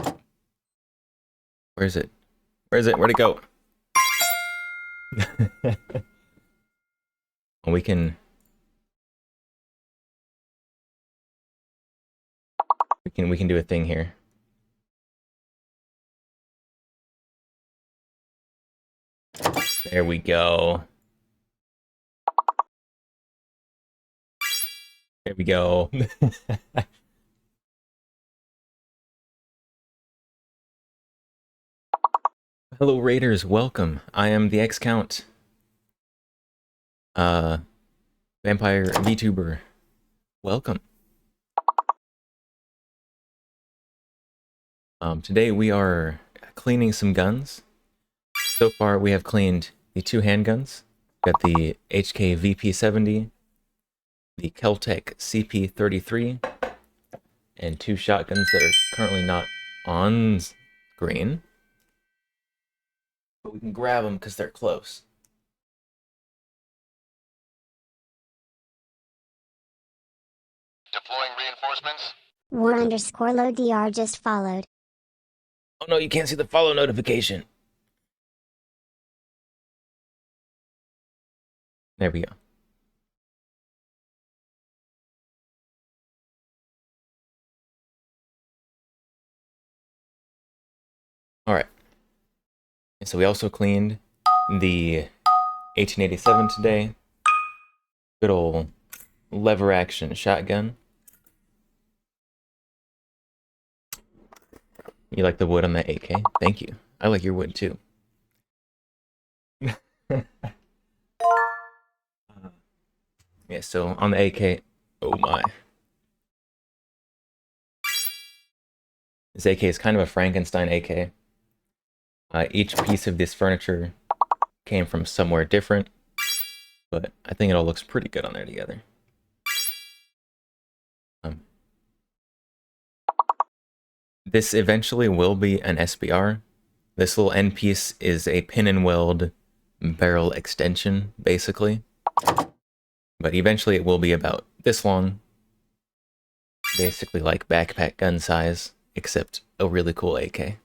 Where is it? Where is it? Where'd it go? we can do a thing here. There we go. There we go. Hello, Raiders. Welcome. I am the X Count. Vampire VTuber. Welcome. Today we are cleaning some guns. So far, we have cleaned the 2 handguns. Got the HK VP70, the Keltec CP33, and 2 shotguns that are currently not on screen. But we can grab them because they're close. Deploying reinforcements. War_low DR just followed. Oh no, you can't see the follow notification. There we go. Alright. So we also cleaned the 1887 today. Good old lever action shotgun. You like the wood on that AK? Thank you. I like your wood too. Yeah, so on the AK, oh my. This AK is kind of a Frankenstein AK. Each piece of this furniture came from somewhere different, but I think it all looks pretty good on there together. This eventually will be an SBR. This little end piece is a pin and weld barrel extension, basically. But eventually it will be about this long. Basically like backpack gun size, except a really cool AK.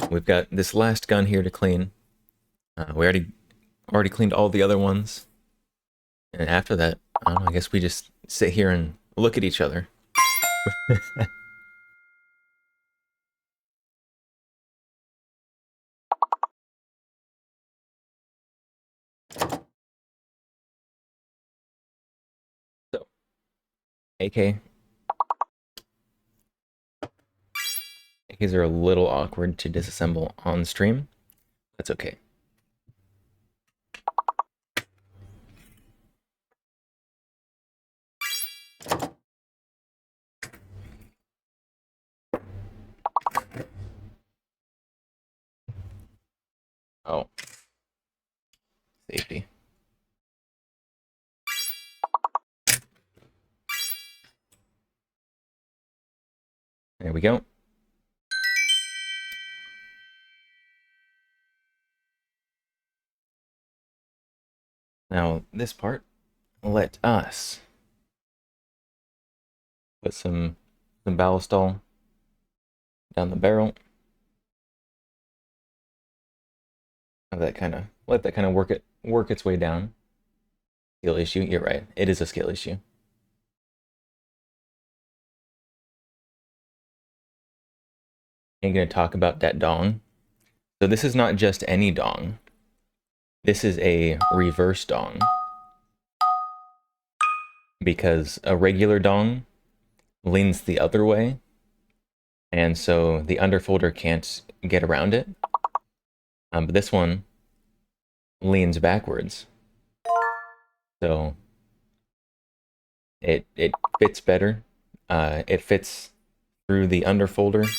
We've got this last gun here to clean. We already cleaned all the other ones. And after that, I don't know, I guess we just sit here and look at each other. So, AK. AKs are a little awkward to disassemble on stream. That's okay. Oh. Safety. There we go. Now, this part, let us put some ballistol down the barrel. Let that kind of work its way down. Skill issue. You're right. It is a skill issue. Ain't gonna talk about that dong. So this is not just any dong. This is a reverse dong. Because a regular dong leans the other way, and so the underfolder can't get around it. But this one leans backwards. So it fits better. It fits through the underfolder,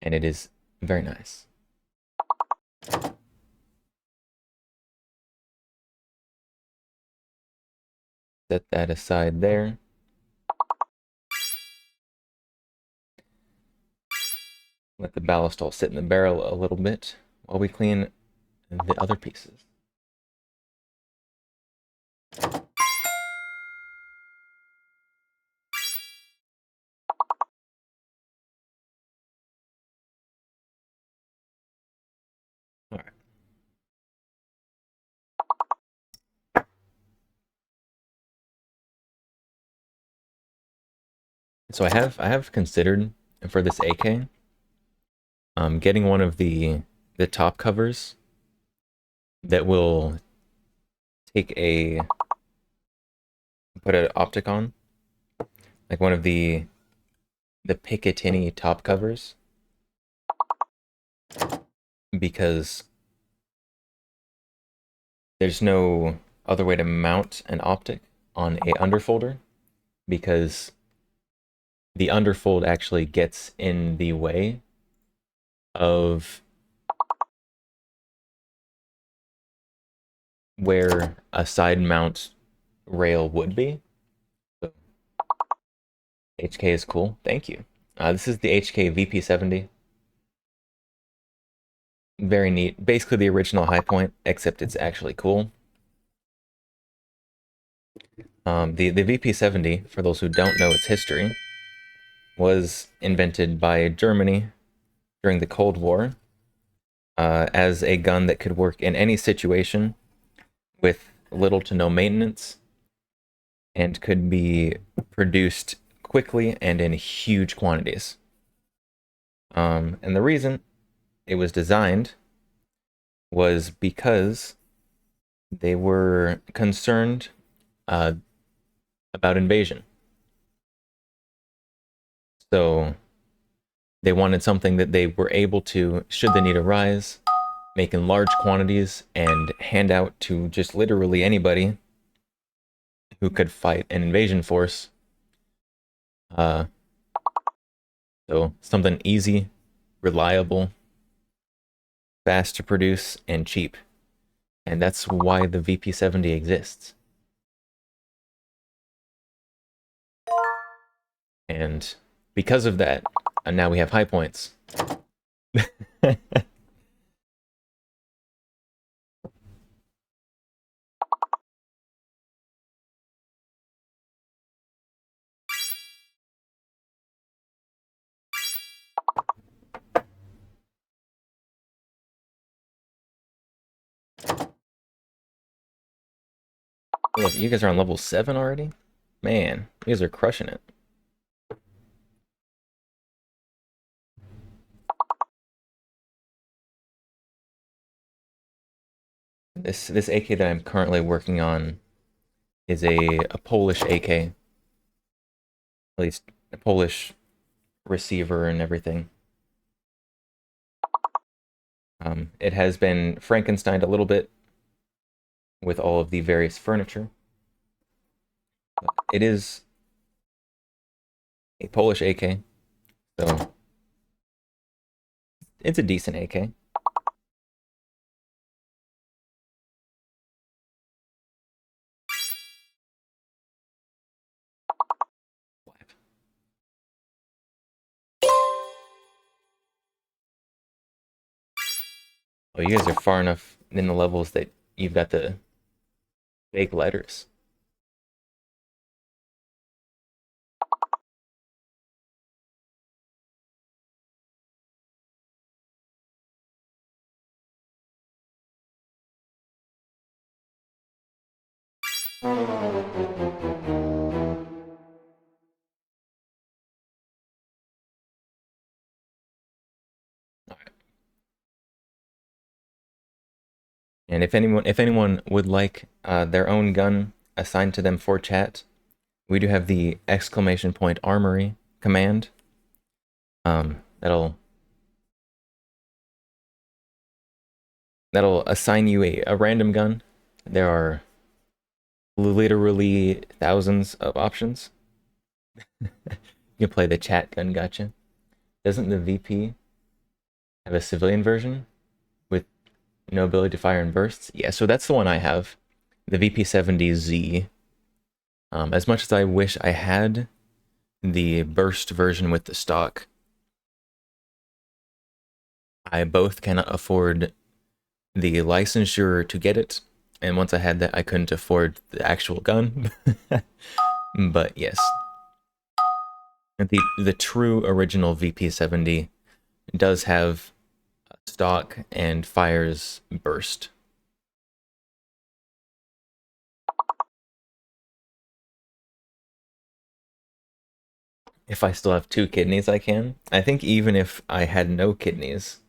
and it is very nice. Set that aside there. Let the ballast sit in the barrel a little bit while we clean the other pieces. All right. So I have considered for this AK, getting one of the top covers that will put an optic on, like one of the Picatinny top covers, because there's no other way to mount an optic on a underfolder, because the underfold actually gets in the way of where a side mount rail would be. So HK is cool. Thank you. This is the HK VP70. Very neat. Basically the original High Point, except it's actually cool. The VP70, for those who don't know its history, was invented by Germany during the Cold War as a gun that could work in any situation with little to no maintenance and could be produced quickly and in huge quantities. And the reason it was designed was because they were concerned about invasion. So they wanted something that they were able to, should the need arise, make in large quantities and hand out to just literally anybody who could fight an invasion force. So something easy, reliable, fast to produce, and cheap. And that's why the VP70 exists. And because of that, now we have High Points. Look, you guys are on level 7 already? Man, you guys are crushing it. This AK that I'm currently working on is a Polish AK. At least a Polish receiver and everything. It has been Frankensteined a little bit with all of the various furniture. But it is a Polish AK, so it's a decent AK. Oh, you guys are far enough in the levels that you've got the fake letters. Alright, And if anyone would like their own gun assigned to them for chat, we do have the exclamation point armory command. That'll assign you a random gun. There are literally thousands of options. You can play the chat gun gotcha. Doesn't the VP have a civilian version with no ability to fire in bursts? Yeah, so that's the one I have, the VP70Z. As much as I wish I had the burst version with the stock, I both cannot afford the licensure to get it, and once I had that, I couldn't afford the actual gun. But yes, the true original VP70 does have stock and fires burst. If I still have 2 kidneys, I can. I think even if I had no kidneys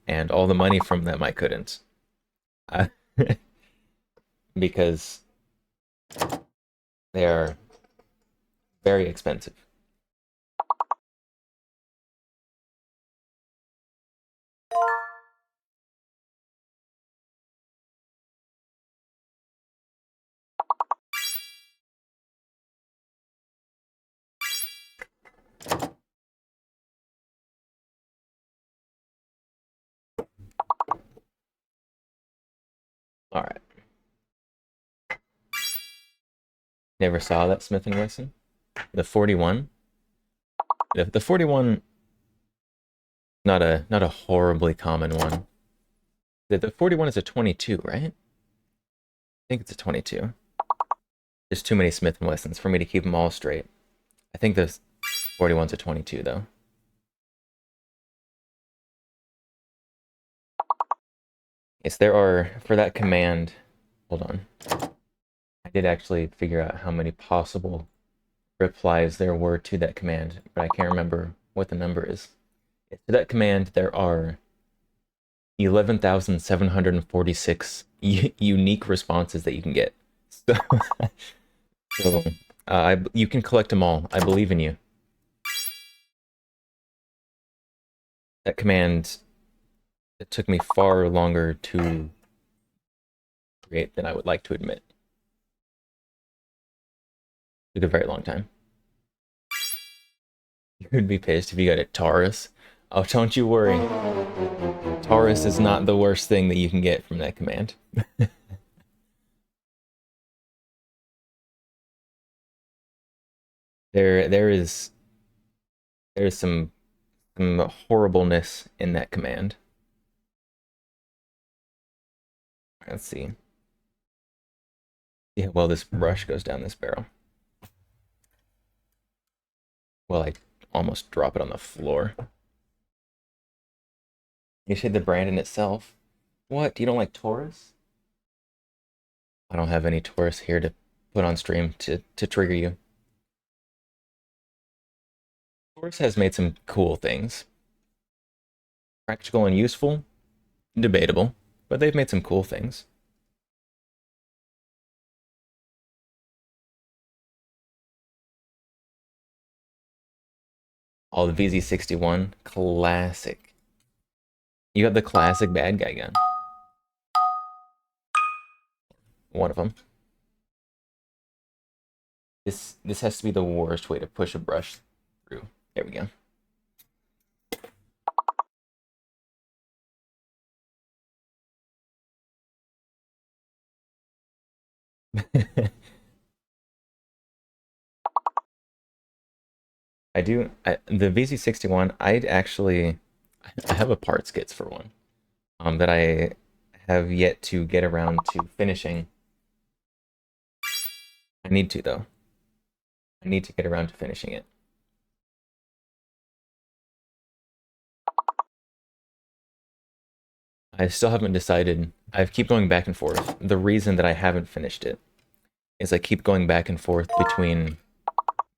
and all the money from them, I couldn't. Because they are very expensive. All right. Never saw that Smith & Wesson. The 41. The 41, not a horribly common one. The 41 is a 22, right? I think it's a 22. There's too many Smith & Wessons for me to keep them all straight. I think the 41's a 22, though. Yes, there are, for that command, hold on. I did actually figure out how many possible replies there were to that command, but I can't remember what the number is. To that command, there are 11,746 unique responses that you can get. So, you can collect them all. I believe in you. That command, it took me far longer to create than I would like to admit. It took a very long time. You'd be pissed if you got a Taurus. Oh, don't you worry. Taurus is not the worst thing that you can get from that command. There's some horribleness in that command. Let's see. Yeah, well, this brush goes down this barrel. Well, I almost drop it on the floor. You said the brand in itself. What? You don't like Taurus? I don't have any Taurus here to put on stream to trigger you. Taurus has made some cool things. Practical and useful, debatable, but they've made some cool things. Oh, the VZ61, classic. You got the classic bad guy gun. One of them. This has to be the worst way to push a brush through. There we go. The VZ61, I have a parts kits for one. That I have yet to get around to finishing. I need to, though. I need to get around to finishing it. I still haven't decided. I keep going back and forth. The reason that I haven't finished it is I keep going back and forth between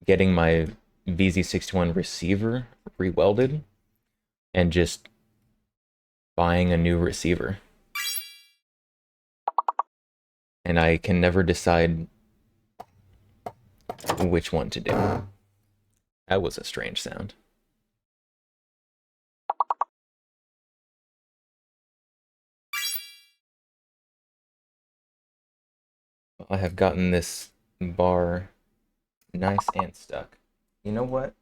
getting my VZ61 receiver rewelded and just buying a new receiver. and I can never decide which one to do. That was a strange sound. I have gotten this bar nice and stuck. You know what?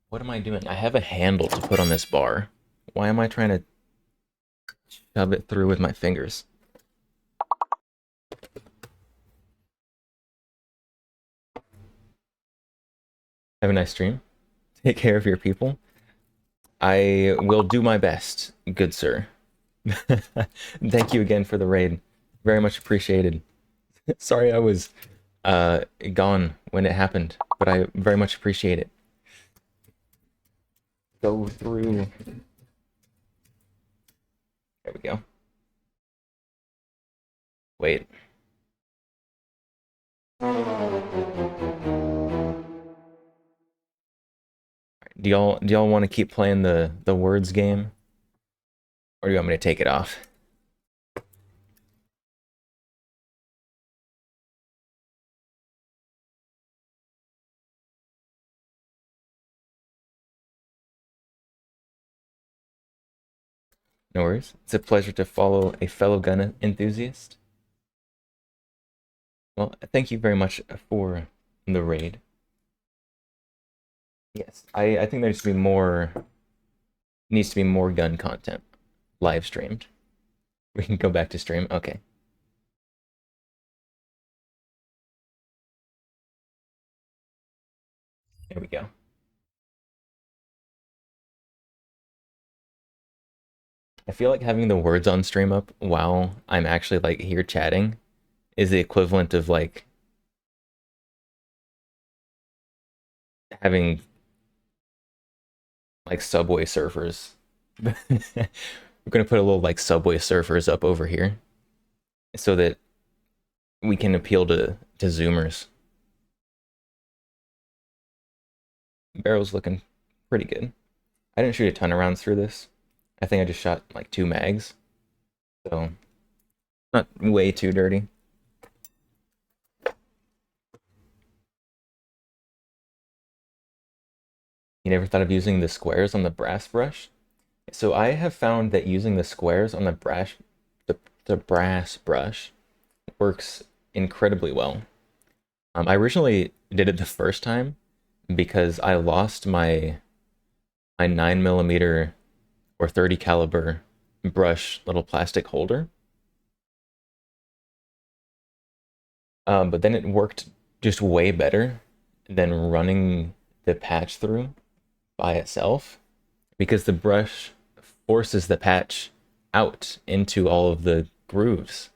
What am I doing? I have a handle to put on this bar. Why am I trying to shove it through with my fingers? Have a nice stream. Take care of your people. I will do my best, good sir. Thank you again for the raid. Very much appreciated. Sorry I was gone when it happened, but I very much appreciate it. Go through. There we go. Wait. Do y'all want to keep playing the words game? Or do you want me to take it off? No worries. It's a pleasure to follow a fellow gun enthusiast. Well, thank you very much for the raid. Yes, I think there needs to be more gun content live streamed. We can go back to stream. Okay. There we go. I feel like having the words on stream up while I'm actually like here chatting is the equivalent of like having like Subway Surfers. We're gonna put a little like Subway Surfers up over here so that we can appeal to Zoomers. Barrel's looking pretty good. I didn't shoot a ton of rounds through this. I think I just shot like 2 mags. So not way too dirty. You never thought of using the squares on the brass brush? So I have found that using the squares on the brass brush works incredibly well. I originally did it the first time because I lost my 9mm or 30 caliber brush little plastic holder. But then it worked just way better than running the patch through by itself because the brush forces the patch out into all of the grooves.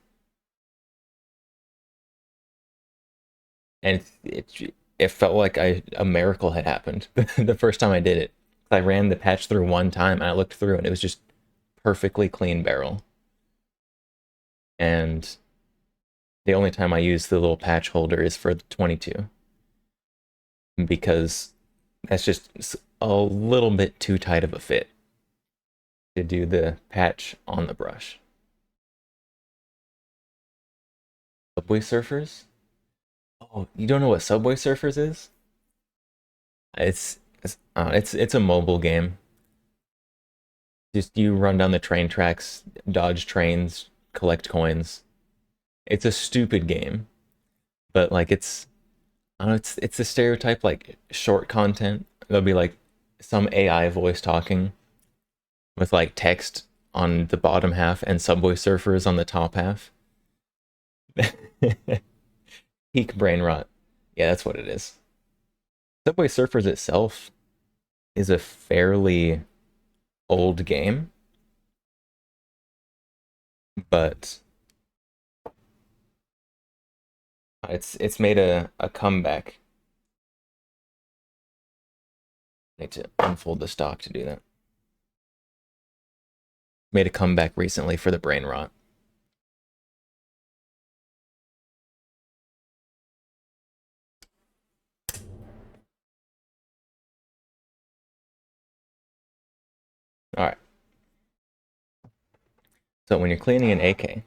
And it felt like a miracle had happened the first time I did it. I ran the patch through one time and I looked through and it was just perfectly clean barrel. And the only time I use the little patch holder is for the 22 because that's just a little bit too tight of a fit to do the patch on the brush. Subway Surfers? Oh, you don't know what Subway Surfers is? It's a mobile game. Just you run down the train tracks, dodge trains, collect coins. It's a stupid game, but like I don't know, it's the stereotype like short content. There'll be like some AI voice talking with like text on the bottom half and Subway Surfers on the top half. Peak brain rot. Yeah, that's what it is. Subway Surfers itself is a fairly old game, but it's made a comeback. I need to unfold the stock to do that. Made a comeback recently for the brain rot. All right. So when you're cleaning an AK,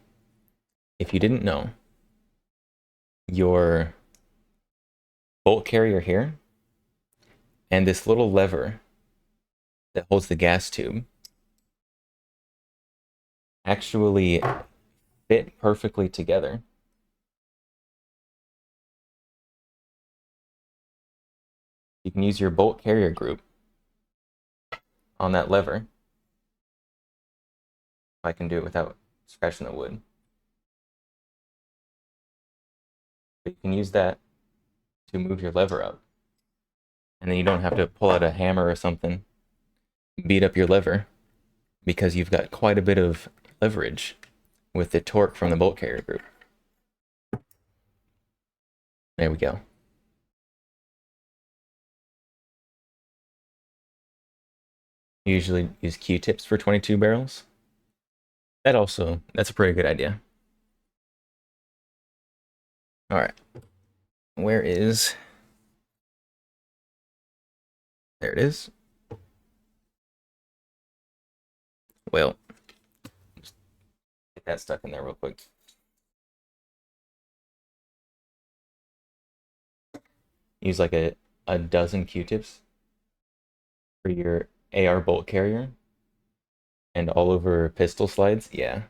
if you didn't know, your bolt carrier here and this little lever that holds the gas tube actually fit perfectly together. You can use your bolt carrier group on that lever. I can do it without scratching the wood. But you can use that to move your lever up. And then you don't have to pull out a hammer or something, beat up your lever, because you've got quite a bit of leverage with the torque from the bolt carrier group. There we go. Usually use Q-tips for 22 barrels. That's a pretty good idea. All right. Where is... There it is. Well, just get that stuck in there real quick. Use like a dozen Q-tips for your AR bolt carrier and all over pistol slides. Yeah,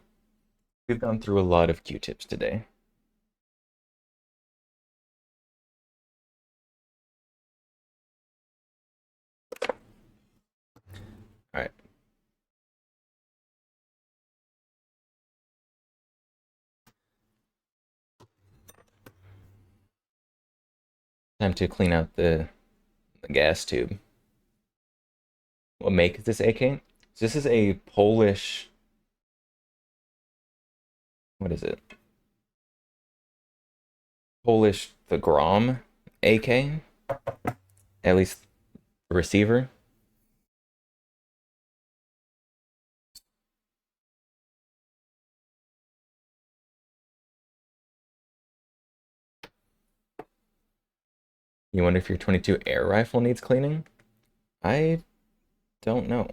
we've gone through a lot of Q-tips today. All right. Time to clean out the gas tube. What make is this AK? So this is a Polish... What is it? Polish the Grom AK? At least the receiver. You wonder if your 22 air rifle needs cleaning? I don't know.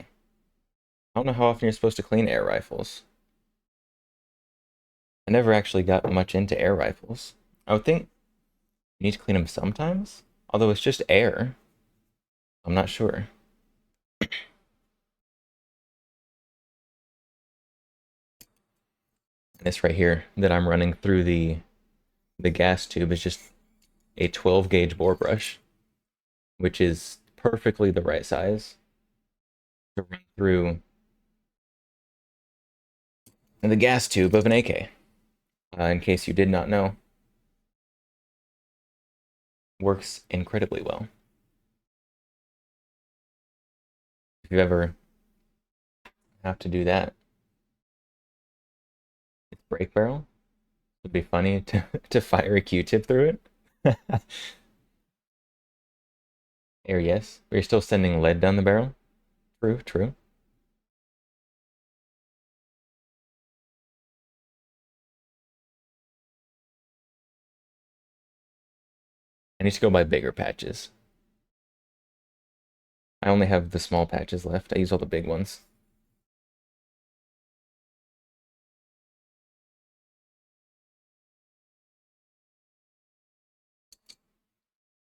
I don't know how often you're supposed to clean air rifles. I never actually got much into air rifles. I would think you need to clean them sometimes, although it's just air. I'm not sure. This right here that I'm running through the gas tube is just a 12 gauge bore brush, which is perfectly the right size to run through the gas tube of an AK. In case you did not know, works incredibly well. If you ever have to do that, it's brake barrel. It'd be funny to fire a Q-tip through it. Air, yes. But you're still sending lead down the barrel. True, true. I need to go buy bigger patches. I only have the small patches left. I use all the big ones.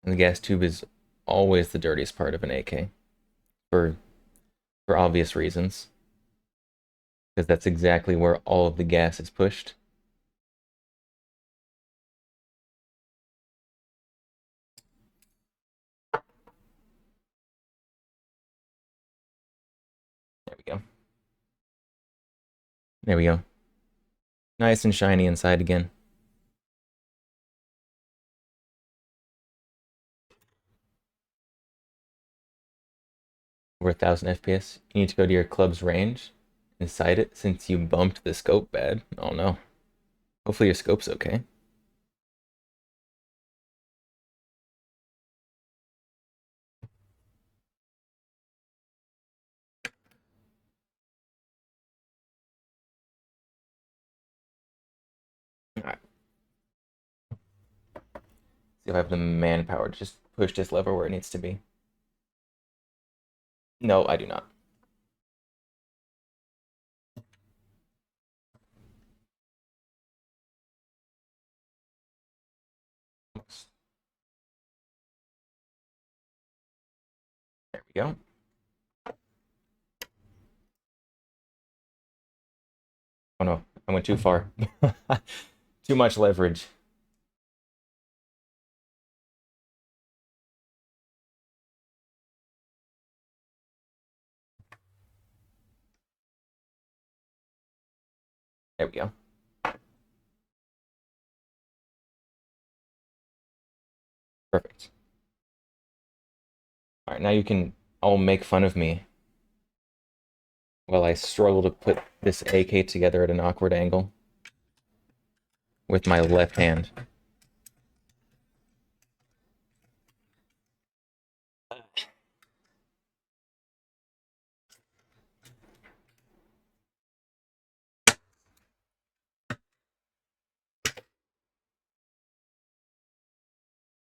And the gas tube is always the dirtiest part of an AK. For obvious reasons. Because that's exactly where all of the gas is pushed. There we go. There we go. Nice and shiny inside again. Over 1,000 FPS. You need to go to your club's range and sight it since you bumped the scope bad. Oh no. Hopefully your scope's okay. Alright. See if I have the manpower to just push this lever where it needs to be. No, I do not. Go. Oh no, I went too far. Too much leverage. There we go. Perfect. All right, now you can all make fun of me while I struggle to put this AK together at an awkward angle with my left hand.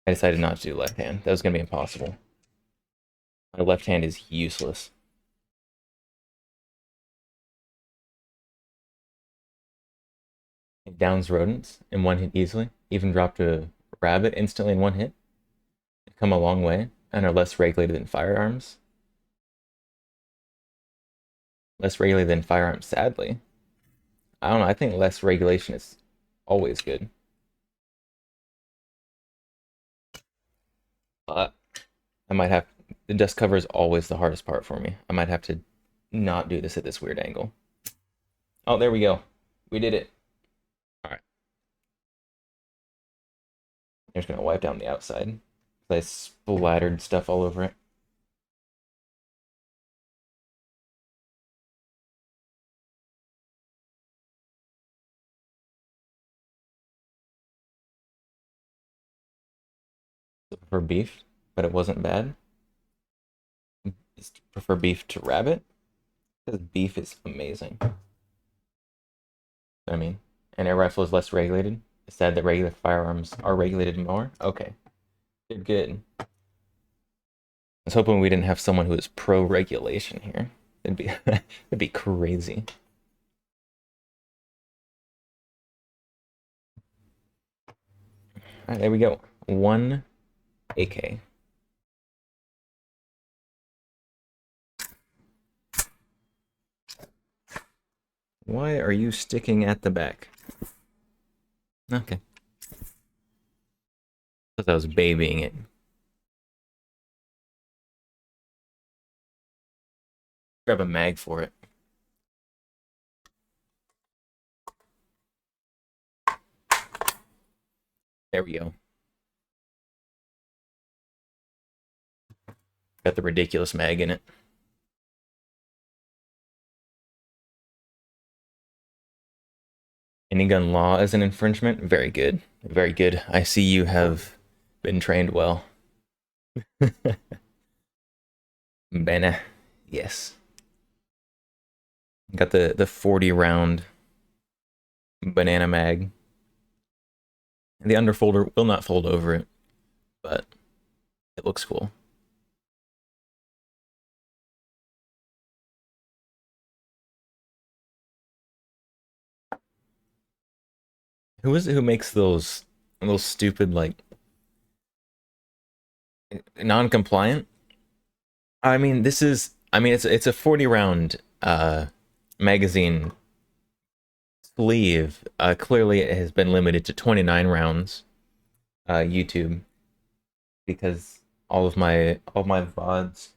I decided not to do left hand. That was going to be impossible. My left hand is useless. It downs rodents in one hit easily. Even dropped a rabbit instantly in one hit. They've come a long way and are less regulated than firearms. Less regulated than firearms, sadly. I don't know. I think less regulation is always good. But I might have... The dust cover is always the hardest part for me. I might have to not do this at this weird angle. Oh, there we go. We did it. All right. I'm just going to wipe down the outside. I splattered stuff all over it. I prefer beef, but it wasn't bad. I prefer beef to rabbit because beef is amazing. I mean, an air rifle is less regulated. It's sad that regular firearms are regulated more. Okay, good. I was hoping we didn't have someone who is pro regulation here. It'd be crazy. All right, there we go. 1 AK. Why are you sticking at the back? Okay. Thought I was babying it. Grab a mag for it. There we go. Got the ridiculous mag in it. Any gun law is an infringement? Very good. Very good. I see you have been trained well. Bene. Yes. Got the 40 round banana mag. The underfolder will not fold over it, but it looks cool. Who is it who makes those stupid, like, non-compliant? I mean, it's a 40 round magazine sleeve. Clearly it has been limited to 29 rounds. YouTube, because all of my VODs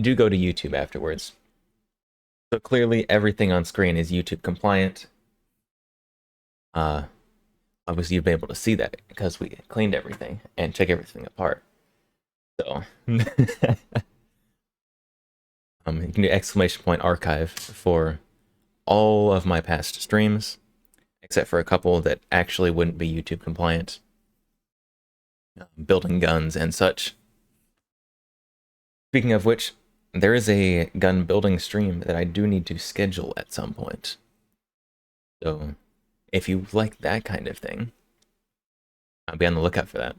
do go to YouTube afterwards. So clearly everything on screen is YouTube compliant. Obviously you've been able to see that because we cleaned everything and check everything apart. So you can do ! archive for all of my past streams, except for a couple that actually wouldn't be YouTube compliant. Building guns and such. Speaking of which, there is a gun building stream that I do need to schedule at some point. So if you like that kind of thing, I'll be on the lookout for that.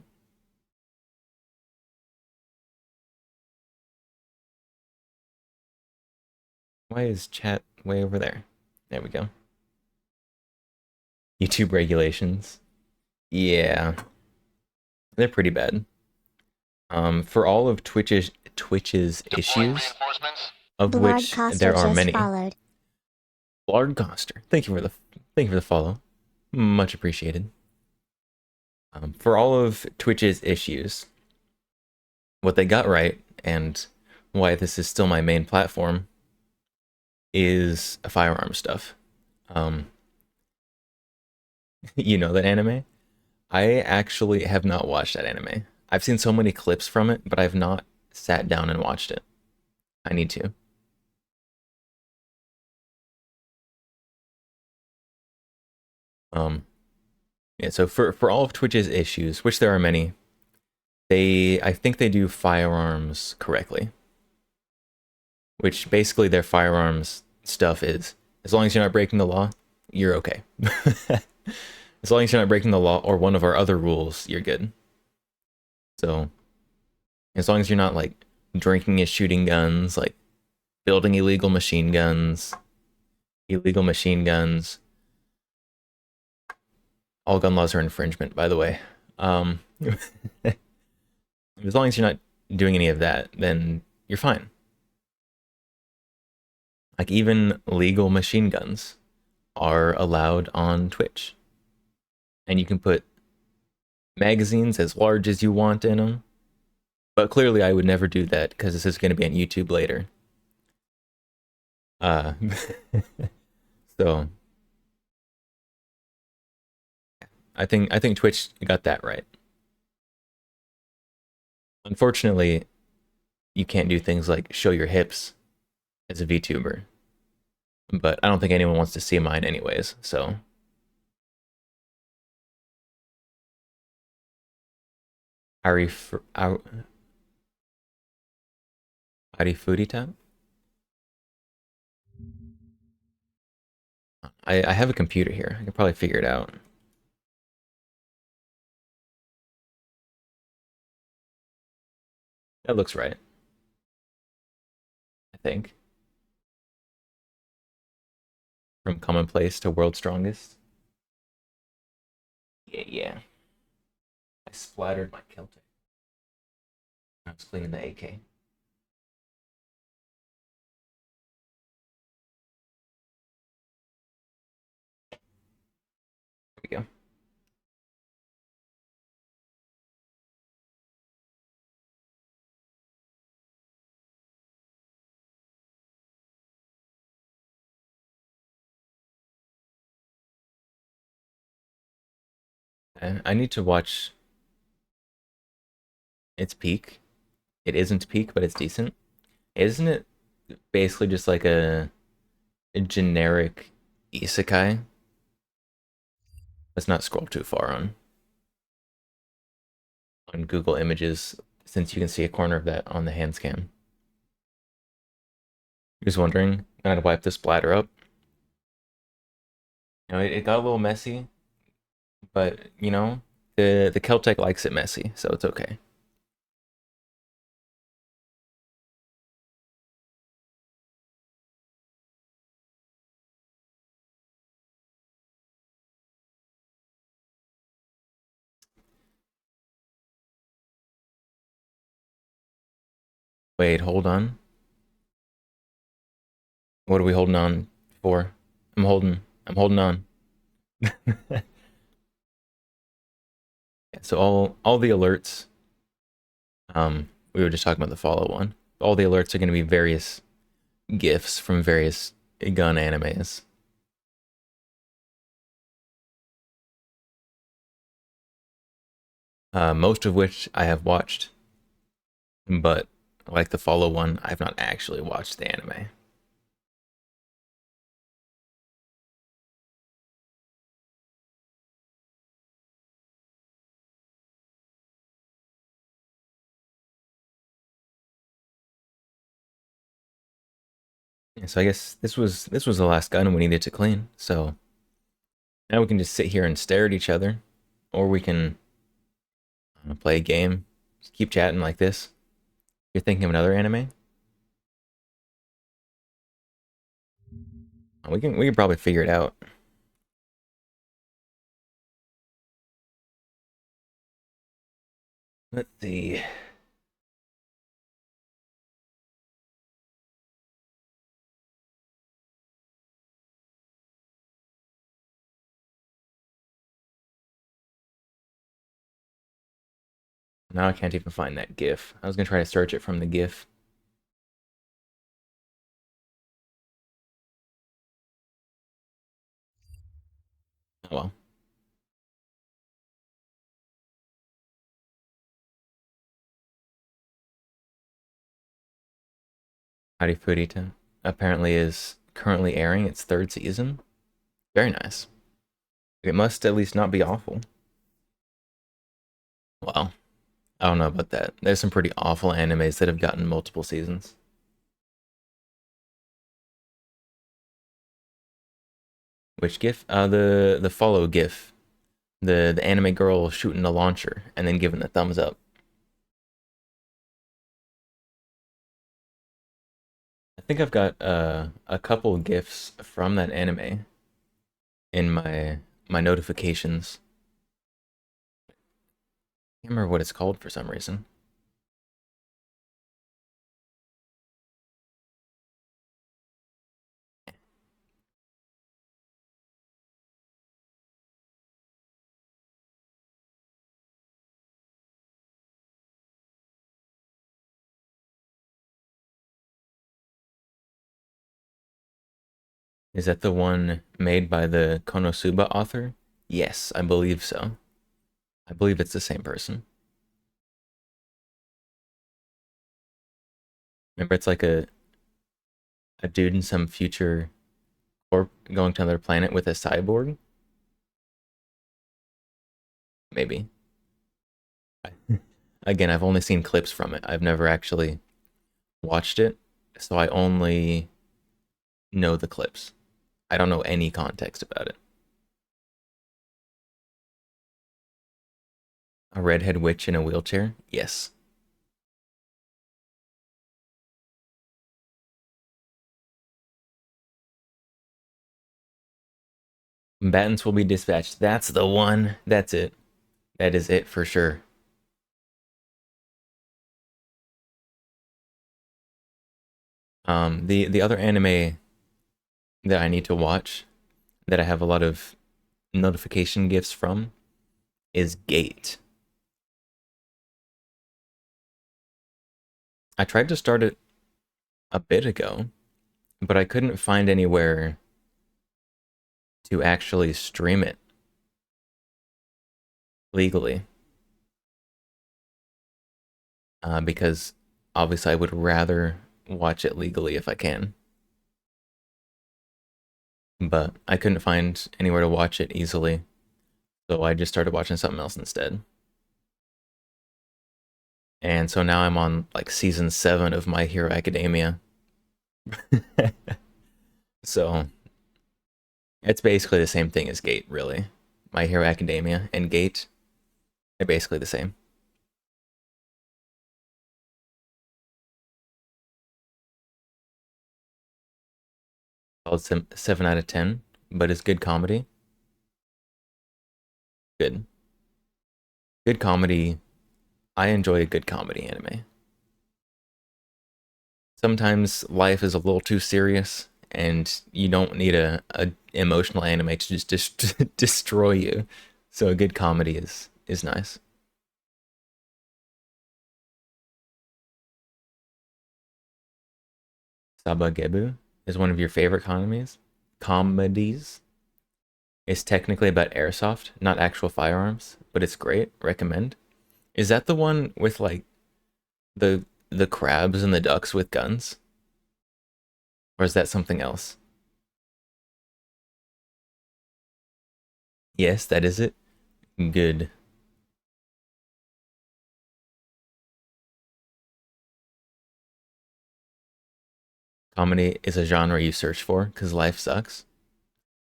Why is chat way over there? There we go. YouTube regulations. Yeah. They're pretty bad. For all of Twitch's Twitch's Deploying issues, reinforcements. of Blard which Coster there are just many. followed. Blard Coster, thank you for the follow, much appreciated. For all of Twitch's issues, what they got right, and why this is still my main platform, is firearm stuff. You know that anime? I actually have not watched that anime. I've seen so many clips from it, but I've not sat down and watched it. I need to. Yeah, so for all of Twitch's issues, which there are many, I think they do firearms correctly. Which basically their firearms stuff is, as long as you're not breaking the law, you're okay. As long as you're not breaking the law or one of our other rules, you're good. So, as long as you're not like drinking and shooting guns, like building illegal machine guns, all gun laws are infringement, by the way. As long as you're not doing any of that, then you're fine. Like even legal machine guns are allowed on Twitch. And you can put magazines as large as you want in them. But clearly I would never do that because this is going to be on YouTube later. So I think Twitch got that right. Unfortunately, you can't do things like show your hips as a VTuber. But I don't think anyone wants to see mine anyways, so. Arifurita? I have a computer here. I can probably figure it out. That looks right. I think. From commonplace to world's strongest. Yeah. I splattered my Celtic. I was cleaning the AK. Here we go. And I need to watch its peak. It isn't peak, but it's decent. Isn't it basically just like a generic isekai? Let's not scroll too far on Google Images, since you can see a corner of that on the hands cam. Just wondering, I gotta wipe this bladder up. You know, it got a little messy, but you know, the Celtic likes it messy, so it's okay. Wait, hold on. What are we holding on for? I'm holding on. So all the alerts, we were just talking about the follow one. All the alerts are going to be various GIFs from various gun animes. Most of which I have watched, but like the follow one, I've not actually watched the anime. So I guess this was the last gun we needed to clean. So now we can just sit here and stare at each other, or we can play a game, just keep chatting like this. You're thinking of another anime? We can probably figure it out. Let's see. now I can't even find that GIF. I was gonna try to search it from the GIF. Oh well. Howdy Furita apparently is currently airing its third season. Very nice. It must at least not be awful. Well, I don't know about that. There's some pretty awful animes that have gotten multiple seasons. Which GIF? The follow GIF. The anime girl shooting the launcher and then giving the thumbs up. I think I've got a couple GIFs from that anime in my notifications. I can't remember what it's called for some reason. Is that the one made by the Konosuba author? Yes, I believe so. I believe it's the same person. Remember, it's like a dude in some future corp going to another planet with a cyborg? Maybe. Again, I've only seen clips from it. I've never actually watched it, so I only know the clips. I don't know any context about it. A redhead witch in a wheelchair? Yes. Combatants will be dispatched. That's the one. That's it. That is it for sure. The other anime that I need to watch that I have a lot of notification gifts from is Gate. I tried to start it a bit ago, but I couldn't find anywhere to actually stream it legally. Because obviously I would rather watch it legally if I can. But I couldn't find anywhere to watch it easily, so I just started watching something else instead. And so now I'm on like season 7 of My Hero Academia. So it's basically the same thing as Gate, really. My Hero Academia and Gate, they're basically the same. Called 7 out of 10, but it's good comedy. Good. Good comedy. I enjoy a good comedy anime. Sometimes life is a little too serious, and you don't need a emotional anime to just destroy you. So a good comedy is nice. Sabagebu is one of your favorite comedies. Comedies. It's technically about airsoft, not actual firearms, but it's great. Recommend. Is that the one with like the crabs and the ducks with guns? Or is that something else? Yes, that is it. Good. Comedy is a genre you search for because life sucks.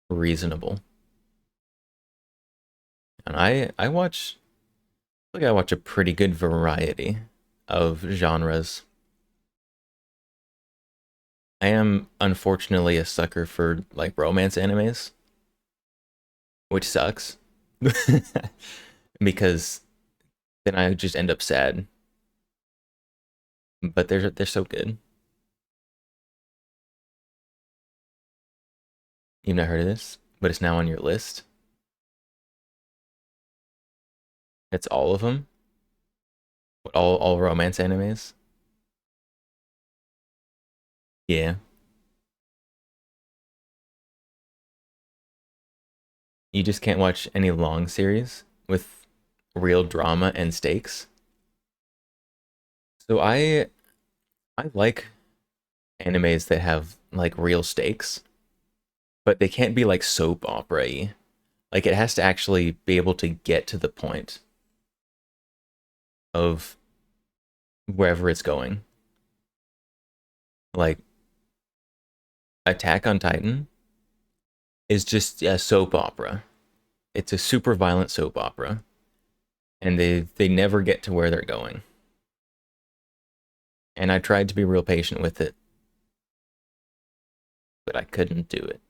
Reasonable. And I watch like I watch a pretty good variety of genres. I am unfortunately a sucker for like romance animes, which sucks. Because then I just end up sad. But they're so good. You've not heard of this, but it's now on your list. It's all of them. What, all romance animes? Yeah. You just can't watch any long series with real drama and stakes. So I like animes that have like real stakes, but they can't be like soap opera-y. Like it has to actually be able to get to the point of wherever it's going. Like Attack on Titan is just a soap opera. It's a super violent soap opera, and they never get to where they're going. And I tried to be real patient with it, but I couldn't do it.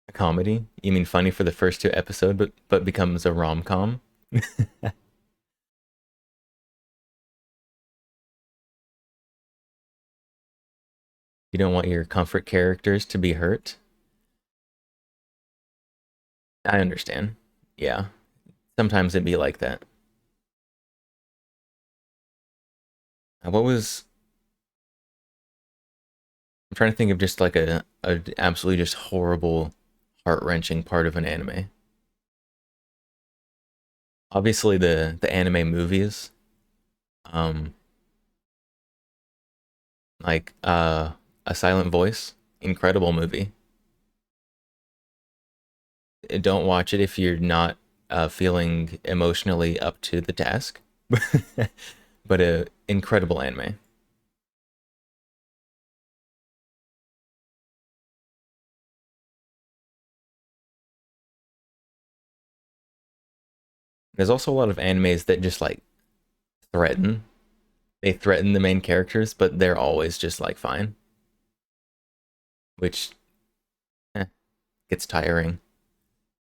A comedy? You mean funny for the first two episodes, but becomes a rom com? You don't want your comfort characters to be hurt? I understand. Yeah, sometimes it'd be like that. What was I'm trying to think of just like a absolutely just horrible, heart wrenching part of an anime. Obviously the anime movies, um, like A Silent Voice, incredible movie. Don't watch it if you're not feeling emotionally up to the task, but a incredible anime. There's also a lot of animes that just like threaten. They threaten the main characters, but they're always just like fine, which gets tiring.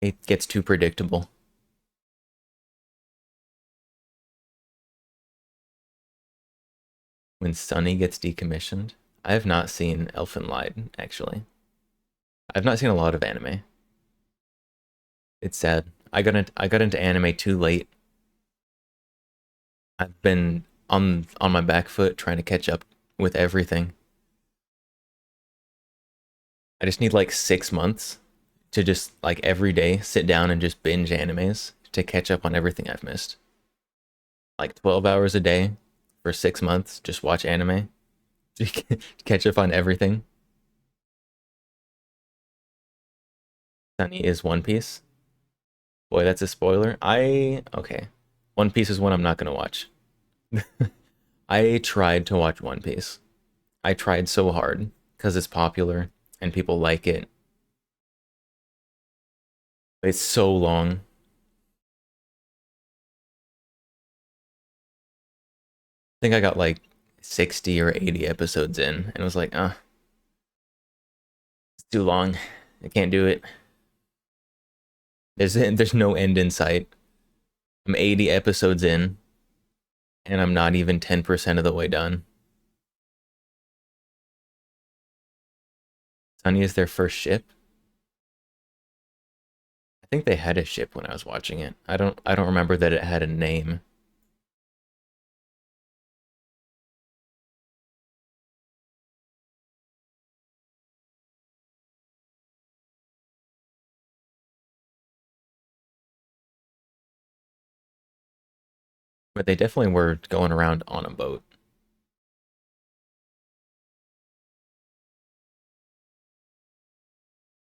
It gets too predictable. When Sunny gets decommissioned. I have not seen Elfen Lied, actually. I've not seen a lot of anime. It's sad. I got into anime too late. I've been on my back foot trying to catch up with everything. I just need like 6 months to just like every day sit down and just binge animes to catch up on everything I've missed. Like 12 hours a day for 6 months, just watch anime to catch up on everything. Sunny is One Piece. Boy, that's a spoiler. Okay. One Piece is one I'm not gonna watch. I tried to watch One Piece. I tried so hard because it's popular and people like it. It's so long. I think I got like 60 or 80 episodes in and was like, it's too long. I can't do it. There's no end in sight. I'm 80 episodes in and I'm not even 10% of the way done. Sunny is their first ship. I think they had a ship when I was watching it. I don't remember that it had a name. But they definitely were going around on a boat.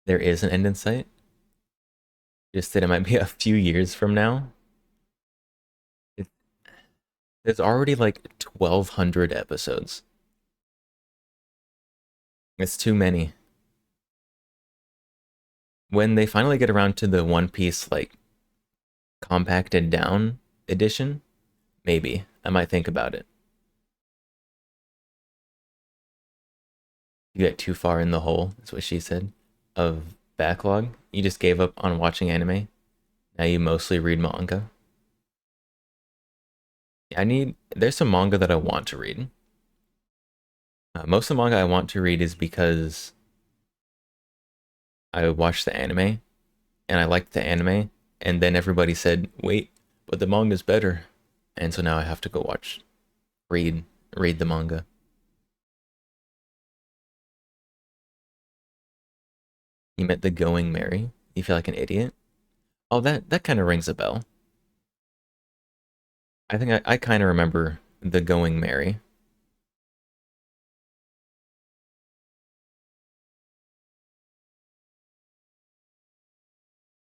There is an end in sight. Just that it might be a few years from now. It, there's already like 1,200 episodes. It's too many. When they finally get around to the One Piece like compacted down edition, maybe I might think about it. You get too far in the hole, that's what she said, of backlog. You just gave up on watching anime. Now you mostly read manga. There's some manga that I want to read. Most of the manga I want to read is because I watched the anime and I liked the anime, and then everybody said, wait, but the manga's better. And so now I have to go read the manga. You met the Going Merry? You feel like an idiot? Oh, that kind of rings a bell. I think I kind of remember the Going Merry.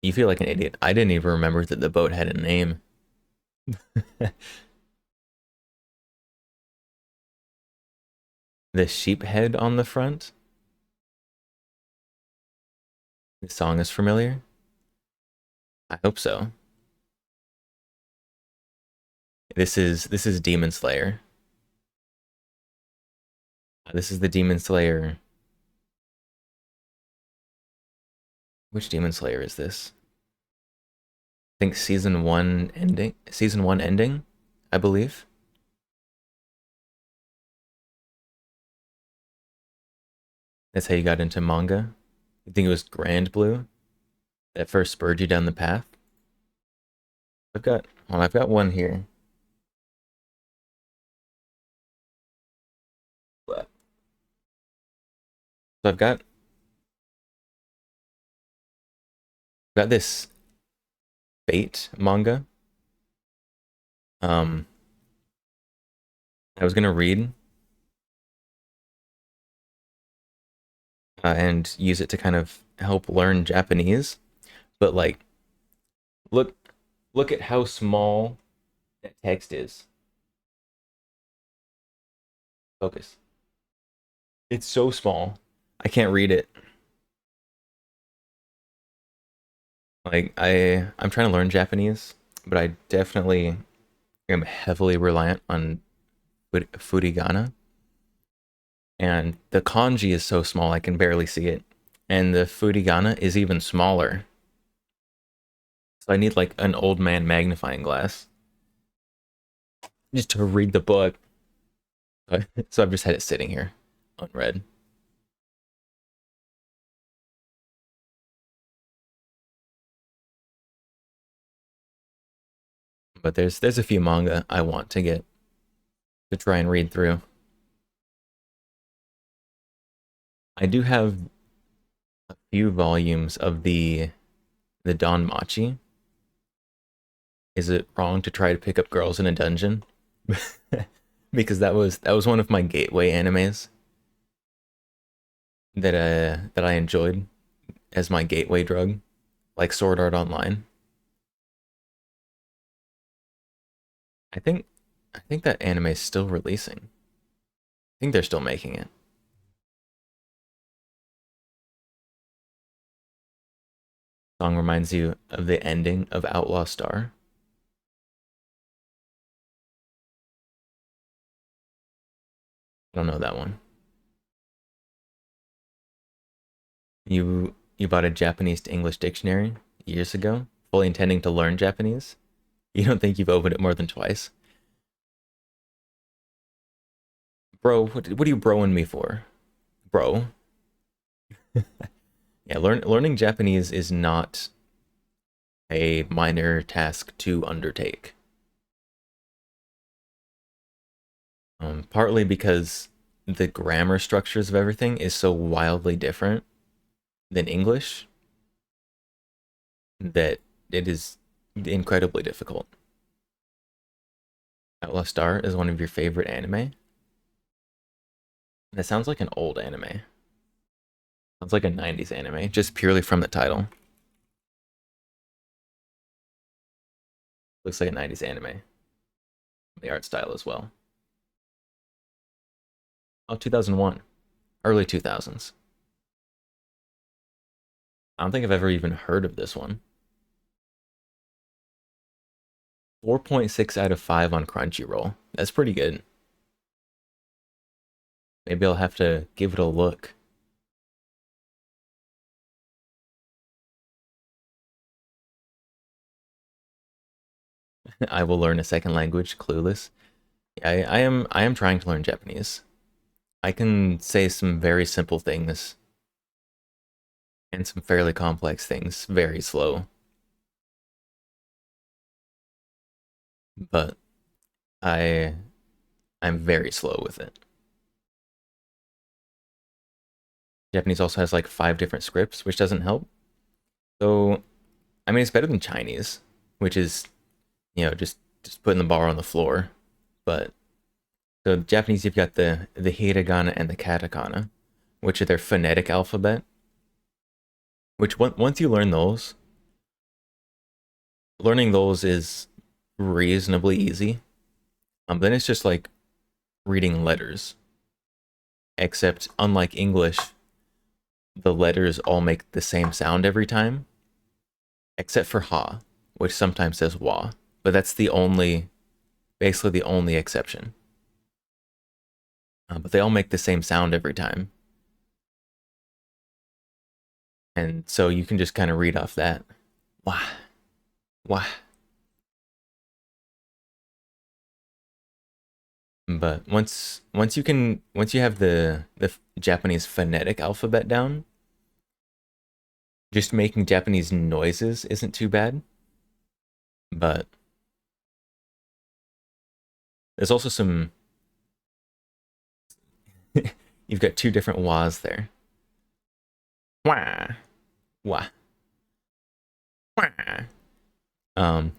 You feel like an idiot. I didn't even remember that the boat had a name. The sheep head on the front. The song is familiar. I hope so. This is Demon Slayer. This is the Demon Slayer. Which Demon Slayer is this? I think season one ending. Season one ending, I believe. That's how you got into manga. You think it was Grand Blue that first spurred you down the path? I've got one here. So I've got this Fate manga. I was gonna read and use it to kind of help learn Japanese, but like, look, look at how small that text is. Focus. It's so small. I can't read it. Like I'm trying to learn Japanese, but I definitely am heavily reliant on furigana. And the kanji is so small I can barely see it. And the furigana is even smaller. So I need like an old man magnifying glass just to read the book. So I've just had it sitting here unread. But there's a few manga I want to get to try and read through. I do have a few volumes of the Danmachi. Is it wrong to try to pick up girls in a dungeon? Because that was one of my gateway animes that I enjoyed as my gateway drug, like Sword Art Online. I think I think that anime is still releasing. I think they're still making it. Song reminds you of the ending of Outlaw Star. I don't know that one. You bought a Japanese to English dictionary years ago, fully intending to learn Japanese. You don't think you've opened it more than twice? Bro, what are you broing me for? Bro. Yeah, learning Japanese is not a minor task to undertake. Partly because the grammar structures of everything is so wildly different than English that it is incredibly difficult. Outlaw Star is one of your favorite anime? That sounds like an old anime. Sounds like a 90s anime, just purely from the title. Looks like a 90s anime. The art style as well. Oh, 2001. Early 2000s. I don't think I've ever even heard of this one. 4.6 out of 5 on Crunchyroll. That's pretty good. Maybe I'll have to give it a look. I will learn a second language, clueless. I am trying to learn Japanese. I can say some very simple things and some fairly complex things very slow. but I I'm very slow with it. Japanese also has like 5 different scripts, which doesn't help. So, I mean, it's better than Chinese, which is, just putting the bar on the floor. But so Japanese, you've got the hiragana and the katakana, which are their phonetic alphabet. Which once you learn those, learning those is reasonably easy. Then it's just like reading letters, except unlike English, the letters all make the same sound every time, except for ha, which sometimes says wa. But that's basically the only exception. But they all make the same sound every time. And so you can just kind of read off that. Wah, wah. But once you have the Japanese phonetic alphabet down, just making Japanese noises isn't too bad. But there's also some you've got 2 different wahs there. Wah, wah, wah. Um,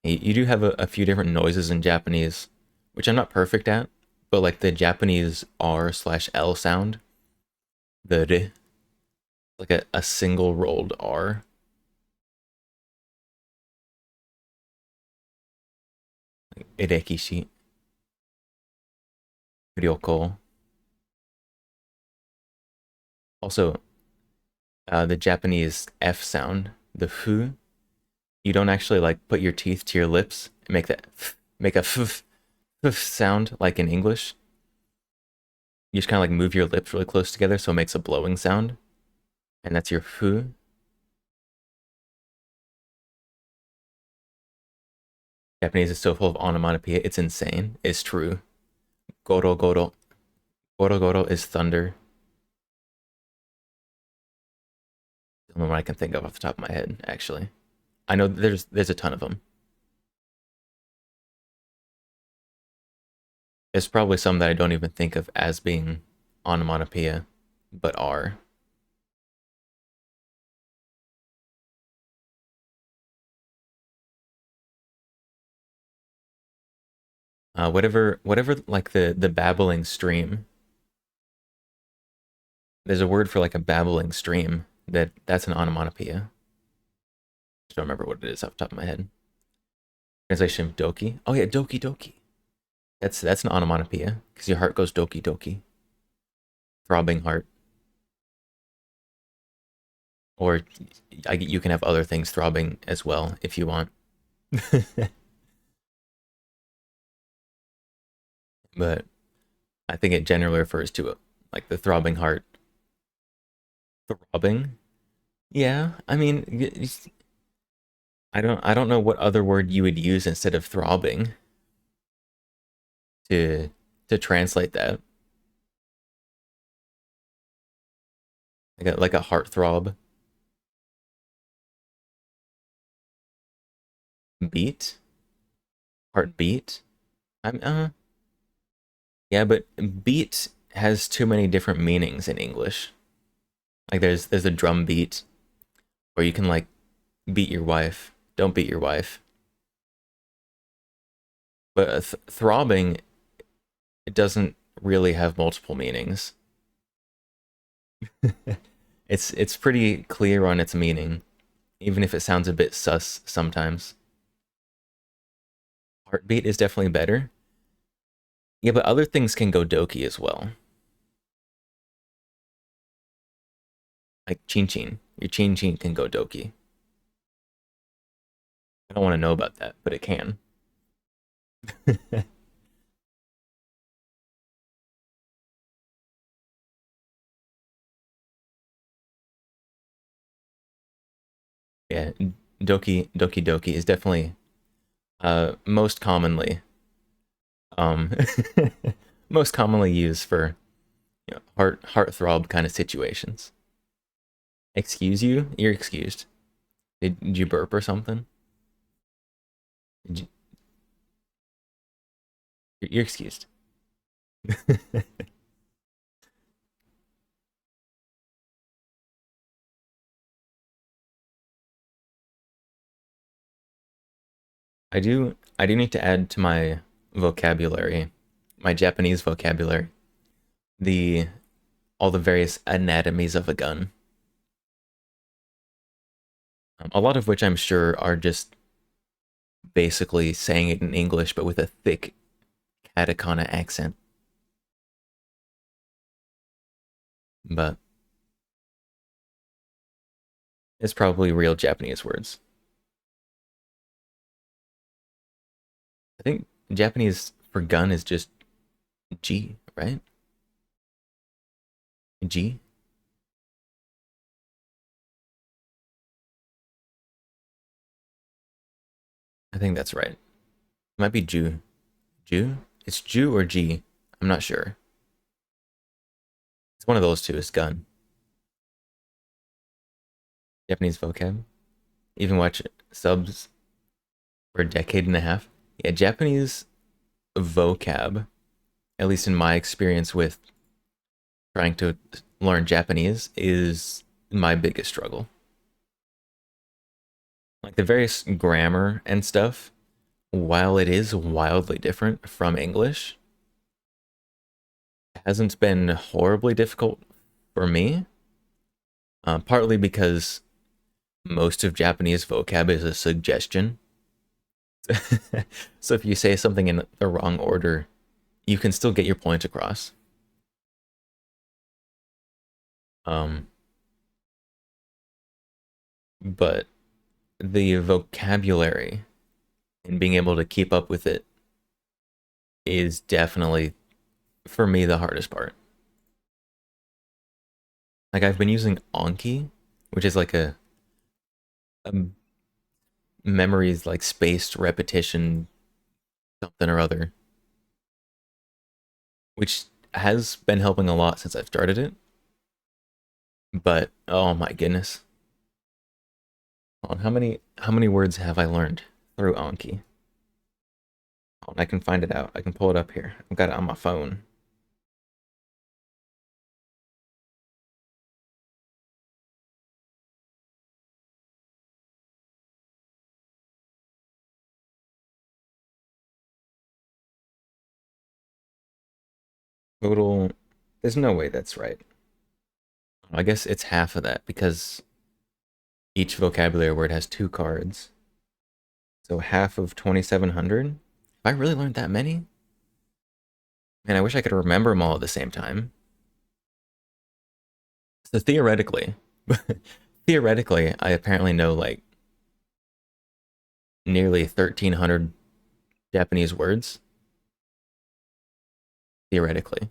you do have a few different noises in Japanese, which I'm not perfect at, but like the Japanese R/L sound, the r, like a single rolled R. Like Erekishi, Ryoko. Also, the Japanese F sound, the fu, you don't actually like put your teeth to your lips and make a f sound like in English. You just kind of like move your lips really close together so it makes a blowing sound, and that's your fu. Japanese is so full of onomatopoeia, it's insane. It's true. Goro goro. Goro goro is thunder. The only one I can think of off the top of my head, actually. I know there's a ton of them. There's probably some that I don't even think of as being onomatopoeia, but are. Whatever like the babbling stream. There's a word for like a babbling stream that's an onomatopoeia. I don't remember what it is off the top of my head. Translation of doki. Oh yeah, doki doki. That's an onomatopoeia because your heart goes doki doki. Throbbing heart. Or you can have other things throbbing as well if you want. But I think it generally refers to like the throbbing heart. Throbbing? Yeah, I mean, I don't know what other word you would use instead of throbbing to translate that. Like a heart throb. Beat? Heartbeat? I'm Yeah, but beat has too many different meanings in English. Like there's a drum beat, or you can like beat your wife. Don't beat your wife. But throbbing, it doesn't really have multiple meanings. It's pretty clear on its meaning, even if it sounds a bit sus sometimes. Heartbeat is definitely better. Yeah, but other things can go doki as well. Like chin chin. Your chin chin can go doki. I don't want to know about that, but it can. Yeah, doki doki is definitely most commonly um most commonly used for heart throb kind of situations. Excuse you? You're excused. Did you burp or something? You're excused. I do need to add to my vocabulary, my Japanese vocabulary, the all the various anatomies of a gun. A lot of which I'm sure are just basically saying it in English, but with a thick katakana accent. But it's probably real Japanese words. I think Japanese for gun is just G, right? G? I think that's right. It might be Ju. Ju? It's Ju or G. I'm not sure. It's one of those two. It's gun. Japanese vocab. Even watch subs for a decade and a half. Yeah, Japanese vocab, at least in my experience with trying to learn Japanese, is my biggest struggle. Like the various grammar and stuff, while it is wildly different from English, hasn't been horribly difficult for me. Partly because most of Japanese vocab is a suggestion. So if you say something in the wrong order, you can still get your point across. Um, but the vocabulary and being able to keep up with it is definitely, for me, the hardest part. Like I've been using Anki, which is like a memories like spaced repetition something or other, which has been helping a lot since I've started it. But oh my goodness. Hold on, how many words have I learned through Anki? Hold on, I can find it out. I can pull it up here. I've got it on my phone. Total. There's no way that's right. I guess it's half of that because each vocabulary word has two cards. So half of 2,700. Have I really learned that many? Man, I wish I could remember them all at the same time. So theoretically, theoretically, I apparently know like nearly 1,300 Japanese words. Theoretically.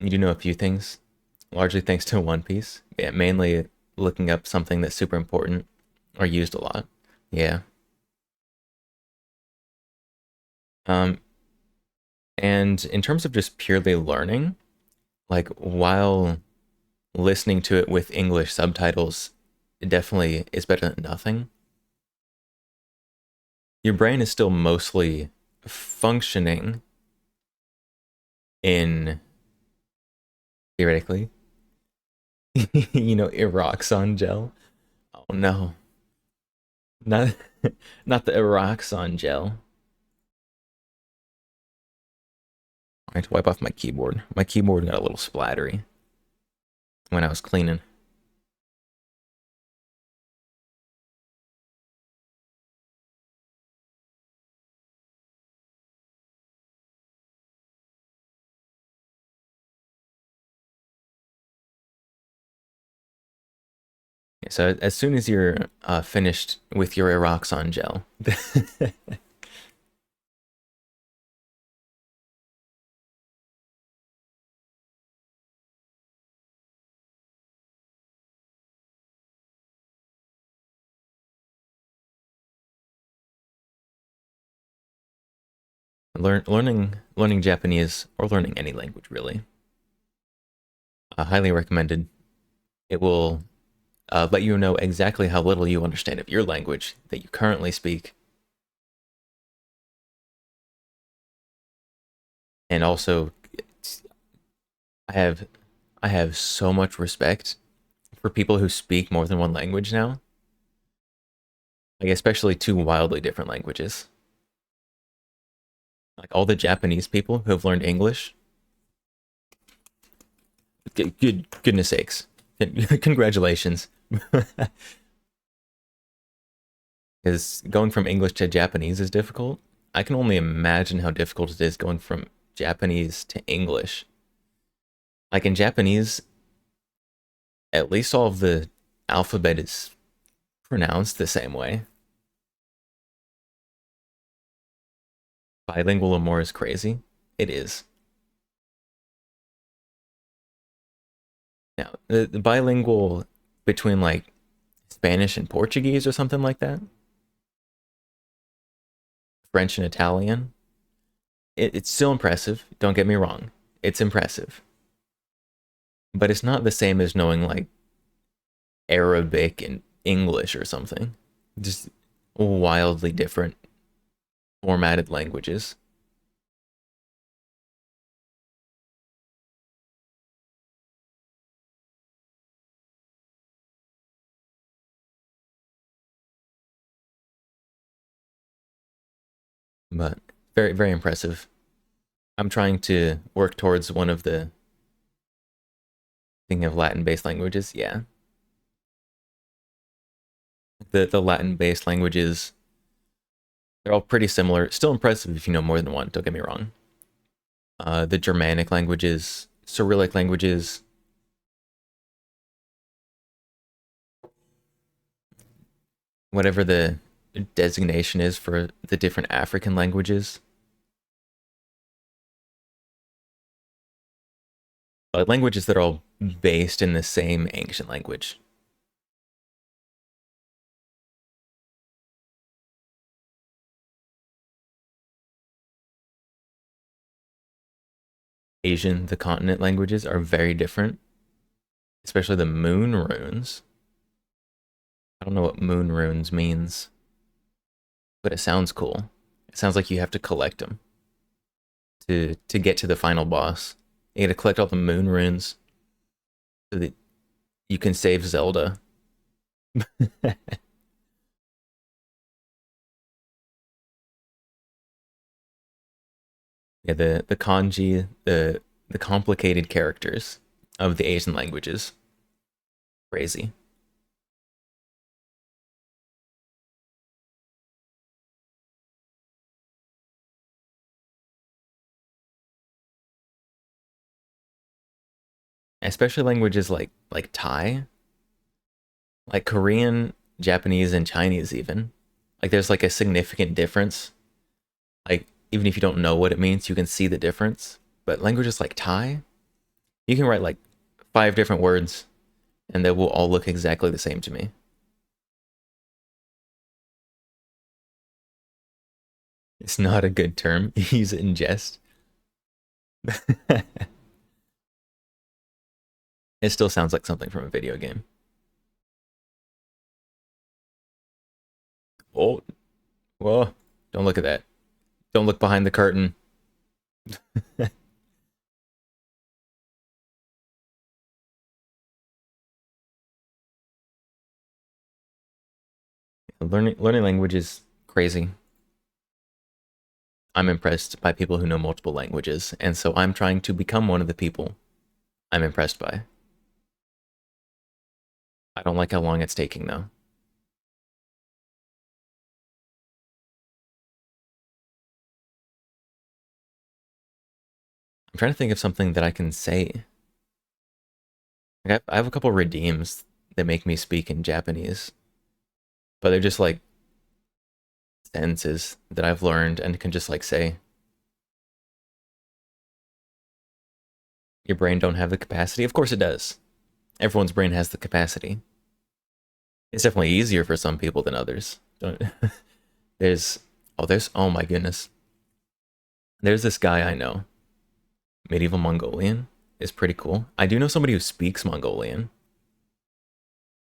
You do know a few things, largely thanks to One Piece. Yeah, mainly looking up something that's super important or used a lot. Yeah. Um, and in terms of just purely learning, like while listening to it with English subtitles, it definitely is better than nothing. Your brain is still mostly functioning in theoretically, Eroxon gel. Oh no, not not the Eroxon gel. I had to wipe off my keyboard. My keyboard got a little splattery when I was cleaning. So as soon as you're finished with your Eroxon gel, learning Japanese or learning any language really, highly recommended. It will let you know exactly how little you understand of your language that you currently speak. And also, I have I have so much respect for people who speak more than one language now. Like especially two wildly different languages. Like all the Japanese people who have learned English. Good goodness sakes. Congratulations. Because going from English to Japanese is difficult. I can only imagine how difficult it is going from Japanese to English. Like in Japanese, at least all of the alphabet is pronounced the same way. Bilingual more is crazy. It is. Now, the bilingual between like Spanish and Portuguese or something like that, French and Italian, it's still impressive. Don't get me wrong. It's impressive. But it's not the same as knowing like Arabic and English or something. Just wildly different formatted languages. But very, very impressive. I'm trying to work towards one of the thinking of Latin-based languages. Yeah, the Latin-based languages, they're all pretty similar. Still impressive if you know more than one. Don't get me wrong. The Germanic languages, Cyrillic languages, whatever the designation is for the different African languages. But languages that are all based in the same ancient language. Asian, the continent languages are very different, especially the moon runes. I don't know what moon runes means, but it sounds cool. It sounds like you have to collect them to get to the final boss. You got to collect all the moon runes so that you can save Zelda. Yeah, the kanji, the complicated characters of the Asian languages. Crazy. Especially languages like Thai, like Korean, Japanese, and Chinese even. Like there's like a significant difference. Like even if you don't know what it means, you can see the difference. But languages like Thai, you can write like 5 different words and they will all look exactly the same to me. It's not a good term. Use it in jest. It still sounds like something from a video game. Oh, whoa. Don't look at that. Don't look behind the curtain. Learning language is crazy. I'm impressed by people who know multiple languages, and so I'm trying to become one of the people I'm impressed by. I don't like how long it's taking though. I'm trying to think of something that I can say. Like I have a couple redeems that make me speak in Japanese, but they're just like sentences that I've learned and can just like say. Your brain don't have the capacity? Of course it does. Everyone's brain has the capacity. It's definitely easier for some people than others. Don't, there's oh my goodness. There's this guy I know. Medieval Mongolian is pretty cool. I do know somebody who speaks Mongolian.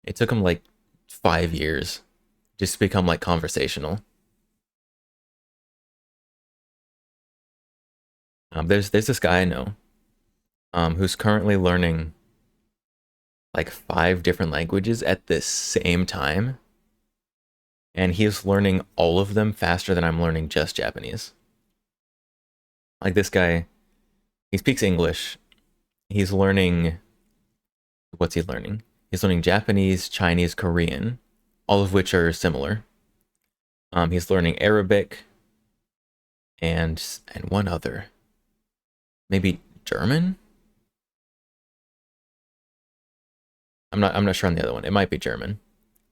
It took him like 5 years just to become like conversational. There's this guy I know who's currently learning like 5 different languages at the same time, and he's learning all of them faster than I'm learning just Japanese. Like this guy, he speaks English. He's learning, what's he learning? He's learning Japanese, Chinese, Korean, all of which are similar. He's learning Arabic and one other, maybe German. I'm not sure on the other one. It might be German.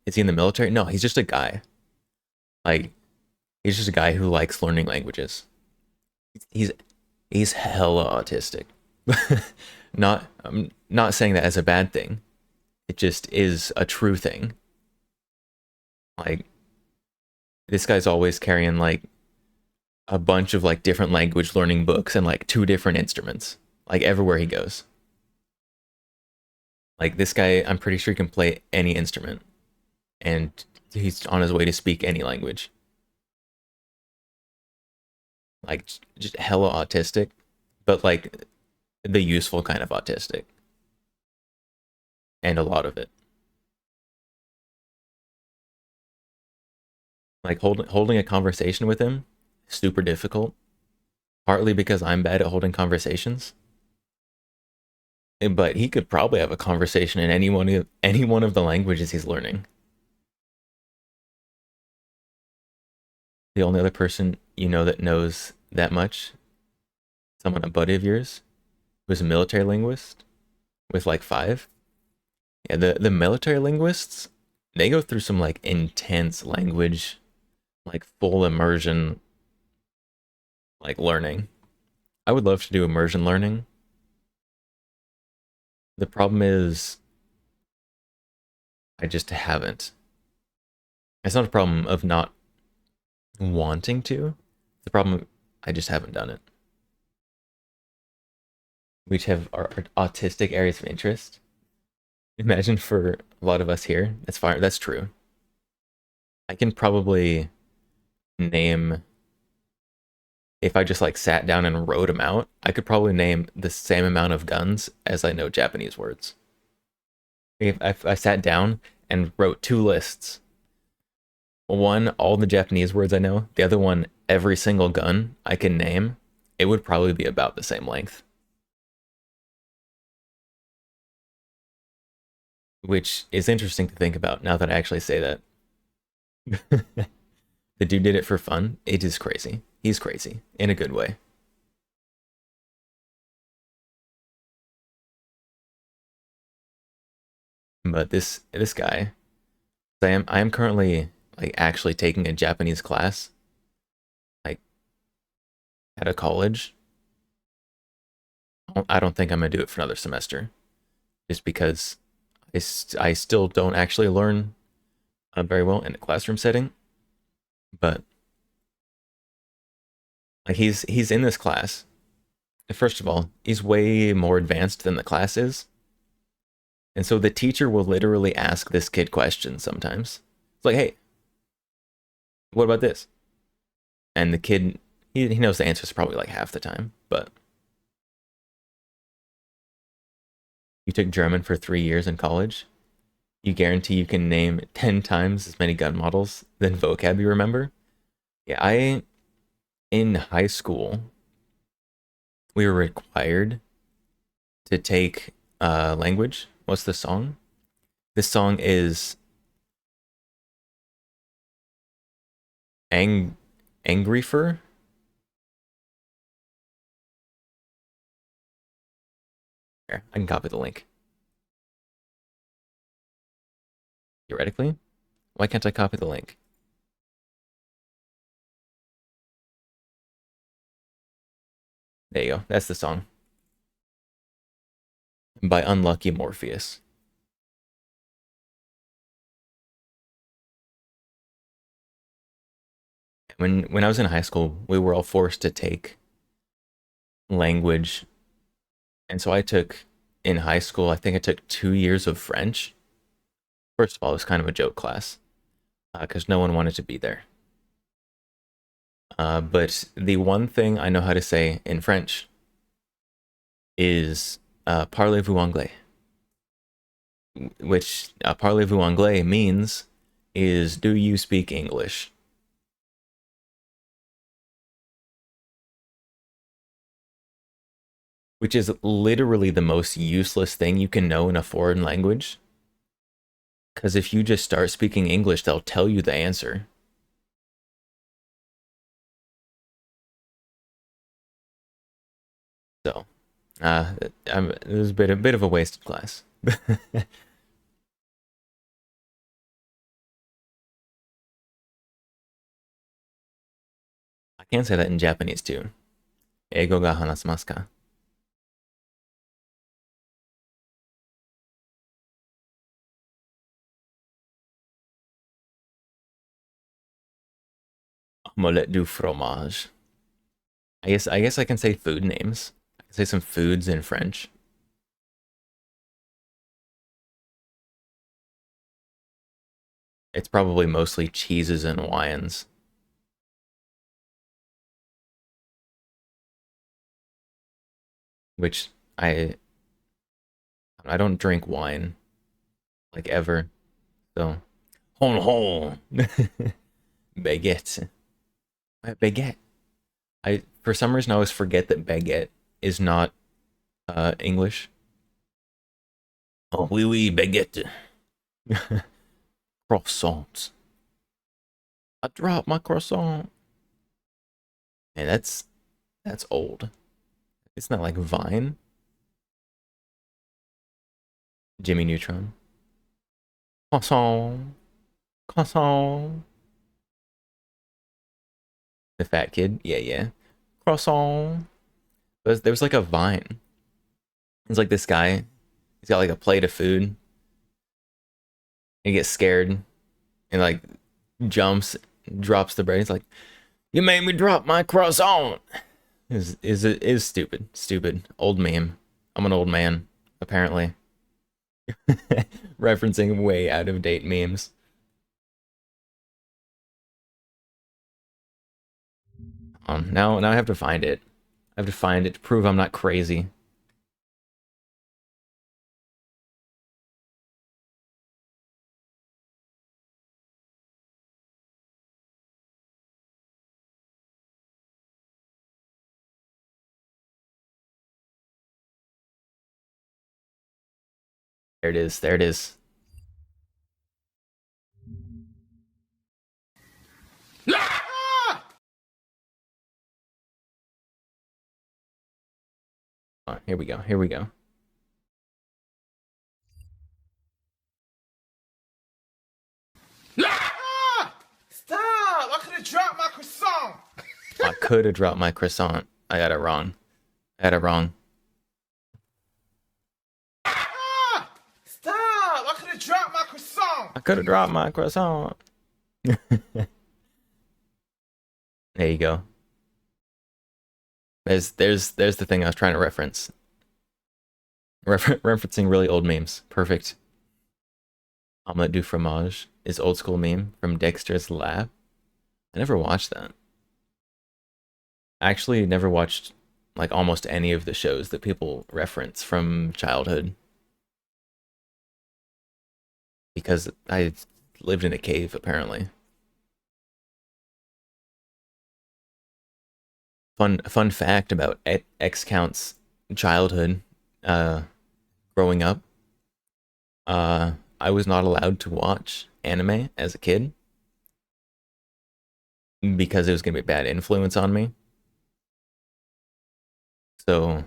Is he in the military? No, he's just a guy. Like he's just a guy who likes learning languages. He's he's hella autistic. Not I'm not saying that as a bad thing. It just is a true thing. Like this guy's always carrying like a bunch of like different language learning books and like 2 different instruments, like everywhere he goes. Like this guy, I'm pretty sure he can play any instrument, and he's on his way to speak any language. Like just hella autistic, but like the useful kind of autistic, and a lot of it. Like holding a conversation with him, super difficult. Partly because I'm bad at holding conversations, but he could probably have a conversation in any one of the languages he's learning. The only other person you know that knows that much, someone a buddy of yours, who's a military linguist with like five. Yeah, the military linguists, they go through some like intense language, like full immersion, like learning. I would love to do immersion learning. The problem is I just haven't. It's not a problem of not wanting to. The problem I just haven't done it. We each have our autistic areas of interest. Imagine for a lot of us here, that's fine. That's true. I can probably name, if I just like sat down and wrote them out, I could probably name the same amount of guns as I know Japanese words. If I sat down and wrote 2 lists, one, all the Japanese words I know, the other one, every single gun I can name, it would probably be about the same length. Which is interesting to think about now that I actually say that. The dude did it for fun. It is crazy. He's crazy in a good way. But this guy, I am currently like actually taking a Japanese class like at a college. I don't think I'm gonna do it for another semester, just because I still don't actually learn very well in a classroom setting. But like he's in this class. First of all, he's way more advanced than the class is, and so the teacher will literally ask this kid questions sometimes. It's like, hey, what about this? And the kid, he knows the answers probably like half the time, but you took German for 3 years in college. You guarantee you can name 10 times as many gun models than vocab you remember? Yeah, in high school, we were required to take language. What's the song? This song is Angry Fur. Here, I can copy the link. Theoretically, why can't I copy the link? There you go. That's the song by Unlucky Morpheus. When I was in high school, we were all forced to take language, and so I took in high school. I think I took 2 years of French, First of all, it was kind of a joke class because no one wanted to be there. But the one thing I know how to say in French is parlez-vous anglais, which parlez-vous anglais means is do you speak English? Which is literally the most useless thing you can know in a foreign language. Because if you just start speaking English, they'll tell you the answer. So, it was a bit of a wasted class. I can say that in Japanese too. Eigo ga hanasemasu ka? Omelette du fromage. I guess I can say food names. I can say some foods in French. It's probably mostly cheeses and wines. Which I don't drink wine like ever. So hon hon baguette. Baguette. For some reason I always forget that baguette is not English. Oh oui oui baguette. Croissant. I dropped my croissant. And that's old. It's not like Vine. Jimmy Neutron. Croissant. Croissant. The fat kid. Yeah, yeah. Croissant. There was like a Vine. It's like this guy. He's got like a plate of food. He gets scared and like jumps, drops the bread. He's like, "You made me drop my croissant." Is stupid. Stupid. Old meme. I'm an old man, apparently. Referencing way out of date memes. Now I have to find it. I have to find it to prove I'm not crazy. There it is. There it is. Oh, here we go. Here we go. Stop! I could have dropped my croissant. I could have dropped my croissant. I got it wrong. I got it wrong. Stop! I could have dropped my croissant. I could have dropped my croissant. There you go. There's the thing I was trying to reference. Referencing really old memes. Perfect. Omelette du fromage is old school meme from Dexter's Lab. I never watched that. I actually never watched like almost any of the shows that people reference from childhood because I lived in a cave apparently. Fun fact about X Count's childhood growing up. I was not allowed to watch anime as a kid because it was going to be a bad influence on me. So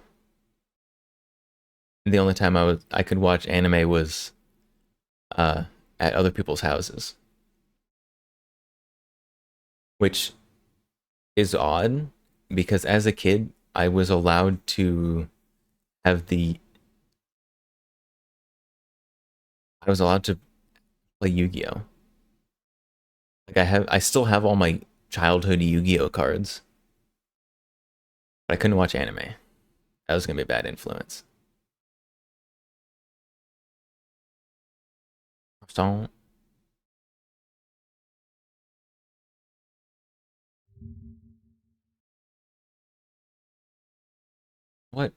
the only time I could watch anime was at other people's houses, which is odd because as a kid I was allowed to have the I was allowed to play Yu-Gi-Oh. Like I still have all my childhood Yu-Gi-Oh cards, but I couldn't watch anime. That was gonna be a bad influence. So what?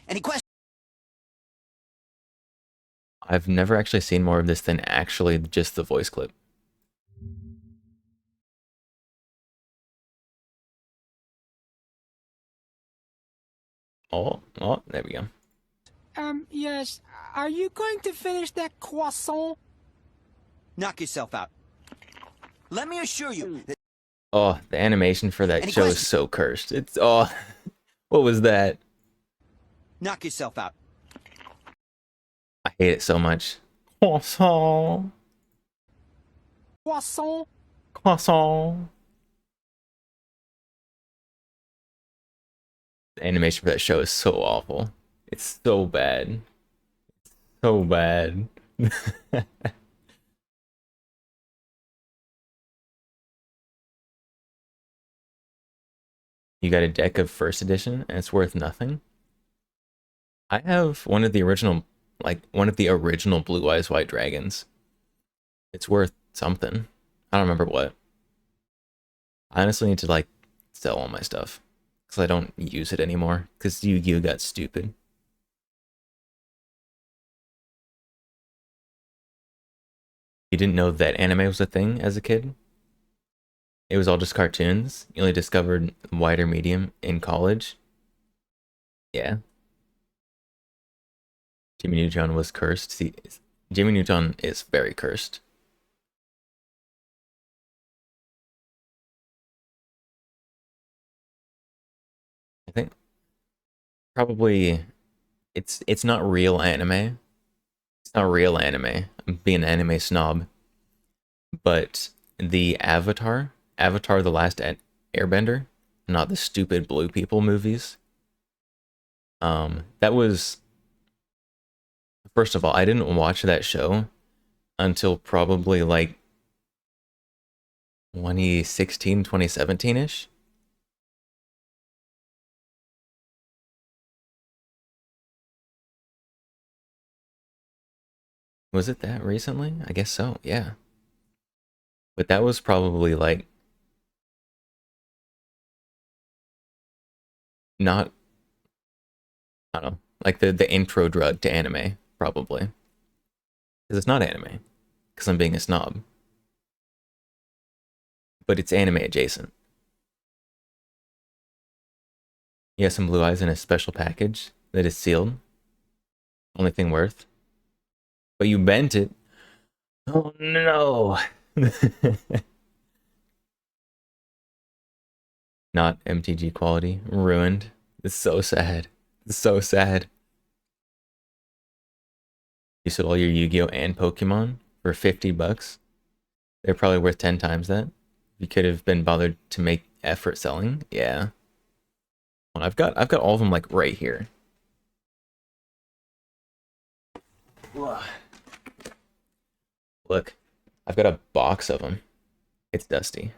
Any questions? I've never actually seen more of this than actually just the voice clip. Oh, there we go. Yes. Are you going to finish that croissant? Knock yourself out. Let me assure you that Oh, the animation for that Any show is questions? so cursed. It's oh, what was that? knock yourself out. I hate it so much. Croissant, Croissant? croissant. The animation for that show is so awful. It's so bad. So bad. You got a deck of first edition and it's worth nothing. I have one of the original, like one of the original Blue Eyes White Dragons. It's worth something. I don't remember what. I honestly need to like sell all my stuff because I don't use it anymore because Yu-Gi-Oh got stupid. You didn't know that anime was a thing as a kid? It was all just cartoons. You only discovered wider medium in college. Yeah. Jimmy Neutron was cursed. See, Jimmy Neutron is very cursed. I think probably it's not real anime. It's not real anime. I'm being an anime snob. But the Avatar the Last Airbender, not the stupid blue people movies. That was first of all, I didn't watch that show until probably like 2016, 2017-ish. Was it that recently? I guess so, yeah. But that was probably like not, I don't know, like the intro drug to anime, probably. Because it's not anime, because I'm being a snob. But it's anime adjacent. You have some blue eyes in a special package that is sealed. Only thing worth. But you bent it. Oh no. Not MTG quality. Ruined. It's so sad. It's so sad. You sold all your Yu-Gi-Oh and Pokemon for 50 bucks. They're probably worth 10 times that. You could have been bothered to make effort selling. Yeah. Well, I've got all of them like right here. Look, I've got a box of them. It's dusty.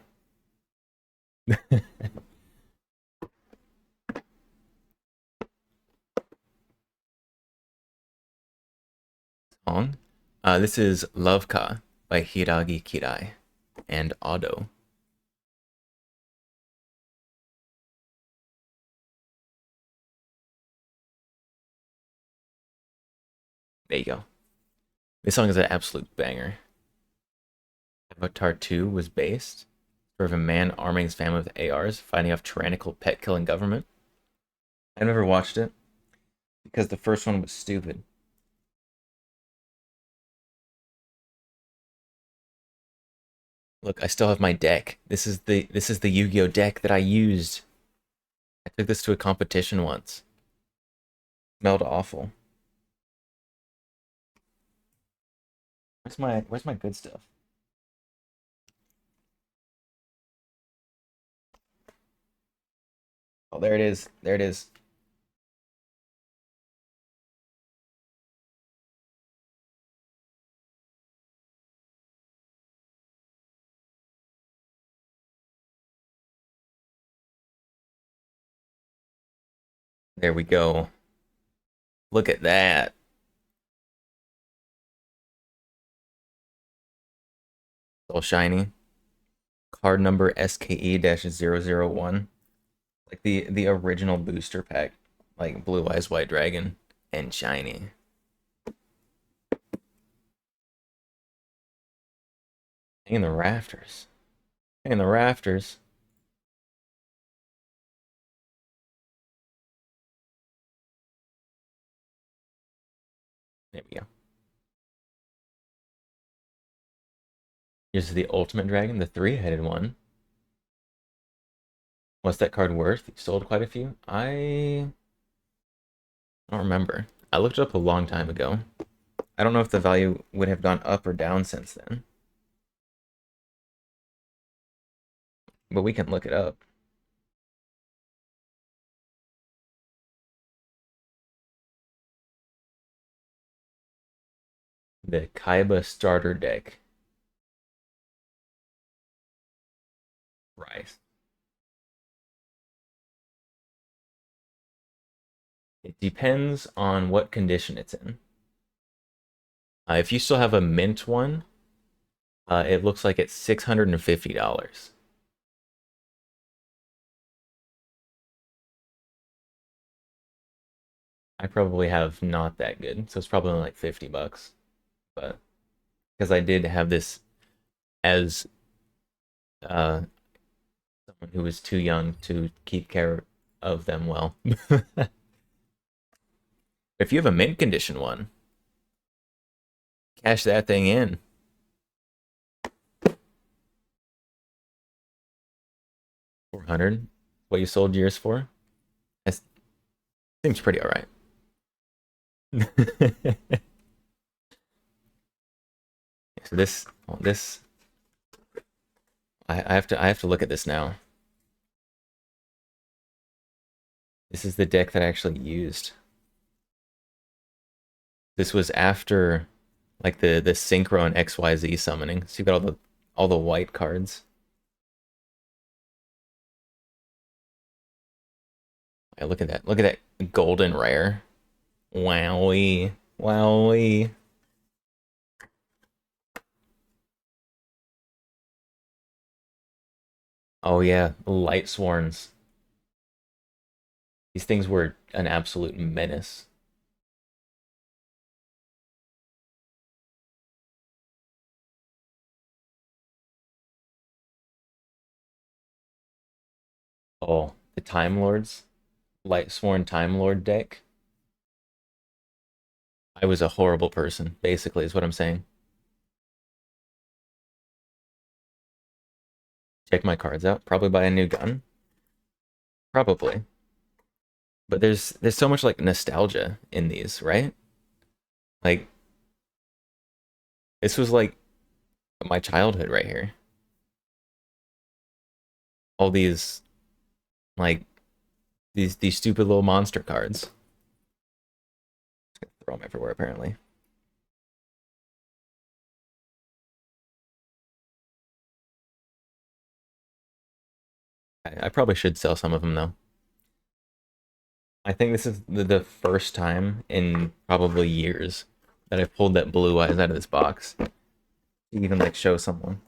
Song. This is Love Ka by Hiragi Kirai and Ado. There you go. This song is an absolute banger. Avatar 2 was based of a man arming his family with ARs, fighting off tyrannical pet-killing government. I never watched it because the first one was stupid. Look, I still have my deck. This is the Yu-Gi-Oh deck that I used. I took this to a competition once. Smelled awful. Where's my good stuff? Oh, there it is. There it is. There we go. Look at that. It's all shiny. Card number SKE-001. Like the original booster pack. Like Blue Eyes White Dragon and shiny. Hang in the rafters. Hang in the rafters. There we go. Here's the Ultimate Dragon, the three-headed one. What's that card worth? You sold quite a few? I don't remember. I looked it up a long time ago. I don't know if the value would have gone up or down since then. But we can look it up. The Kaiba starter deck. Price. It depends on what condition it's in. If you still have a mint one, it looks like it's $650. I probably have not that good, so it's probably only like $50. But because I did have this as someone who was too young to keep care of them well. If you have a mint condition one, cash that thing in. $400. What you sold yours for? That seems pretty alright. So this I have to look at this now. This is the deck that I actually used. This was after like the Synchro and XYZ summoning. So you got all the white cards. Yeah, look at that. Look at that golden rare. Wowie. Wowie. Oh yeah, Light Sworns. These things were an absolute menace. Oh, the Time Lords. Light Sworn Time Lord deck. I was a horrible person, basically, is what I'm saying. Check my cards out. Probably buy a new gun. Probably. But there's so much like nostalgia in these, right? Like this was like my childhood right here. All these like these stupid little monster cards. Just gonna throw them everywhere apparently. I probably should sell some of them though. I think this is the first time in probably years that I've pulled that Blue Eyes out of this box to even like show someone.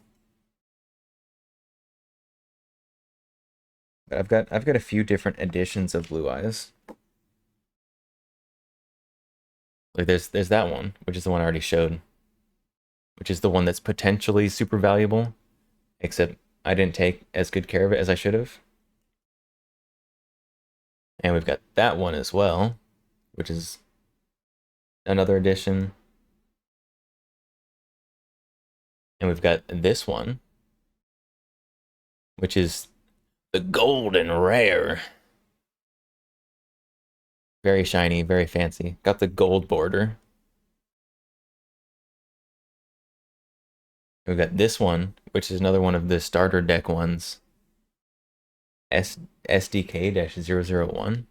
But I've got a few different editions of Blue Eyes. Like there's that one, which is the one I already showed, which is the one that's potentially super valuable, except I didn't take as good care of it as I should have. And we've got that one as well, which is another edition. And we've got this one, which is the golden rare. Very shiny, very fancy. Got the gold border. We've got this one, which is another one of the starter deck ones. SDK-001.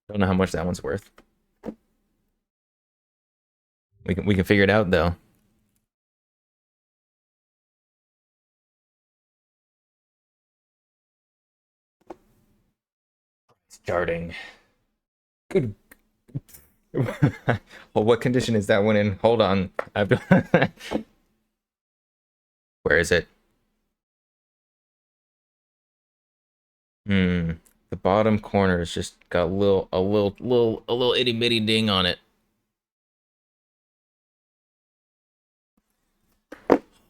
Don't know how much that one's worth. We can figure it out though. Starting. Good. Well, what condition is that one in? Hold on. Where is it? The bottom corner has just got a little itty bitty ding on it.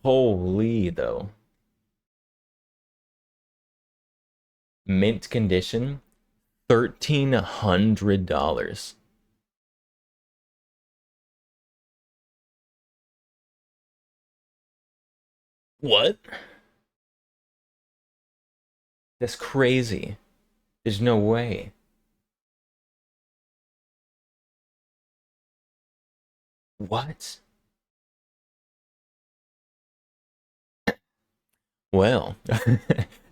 Holy though. Mint condition, $1,300. What? That's crazy. There's no way. What? Well,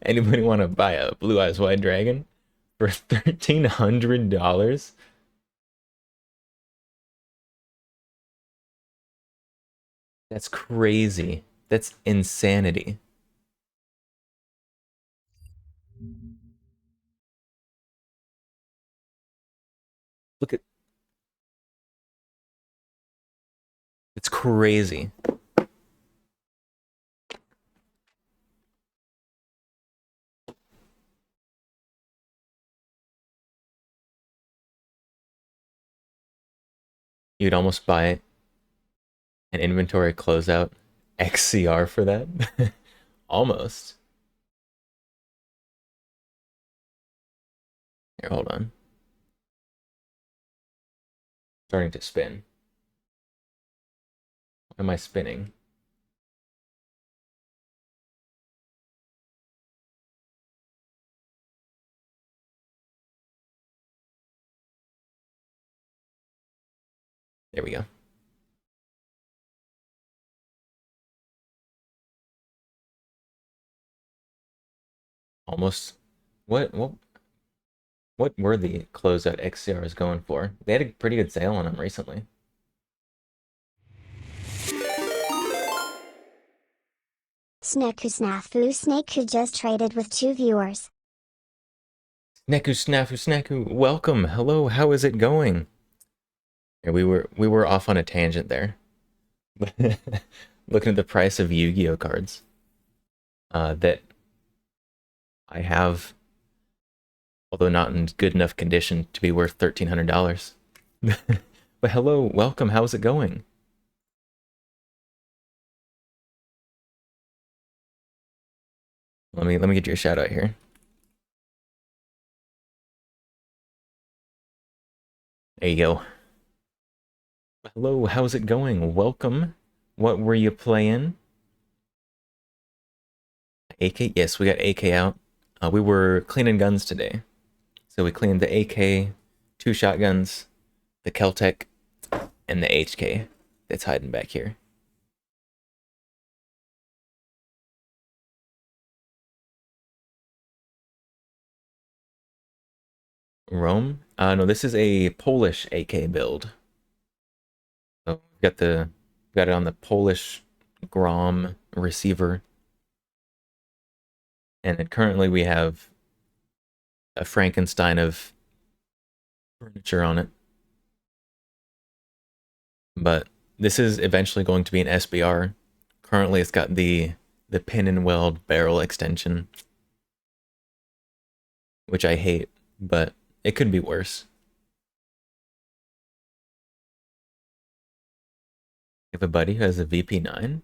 anybody want to buy a Blue Eyes White Dragon for $1,300? That's crazy. That's insanity. Look at it's crazy. You'd almost buy an inventory closeout XCR for that. Almost. Here, hold on. Starting to spin. Why am I spinning? There we go. Almost. What were the closeout XCRs going for? They had a pretty good sale on them recently. Sneku Snafu Snake just traded with 2 viewers. Sneku Snafu Snaku, welcome. Hello, how is it going? Yeah, we were off on a tangent there. Looking at the price of Yu-Gi-Oh cards. That I have, although not in good enough condition to be worth $1,300. But hello, welcome. How's it going? Let me get your shout out here. There you go. Hello, how's it going? Welcome. What were you playing? AK? Yes, we got AK out. We were cleaning guns today. So we cleaned the AK, 2 shotguns, the Keltec, and the HK that's hiding back here. Rome? No, this is a Polish AK build. So we've got it on the Polish Grom receiver. And then currently we have a Frankenstein of furniture on it. But this is eventually going to be an SBR. Currently it's got the pin and weld barrel extension, which I hate, but it could be worse. You have a buddy who has a VP9?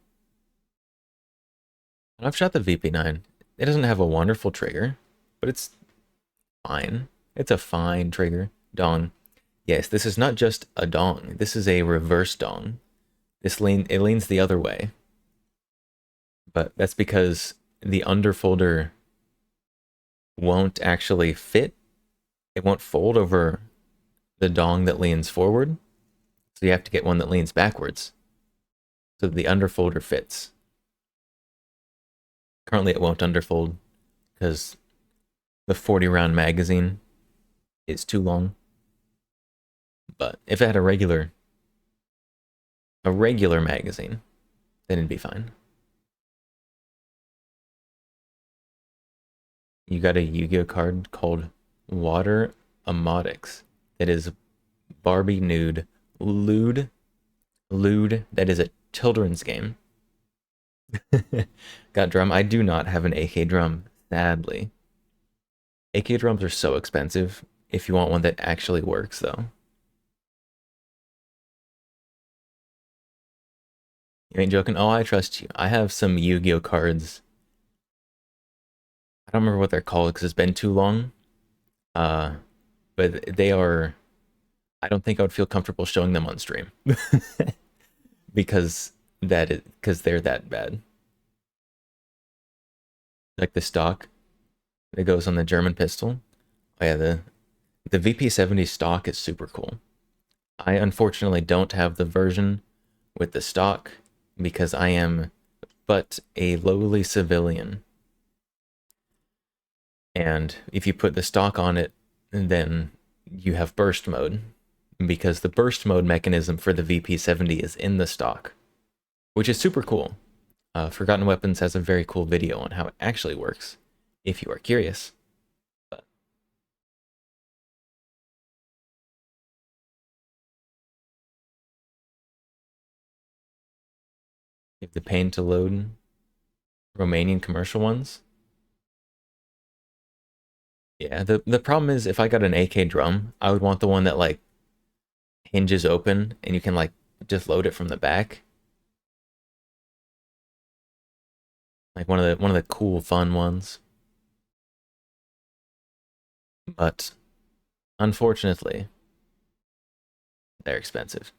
I've shot the VP9. It doesn't have a wonderful trigger, but it's fine. It's a fine trigger. Dong. Yes, this is not just a dong. This is a reverse dong. It leans the other way. But that's because the underfolder won't actually fit. It won't fold over the dong that leans forward. So you have to get one that leans backwards, so the underfolder fits. Currently it won't underfold because the 40-round magazine is too long. But if it had a regular magazine, then it'd be fine. You got a Yu-Gi-Oh card called Water Amotics. that is Barbie Nude Lewd. Lewd, that is a children's game. Got drum. I do not have an AK drum, sadly. AK drums are so expensive if you want one that actually works, though. You ain't joking? Oh, I trust you. I have some Yu-Gi-Oh cards. I don't remember what they're called because it's been too long. But they are... I don't think I would feel comfortable showing them on stream. because they're that bad. Like the stock that goes on the German pistol. Oh yeah, the VP70 stock is super cool. I unfortunately don't have the version with the stock because I am but a lowly civilian. And if you put the stock on it, then you have burst mode, because the burst mode mechanism for the VP70 is in the stock, which is super cool. Forgotten Weapons has a very cool video on how it actually works, if you are curious. But you have the pain to load Romanian commercial ones. Yeah, the problem is if I got an AK drum, I would want the one that like hinges open and you can like just load it from the back. Like one of the cool fun ones. But unfortunately, they're expensive.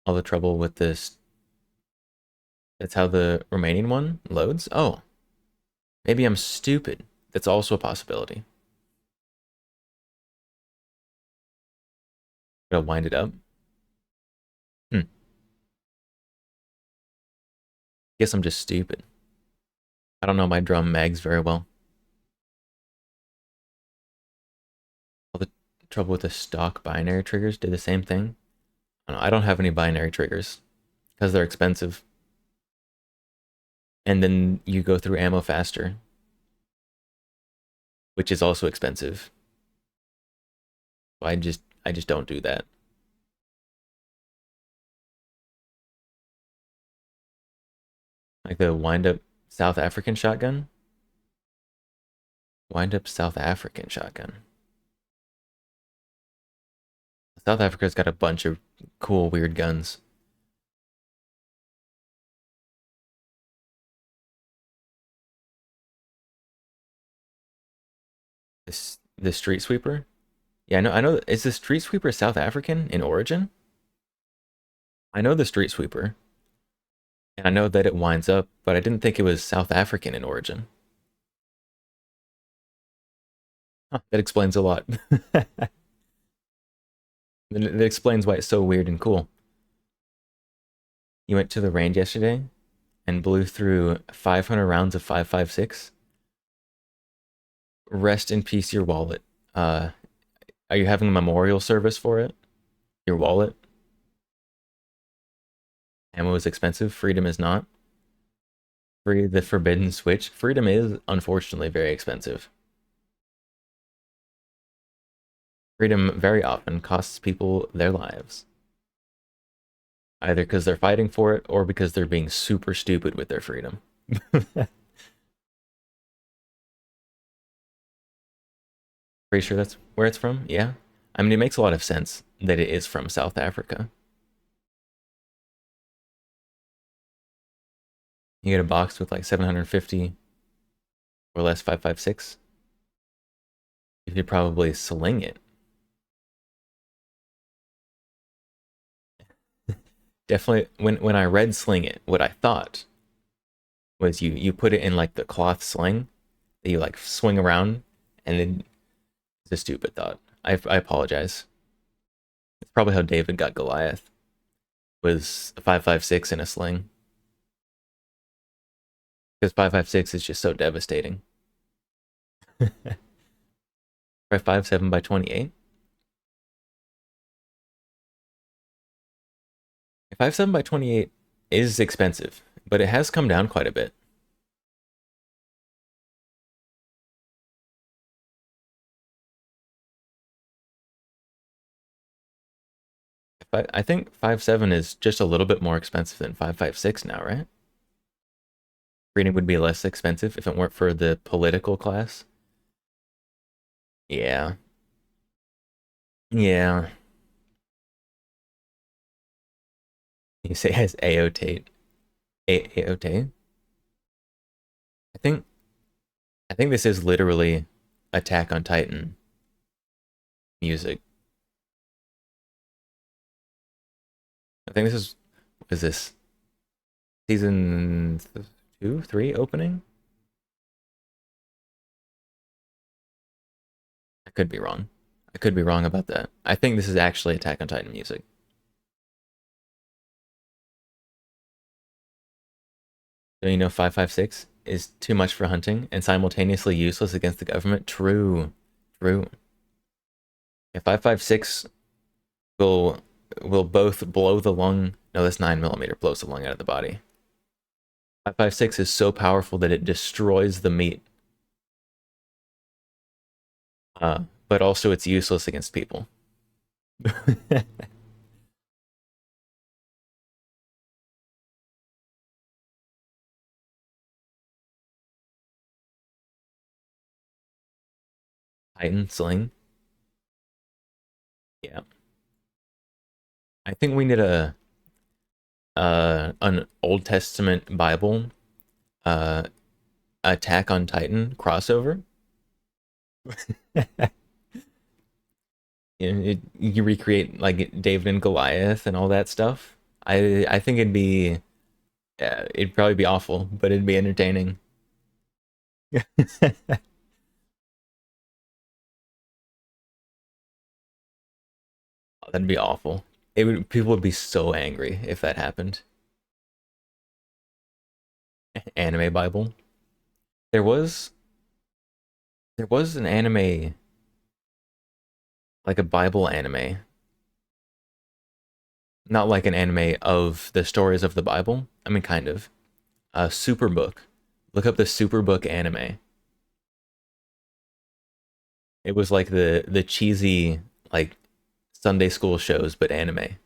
All the trouble with this. That's how the Romanian one loads? Oh. Maybe I'm stupid. That's also a possibility. Gotta wind it up. Guess I'm just stupid. I don't know my drum mags very well. All the trouble with the stock binary triggers did the same thing. I don't have any binary triggers because they're expensive. And then you go through ammo faster, which is also expensive. So I just don't do that. Like the wind-up South African shotgun. Wind-up South African shotgun. South Africa's got a bunch of cool, weird guns. The Street Sweeper? Yeah, I know. Is the Street Sweeper South African in origin? I know the Street Sweeper. And I know that it winds up, but I didn't think it was South African in origin. Huh, that explains a lot. That explains why it's so weird and cool. You went to the range yesterday and blew through 500 rounds of 5.56. Rest in peace, your wallet. Are you having a memorial service for it? Your wallet? Ammo is expensive. Freedom is not. Free the forbidden switch. Freedom is unfortunately very expensive. Freedom very often costs people their lives. Either because they're fighting for it or because they're being super stupid with their freedom. Pretty sure that's where it's from? Yeah. I mean, it makes a lot of sense that it is from South Africa. You get a box with like 750 or less 5.56. You could probably sling it. Definitely, when I read sling it, what I thought was you put it in like the cloth sling that you like swing around, and then it's a stupid thought. I apologize. It's probably how David got Goliath, was a 5.56 in a sling. Because 5.56 is just so devastating. 5.57 by 28. 5.7 by 28 is expensive, but it has come down quite a bit. I think 5.7 is just a little bit more expensive than 5.56 now, right? Reading would be less expensive if it weren't for the political class. Yeah. Yeah. You say it has AOT. AOT? I think I think this is literally Attack on Titan music. I think this is what is this? Season 2, 3 opening? I could be wrong. I could be wrong about that. I think this is actually Attack on Titan music. Do you know 5.56 is too much for hunting and simultaneously useless against the government? True. True. If 5.56 will both blow the lung. No, this 9mm blows the lung out of the body. 5.56 is so powerful that it destroys the meat. But also it's useless against people. Titan sling. Yeah. I think we need an Old Testament Bible Attack on Titan crossover. You recreate like David and Goliath and all that stuff. I think it'd probably be awful, but it'd be entertaining. That'd be awful. People would be so angry if that happened. Anime Bible. There was an anime, like a Bible anime. Not like an anime of the stories of the Bible. I mean, kind of. Superbook. Look up the Superbook anime. It was like the cheesy like Sunday school shows, but anime.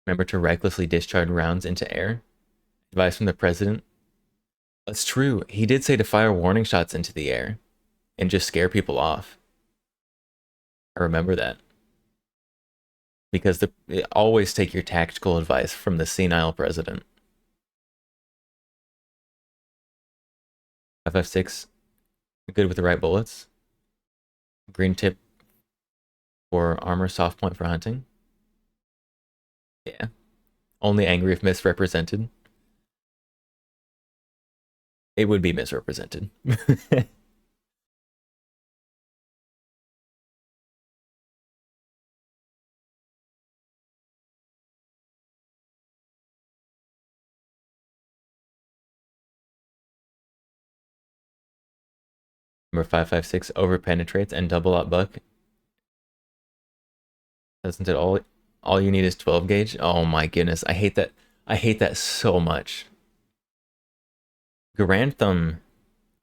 Remember to recklessly discharge rounds into air? Advice from the president. That's true. He did say to fire warning shots into the air and just scare people off. I remember that. Because always take your tactical advice from the senile president. 5.56, good with the right bullets. Green tip for armor, soft point for hunting. Yeah. Only angry if misrepresented. It would be misrepresented. Number 5.56 over penetrates and double up buck. Doesn't it all you need is 12 gauge? Oh my goodness, I hate that. I hate that so much. Grantham,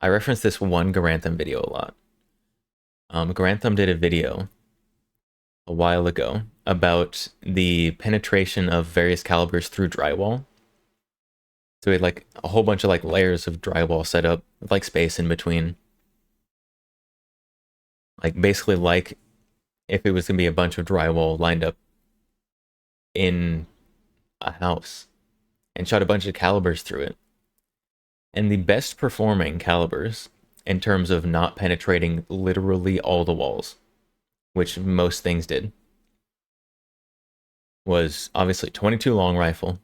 I reference this one Grantham video a lot. Grantham did a video a while ago about the penetration of various calibers through drywall. So we had like a whole bunch of like layers of drywall set up with like space in between. Like basically like if it was gonna be a bunch of drywall lined up in a house, and shot a bunch of calibers through it. And the best performing calibers in terms of not penetrating literally all the walls, which most things did, was obviously 22 long rifle,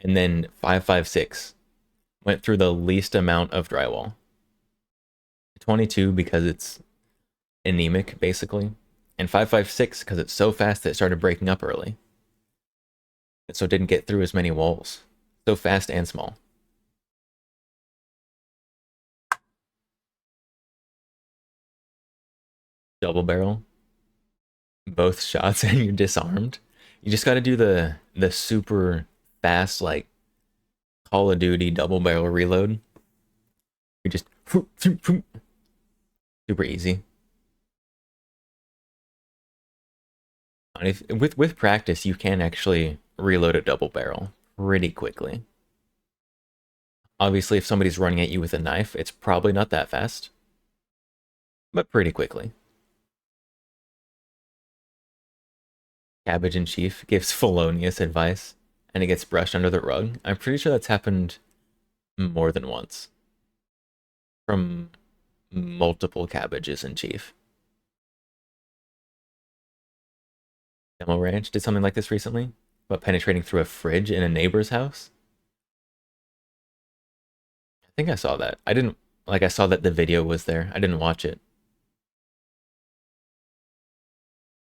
and then 5.56 went through the least amount of drywall. 22 because it's anemic basically, and 5.56 because it's so fast that it started breaking up early, and so it didn't get through as many walls. So fast and small. Double barrel, both shots and you're disarmed. You just got to do the super fast like Call of Duty double barrel reload. You just Super easy. And with practice, you can actually reload a double barrel pretty quickly. Obviously, if somebody's running at you with a knife, it's probably not that fast, but pretty quickly. Cabbage in Chief gives felonious advice, and it gets brushed under the rug. I'm pretty sure that's happened more than once. From multiple Cabbages in Chief. Demo Ranch did something like this recently, but penetrating through a fridge in a neighbor's house. I think I saw that. I saw that the video was there. I didn't watch it.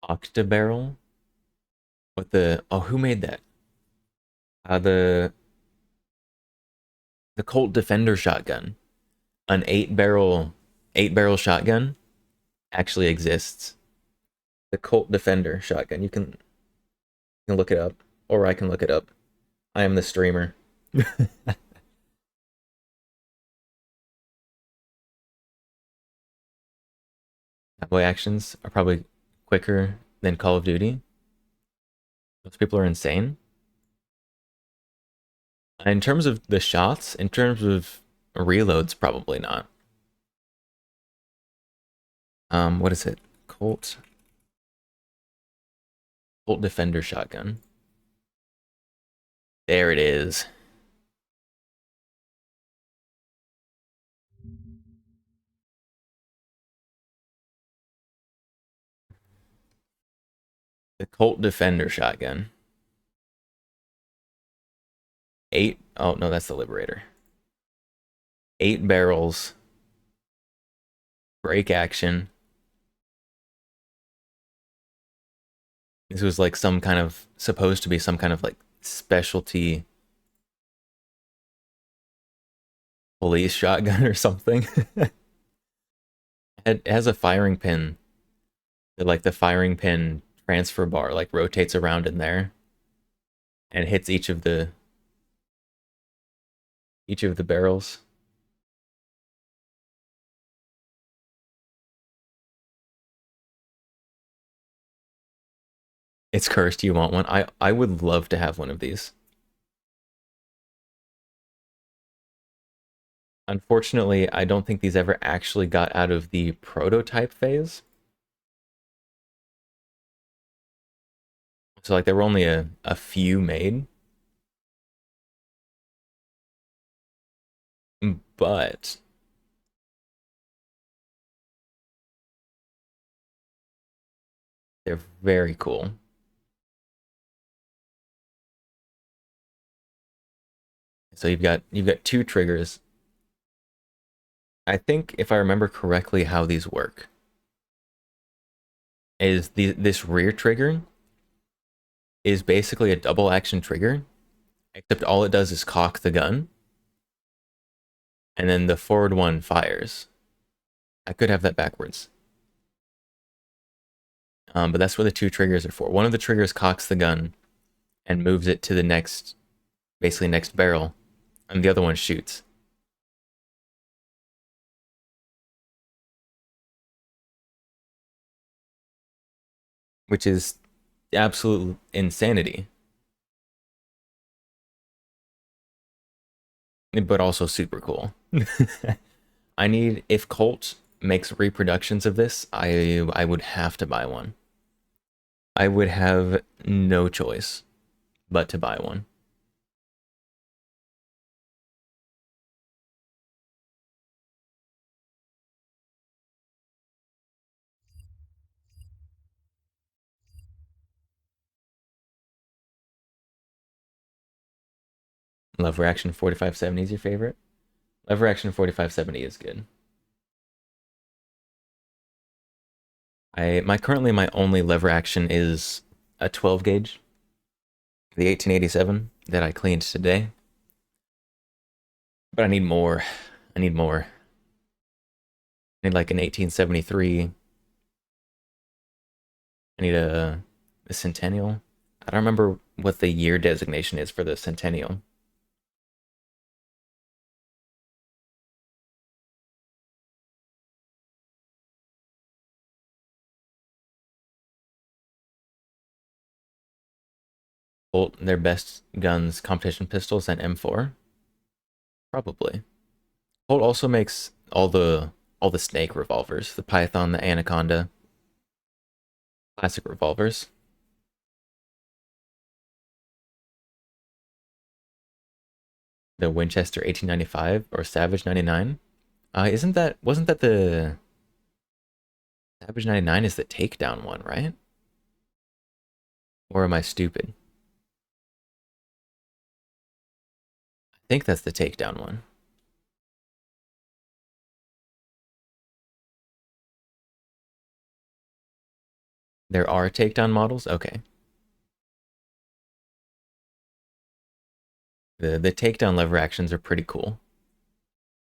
Octabarrel? Who made that? The Colt Defender shotgun. An 8-barrel shotgun actually exists. The Colt Defender shotgun. You can look it up, or I can look it up. I am the streamer. Cowboy actions are probably quicker than Call of Duty. Those people are insane. In terms of the shots, in terms of reloads, probably not. What is it? Colt Defender shotgun. There it is. The Colt Defender shotgun. Oh no, that's the Liberator. 8 barrels. Break action. This was like supposed to be some kind of like specialty police shotgun or something. It has a firing pin. Like the firing pin transfer bar like rotates around in there and hits each of the barrels. It's cursed. You want one? I would love to have one of these. Unfortunately, I don't think these ever actually got out of the prototype phase. So like there were only a few made. But they're very cool. So you've got 2 triggers. I think if I remember correctly how these work is this rear trigger is basically a double action trigger, except all it does is cock the gun. And then the forward one fires. I could have that backwards. But that's what the 2 triggers are for. One of the triggers cocks the gun and moves it to the next barrel, and the other one shoots. Which is absolute insanity. But also super cool. If Colt makes reproductions of this, I would have to buy one. I would have no choice but to buy one. Lever Action 4570 is your favorite? Lever Action 4570 is good. Currently my only lever action is a 12 gauge, the 1887 that I cleaned today. But I need more. I need like an 1873. I need a Centennial. I don't remember what the year designation is for the Centennial. Colt their best guns competition pistols and M4? Probably. Colt also makes all the snake revolvers, the Python, the Anaconda, classic revolvers. The Winchester 1895 or Savage 99. Wasn't that the Savage 99 is the takedown one, right? Or am I stupid? I think that's the takedown one. There are takedown models? Okay. The takedown lever actions are pretty cool.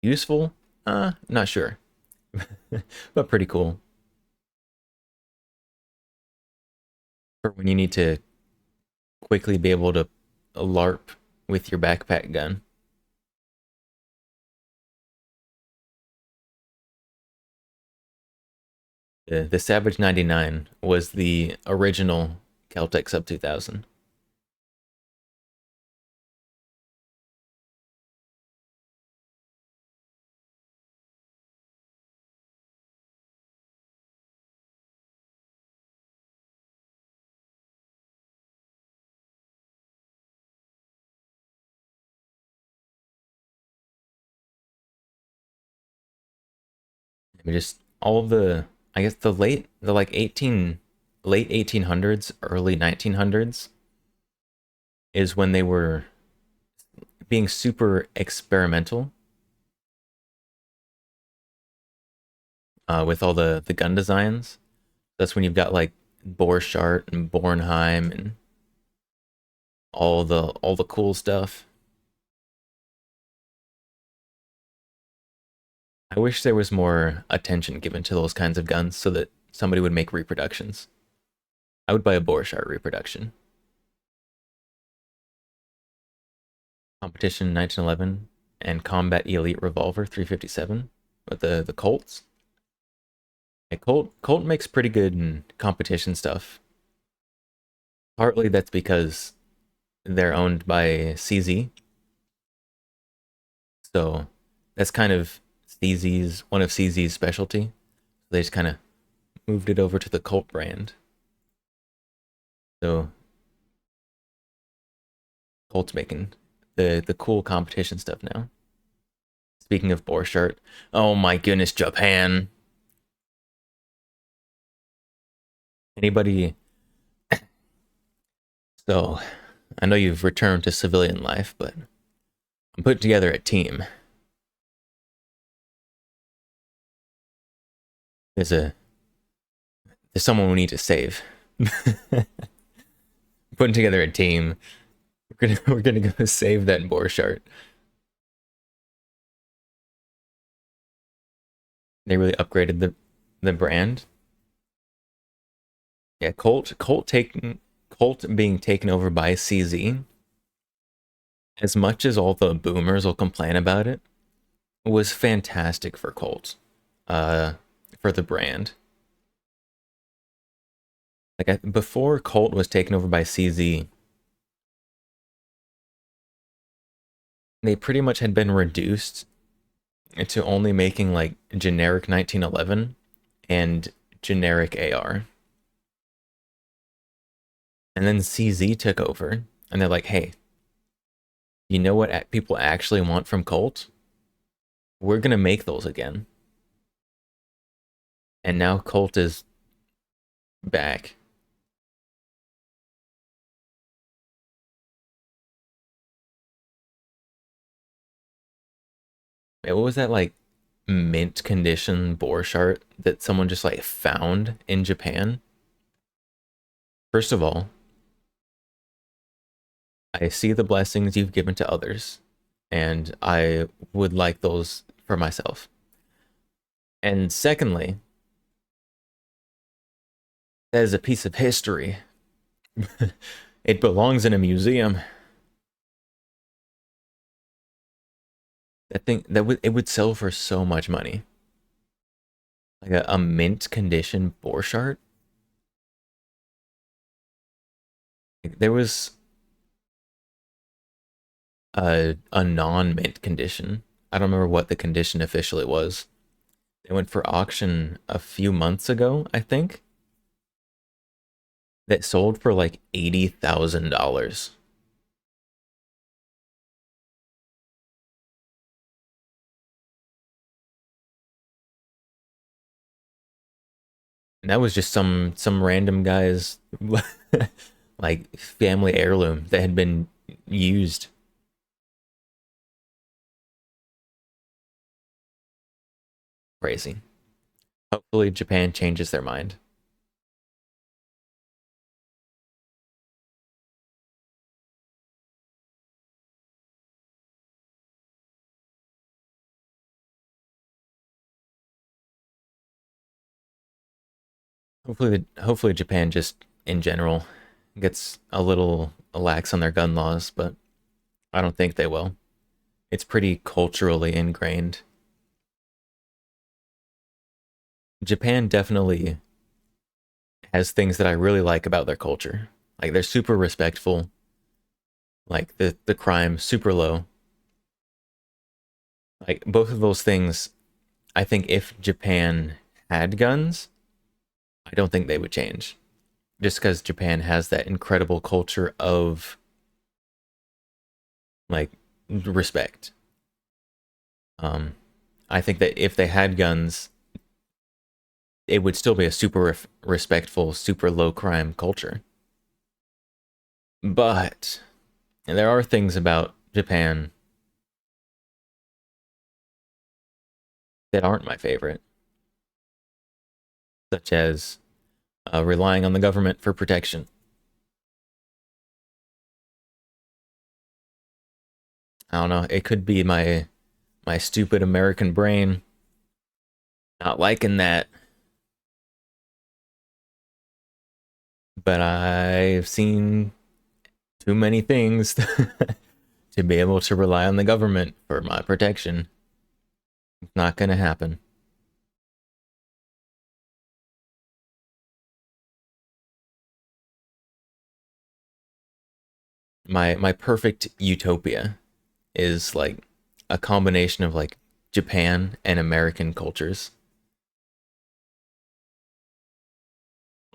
Useful? Not sure. But pretty cool. For when you need to quickly be able to LARP with your backpack gun. The Savage 99 was the original Kel-Tec Sub 2000. I mean, just all of the, I guess the late 1800s, early 1900s is when they were being super experimental with all the gun designs. That's when you've got like Borchardt and Bornheim and all the cool stuff. I wish there was more attention given to those kinds of guns so that somebody would make reproductions. I would buy a Borchardt reproduction. Competition 1911 and Combat Elite Revolver 357 with the Colts. Yeah, Colt makes pretty good competition stuff. Partly that's because they're owned by CZ. So that's kind of one of CZ's specialty. They just kind of moved it over to the Colt brand. So Colt's making the cool competition stuff now. Speaking of Borchardt, oh my goodness, Japan. Anybody? So, I know you've returned to civilian life, but I'm putting together a team. There's someone we need to save. Putting together a team. We're gonna go save that Borchardt. They really upgraded the brand. Yeah, Colt being taken over by CZ. As much as all the boomers will complain about it, was fantastic for Colt. For the brand. Like before Colt was taken over by CZ, they pretty much had been reduced to only making like generic 1911 and generic AR. And then CZ took over and they're like, hey, you know what people actually want from Colt? We're gonna make those again. And now Colt is back. What was that like mint condition Borchardt that someone just like found in Japan? First of all, I see the blessings you've given to others, and I would like those for myself. And secondly, that is a piece of history. It belongs in a museum. That thing it would sell for so much money. Like a mint condition Borchardt. There was a non-mint condition. I don't remember what the condition officially was. They went for auction a few months ago, I think. That sold for like $80,000. And that was just some random guy's like family heirloom that had been used. Crazy. Hopefully Japan changes their mind. Hopefully Japan just in general gets a little lax on their gun laws, but I don't think they will. It's pretty culturally ingrained. Japan definitely has things that I really like about their culture. Like they're super respectful. Like the crime super low. Like both of those things, I think if Japan had guns, I don't think they would change. Just because Japan has that incredible culture of like respect. I think that if they had guns, it would still be a super respectful, super low crime culture. But there are things about Japan that aren't my favorite, such as relying on the government for protection. I don't know. It could be my stupid American brain not liking that. But I've seen too many things to be able to rely on the government for my protection. It's not gonna happen. My perfect utopia is like a combination of like Japan and American cultures.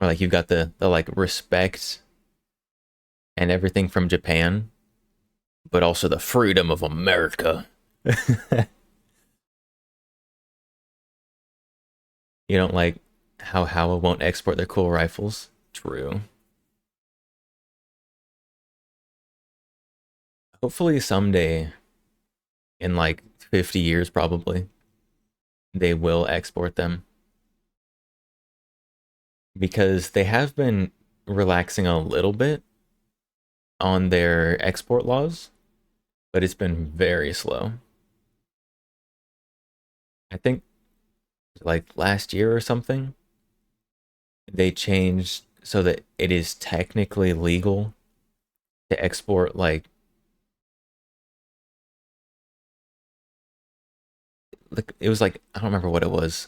Or like you've got the like respect and everything from Japan, but also the freedom of America. You don't like how Howa won't export their cool rifles? True. Hopefully someday, in like 50 years probably, they will export them. Because they have been relaxing a little bit on their export laws, but it's been very slow. I think like last year or something, they changed so that it is technically legal to export like it was like I don't remember what it was,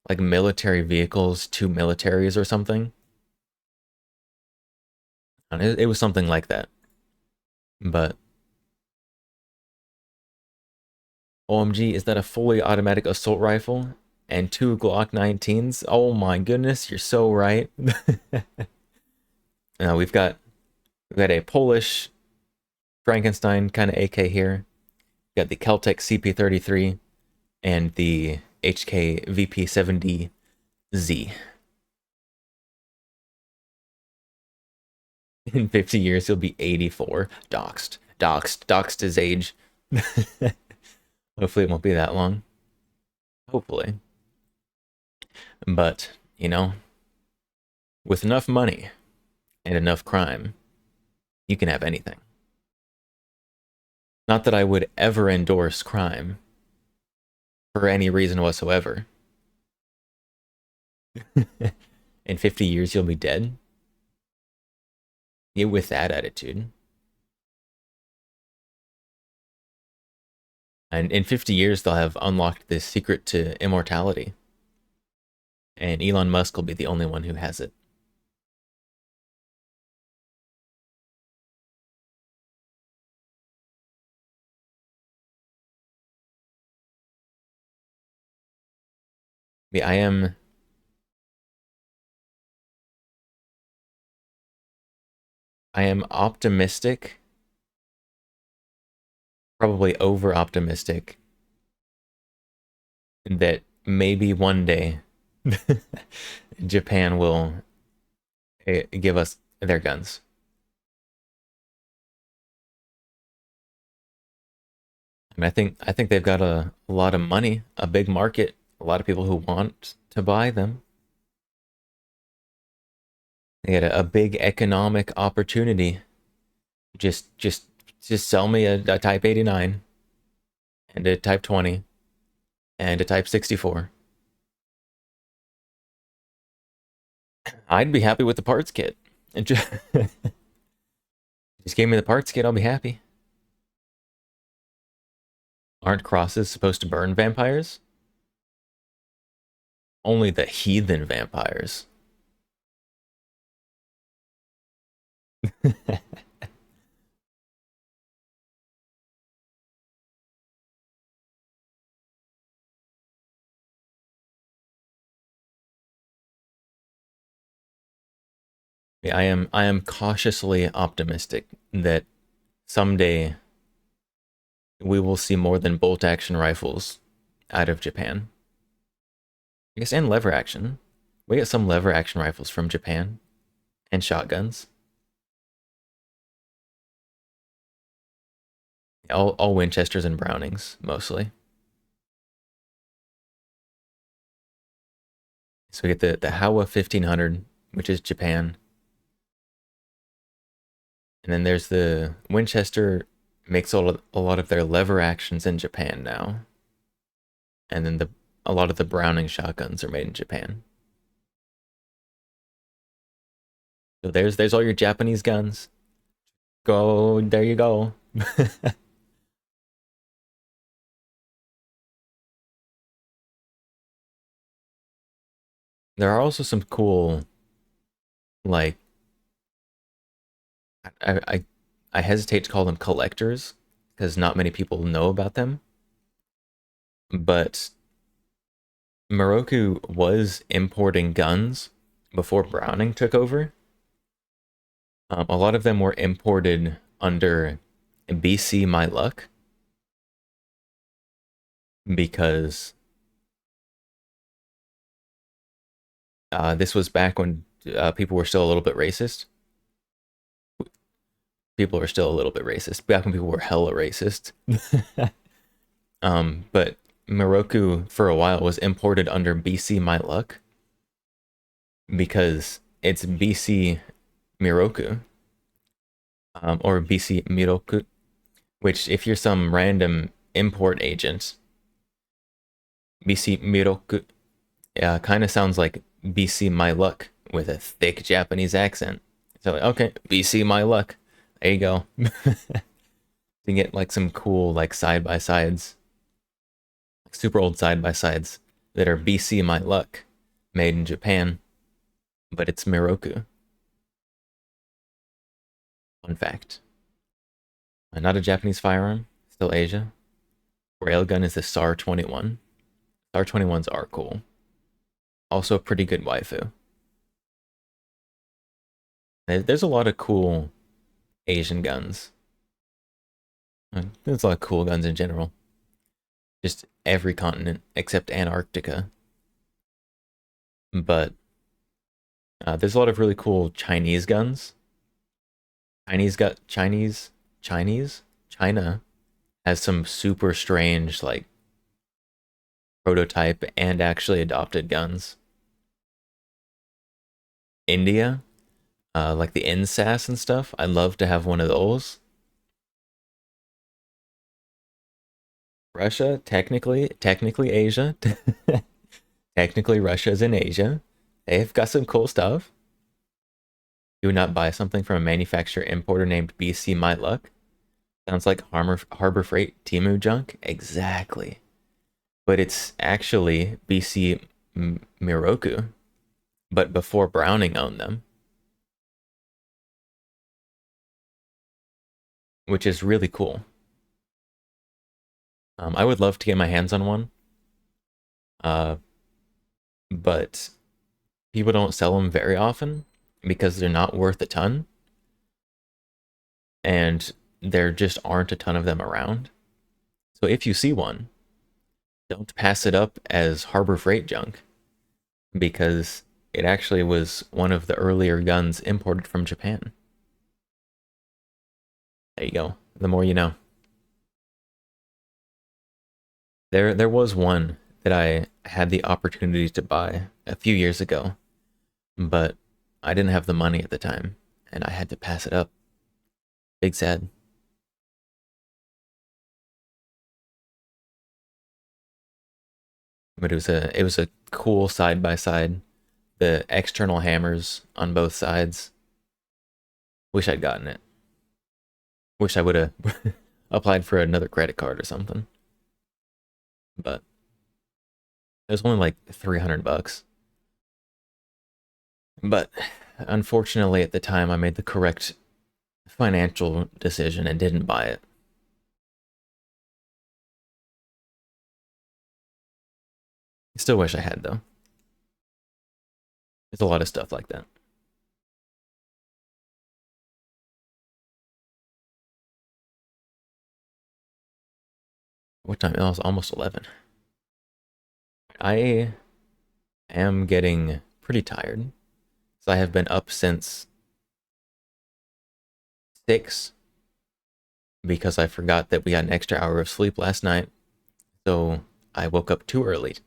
like military vehicles to militaries or something. And it was something like that. But OMG, is that a fully automatic assault rifle and two Glock 19s? Oh my goodness, you're so right. Now we've got a Polish Frankenstein kind of AK here. We've got the Keltec CP33 and the HK VP70Z. In 50 years, he'll be 84. Doxed his age. Hopefully it won't be that long. Hopefully. But, you know, with enough money and enough crime, you can have anything. Not that I would ever endorse crime for any reason whatsoever. In 50 years, you'll be dead. Yeah, with that attitude. And in 50 years, they'll have unlocked the secret to immortality. And Elon Musk will be the only one who has it. I am optimistic, probably over optimistic, that maybe one day Japan will give us their guns. I mean, I think they've got a lot of money, a big market, a lot of people who want to buy them. They get a big economic opportunity. Just sell me a Type 89 and a Type 20 and a Type 64. I'd be happy with the parts kit. And just give me the parts kit, I'll be happy. Aren't crosses supposed to burn vampires? Only the heathen vampires. Yeah, I am cautiously optimistic that someday we will see more than bolt action rifles out of Japan. I guess and lever action. We get some lever action rifles from Japan and shotguns. All Winchesters and Brownings mostly. So we get the Howa 1500, which is Japan. And then there's the Winchester makes a lot of their lever actions in Japan now. And then a lot of the Browning shotguns are made in Japan. So there's all your Japanese guns. Go, there you go. There are also some cool, like, I hesitate to call them collectors because not many people know about them. But Moroku was importing guns before Browning took over. A lot of them were imported under BC My Luck because this was back when people were still a little bit racist. People are still a little bit racist. Back when people were hella racist. But Moroku for a while was imported under BC My Luck because it's BC Miroku, or BC Miroku, which if you're some random import agent, BC Miroku kind of sounds like BC My Luck with a thick Japanese accent. So okay, BC My Luck. There you go. You get like some cool like side by sides, super old side by sides that are BC My Luck, made in Japan, but it's Miroku. Fun fact. Not a Japanese firearm, still Asia. Railgun is the SAR 21. SAR 21s are cool. Also a pretty good waifu. There's a lot of cool Asian guns. There's a lot of cool guns in general. Just every continent except Antarctica. But there's a lot of really cool Chinese guns. China has some super strange, like, prototype and actually adopted guns. India, like the NSAS and stuff, I'd love to have one of those. Russia, technically Asia. Technically, Russia's in Asia. They've got some cool stuff. Do not buy something from a manufacturer importer named BC My Luck. Sounds like Harbor Freight Temu junk. Exactly. But it's actually BC Miroku, but before Browning owned them. Which is really cool. I would love to get my hands on one. but people don't sell them very often because they're not worth a ton, and there just aren't a ton of them around. So if you see one, don't pass it up as Harbor Freight junk, because it actually was one of the earlier guns imported from Japan. There you go. The more you know. There was one that I had the opportunity to buy a few years ago, but I didn't have the money at the time, and I had to pass it up. Big sad. But it was a cool side by side. The external hammers on both sides. Wish I'd gotten it. Wish I would have applied for another credit card or something. But it was only like $300. But unfortunately at the time I made the correct financial decision and didn't buy it. Still wish I had though. There's a lot of stuff like that. What time? Oh, it's almost 11. I am getting pretty tired. So I have been up since 6 because I forgot that we got an extra hour of sleep last night. So I woke up too early.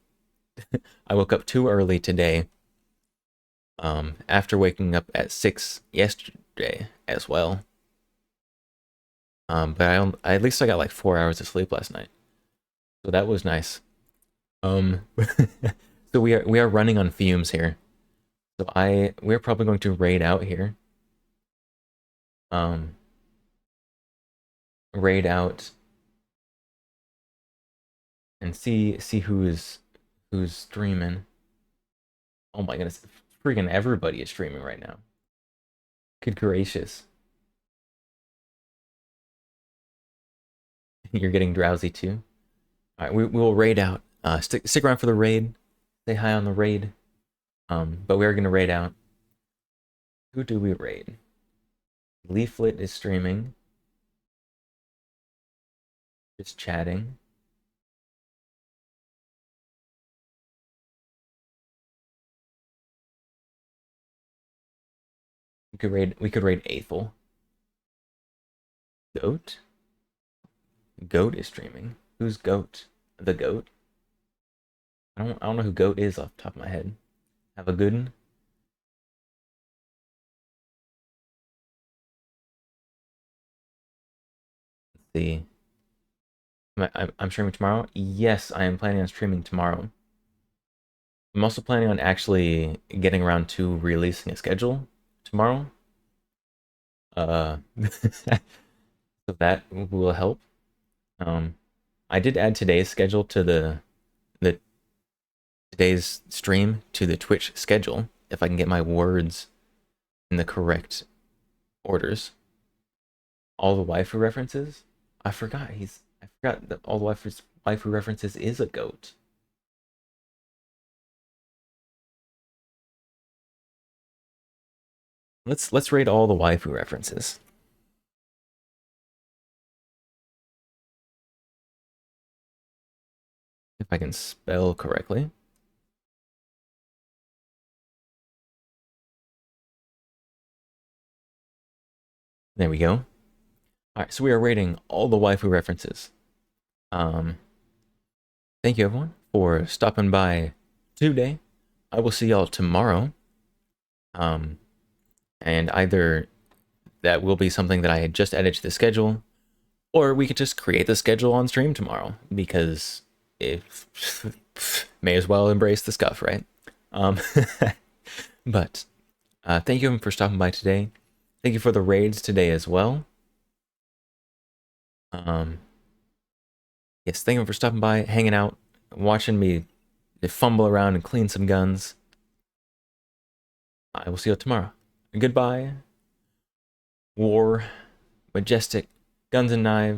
I woke up too early today. After waking up at 6 yesterday as well. But at least I got like 4 hours of sleep last night. So that was nice. So we are running on fumes here. So we're probably going to raid out here. Raid out and see who's streaming. Oh my goodness, freaking everybody is streaming right now. Good gracious. You're getting drowsy too? Alright, we will raid out. Stick around for the raid. Say hi on the raid. But we're gonna raid out. Who do we raid? Leaflet is streaming. Just chatting. We could raid Aethel. Goat? Goat is streaming. Who's Goat? The Goat? I don't know who Goat is off the top of my head. Have a good one. Let's see. I'm streaming tomorrow? Yes, I am planning on streaming tomorrow. I'm also planning on actually getting around to releasing a schedule tomorrow. So that will help. I did add today's schedule to the today's stream to the Twitch schedule if I can get my words in the correct orders. All the waifu references? I forgot that all the waifu references is a goat. Let's rate all the waifu references. If I can spell correctly. There we go. Alright, so we are rating all the waifu references. Thank you everyone for stopping by today. I will see y'all tomorrow. And either that will be something that I had just added to the schedule, or we could just create the schedule on stream tomorrow, because if may as well embrace the scuff, right? But thank you for stopping by today. Thank you for the raids today as well. Yes, thank you for stopping by, hanging out, watching me fumble around and clean some guns. I will see you tomorrow. Goodbye. War, Majestic, Guns and Knives.